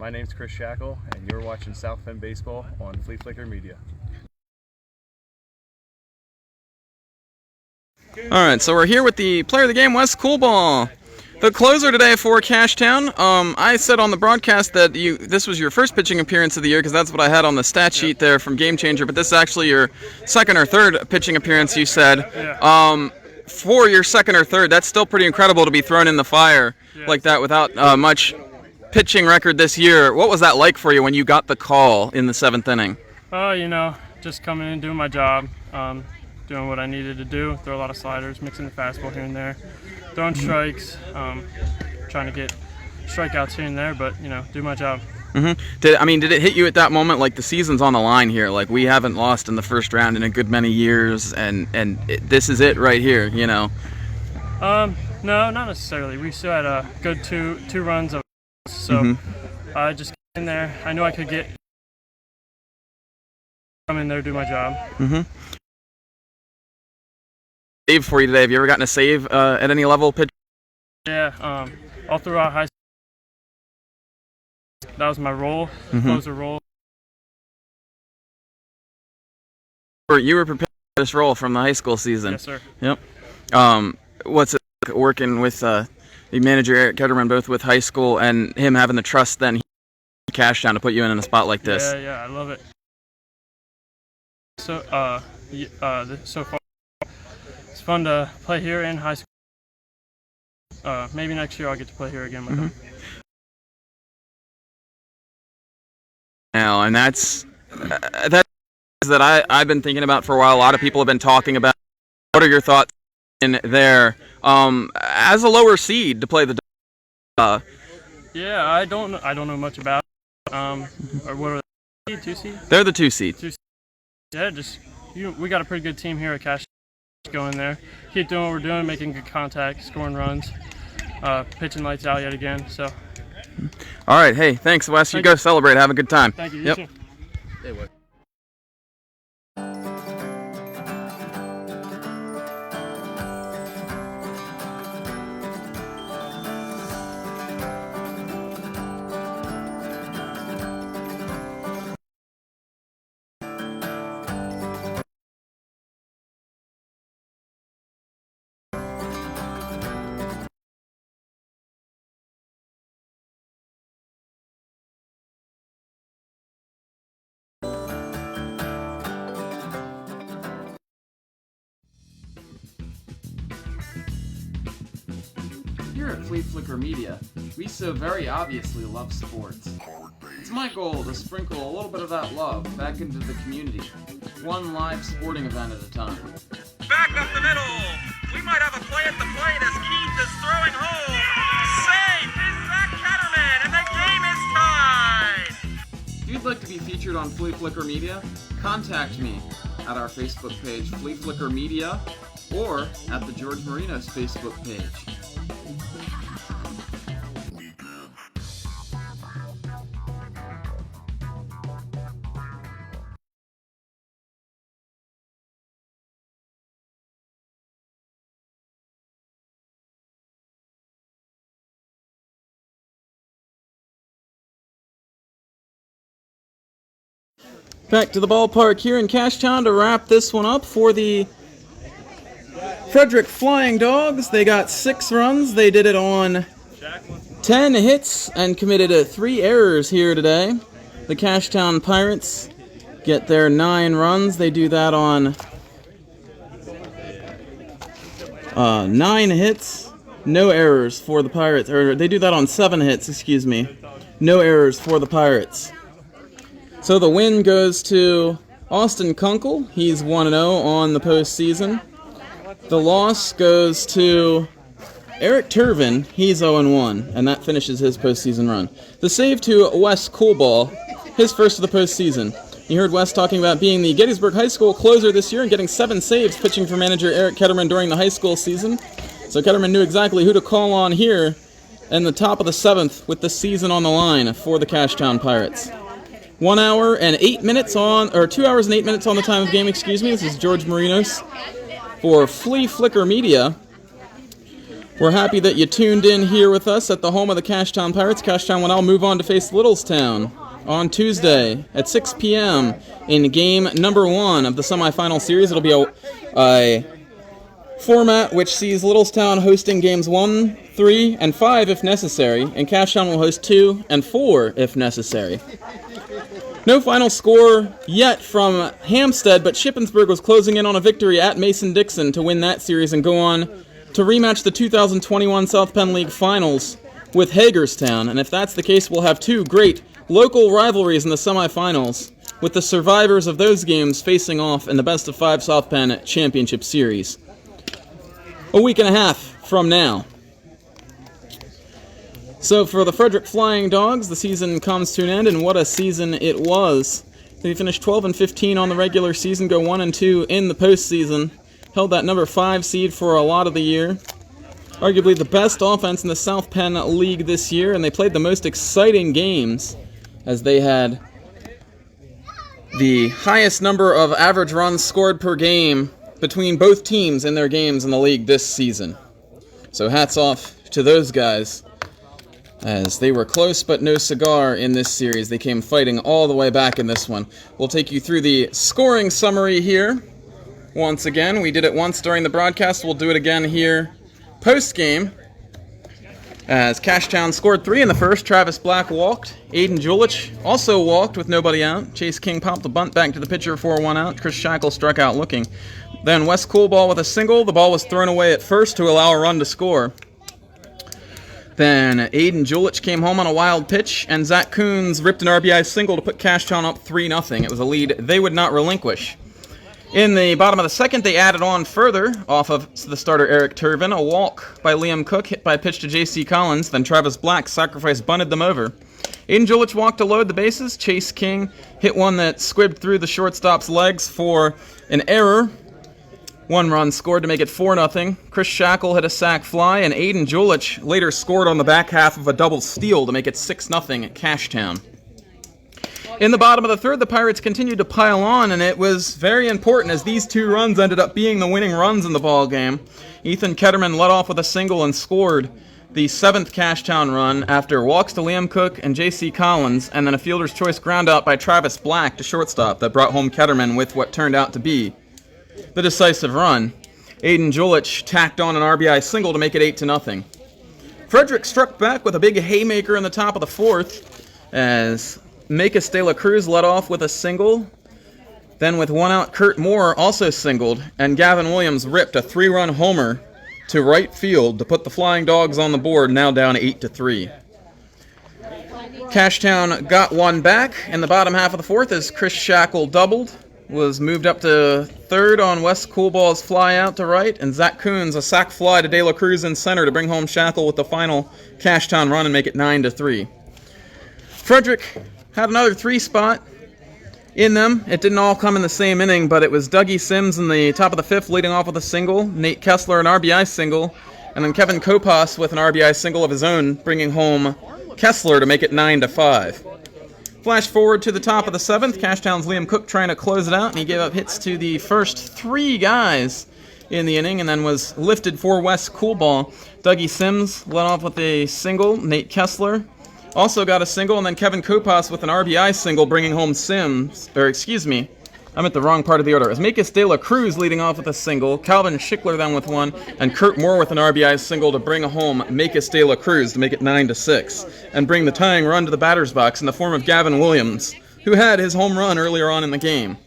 My name's Chris Shackle, and you're watching South Penn Baseball on Flea Flicker Media. Alright, so we're here with the player of the game, Wes Coolball. The closer today for Cashtown. I said on the broadcast that this was your first pitching appearance of the year because that's what I had on the stat sheet there from Game Changer, but this is actually your second or third pitching appearance, you said. For your second or third, that's still pretty incredible to be thrown in the fire like that without much pitching record this year. What was that like for you when you got the call in the 7th inning? Just coming in, doing my job, doing what I needed to do, throw a lot of sliders, mixing the fastball here and there, throwing strikes, trying to get strikeouts here and there, but, do my job. Did it hit you at that moment, like the season's on the line here, like we haven't lost in the first round in a good many years, and this is it right here, No, not necessarily. We still had a good two runs of so I just get in there. I knew I could come in there, do my job. Save for you today. Have you ever gotten a save at any level pitch? Yeah, all throughout high school. That was my role, closer role. You were prepared for this role from the high school season. Yes, sir. Yep. What's it like working with the manager Eric Ketterman, both with high school and him having the trust then Cashtown to put you in a spot like this? Yeah, I love it. So, so far, it's fun to play here in high school. Maybe next year I'll get to play here again with them. Now, and that's that I've been thinking about for a while. A lot of people have been talking about. What are your thoughts in there? As a lower seed to play the. Yeah, I don't know much about. Or what are they? 2 seed? They're the 2 seed. Yeah, we got a pretty good team here at Cash. Go in there, keep doing what we're doing, making good contact, scoring runs, pitching lights out yet again. So. All right, hey, thanks, Wes. You go celebrate. Have a good time. Thank you. Yep. You too. Hey, what? Here at Flea Flicker Media, we so very obviously love sports. It's my goal to sprinkle a little bit of that love back into the community, one live sporting event at a time. Back up the middle. We might have a play at the plate as Keith is throwing home. Safe is Zach you'd like to be featured on Flea Flicker Media, contact me at our Facebook page, Flea Flicker Media, or at the George Marinos Facebook page. Back to the ballpark here in Cashtown to wrap this one up for the Frederick Flying Dogs. They got 6 runs. They did it on 10 hits and committed 3 errors here today. The Cashtown Pirates get their 9 runs. They do that on 9 hits, no errors for the Pirates. Or they do that on 7 hits, excuse me. No errors for the Pirates. So the win goes to Austin Kunkel. He's 1-0 on the postseason. The loss goes to Eric Turvin. He's 0-1, and that finishes his postseason run. The save to Wes Coolball, his first of the postseason. You heard Wes talking about being the Gettysburg High School closer this year and getting 7 saves pitching for manager Eric Ketterman during the high school season. So Ketterman knew exactly who to call on here in the top of the 7th with the season on the line for the Cashtown Pirates. 1 hour and 8 minutes on, or 2 hours and 8 minutes on the time of game, excuse me. This is George Marinos for Flea Flicker Media. We're happy that you tuned in here with us at the home of the Cashtown Pirates. Cashtown will now move on to face Littlestown on Tuesday at 6 p.m. in game number 1 of the semifinal series. It'll be a format which sees Littlestown hosting games 1, 3, and 5 if necessary, and Cashtown will host 2 and 4 if necessary. No final score yet from Hampstead, but Shippensburg was closing in on a victory at Mason-Dixon to win that series and go on to rematch the 2021 South Penn League Finals with Hagerstown. And if that's the case, we'll have 2 great local rivalries in the semifinals, with the survivors of those games facing off in the Best of 5 South Penn Championship Series a week and a half from now. So for the Frederick Flying Dogs, the season comes to an end, and what a season it was. They finished 12-15 on the regular season, go 1-2 in the postseason, held that number 5 seed for a lot of the year. Arguably the best offense in the South Penn League this year, and they played the most exciting games as they had the highest number of average runs scored per game between both teams in their games in the league this season. So hats off to those guys, as they were close but no cigar in this series. They came fighting all the way back in this one. We'll take you through the scoring summary here. Once again, we did it once during the broadcast. We'll do it again here post-game. As Cashtown scored 3 in the first, Travis Black walked. Aiden Julich also walked with nobody out. Chase King popped a bunt back to the pitcher for 1 out. Chris Shackle struck out looking. Then Wes Coolball with a single. The ball was thrown away at first to allow a run to score. Then Aiden Julich came home on a wild pitch, and Zach Coons ripped an RBI single to put Cashtown up 3-0. It was a lead they would not relinquish. In the bottom of the second, they added on further off of the starter Eric Turvin. A walk by Liam Cook hit by a pitch to J.C. Collins. Then Travis Black sacrifice bunted them over. Aiden Julich walked to load the bases. Chase King hit one that squibbed through the shortstop's legs for an error. 1 run scored to make it 4-0. Chris Shackle hit a sac fly, and Aiden Julich later scored on the back half of a double steal to make it 6-0 at Cashtown. In the bottom of the third, the Pirates continued to pile on, and it was very important as these 2 runs ended up being the winning runs in the ball game. Ethan Ketterman led off with a single and scored the 7th Cashtown run after walks to Liam Cook and J.C. Collins, and then a fielder's choice ground out by Travis Black to shortstop that brought home Ketterman with what turned out to be the decisive run. Aiden Julich tacked on an RBI single to make it 8-0. Frederick struck back with a big haymaker in the top of the 4th as Makis De La Cruz led off with a single. Then with 1 out, Kurt Moore also singled, and Gavin Williams ripped a 3-run homer to right field to put the Flying Dogs on the board, now down 8-3. Cashtown got 1 back in the bottom half of the 4th as Chris Shackle doubled. Was moved up to third on Wes Coolball's fly out to right, and Zach Coons a sac fly to De La Cruz in center to bring home Shackle with the final Cashtown run and make it 9-3. Frederick had another 3 spot in them. It didn't all come in the same inning, but it was Dougie Sims in the top of the 5th leading off with a single, Nate Kessler an RBI single, and then Kevin Kopas with an RBI single of his own, bringing home Kessler to make it 9-5. Flash forward to the top of the 7th, Cashtown's Liam Cook trying to close it out, and he gave up hits to the first 3 guys in the inning, and then was lifted for Wes Coolball. Dougie Sims led off with a single, Nate Kessler also got a single, and then Kevin Kopas with an RBI single, bringing home I'm at the wrong part of the order. It was Makis De La Cruz leading off with a single, Calvin Schickler then with one, and Kurt Moore with an RBI single to bring home Makis De La Cruz to make it 9-6, and bring the tying run to the batter's box in the form of Gavin Williams, who had his home run earlier on in the game.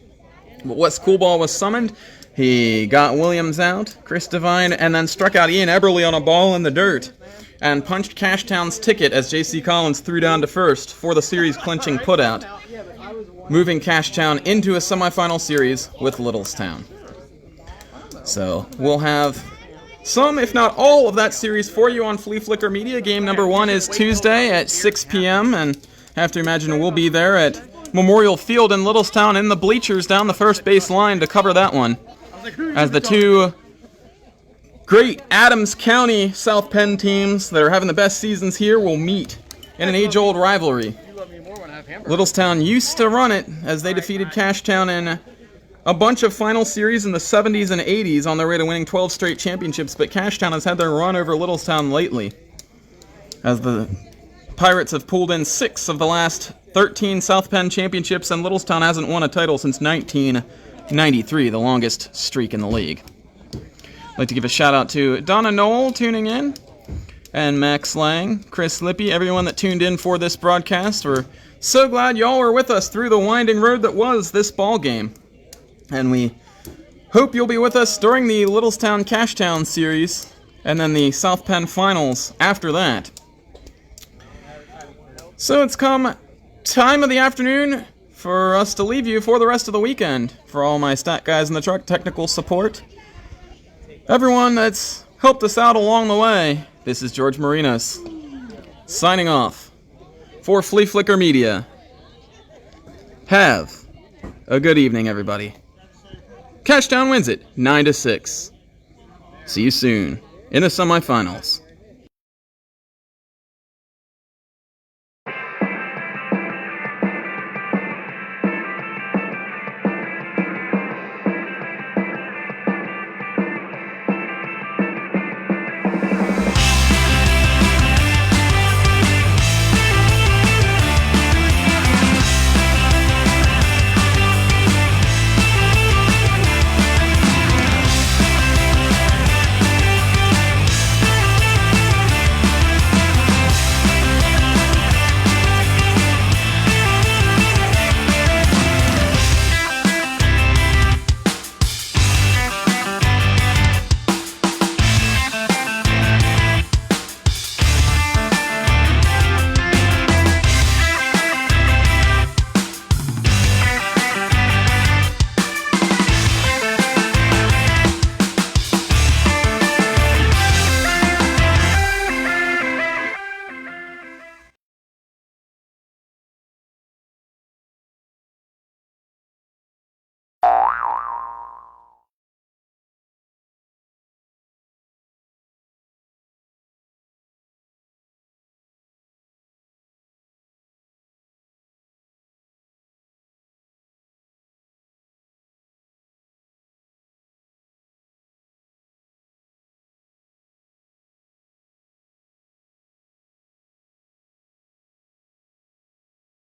But Wes Coolball was summoned. He got Williams out, Chris Devine, and then struck out Ian Eberle on a ball in the dirt, and punched Cashtown's ticket as J.C. Collins threw down to first for the series-clinching putout, moving Cashtown into a semifinal series with Littlestown. So we'll have some, if not all, of that series for you on Flea Flicker Media. Game number 1 is Tuesday at 6 p.m., and I have to imagine we'll be there at Memorial Field in Littlestown in the bleachers down the first base line to cover that one, as the 2 great Adams County South Penn teams that are having the best seasons here will meet in an age-old rivalry. Littlestown used to run it as they defeated Cashtown in a bunch of final series in the 70s and 80s on their way to winning 12 straight championships, but Cashtown has had their run over Littlestown lately, as the Pirates have pulled in 6 of the last 13 South Penn championships, and Littlestown hasn't won a title since 1993, the longest streak in the league. I'd like to give a shout out to Donna Knoll tuning in, and Max Lang, Chris Lippy, everyone that tuned in for this broadcast. We're so glad y'all were with us through the winding road that was this ball game. And we hope you'll be with us during the Littlestown Cashtown series, and then the South Penn finals after that. So it's come time of the afternoon for us to leave you for the rest of the weekend. For all my stat guys in the truck, technical support, everyone that's helped us out along the way, this is George Marinos, signing off for Flea Flicker Media. Have a good evening, everybody. Cashtown wins it, 9-6. See you soon in the semifinals.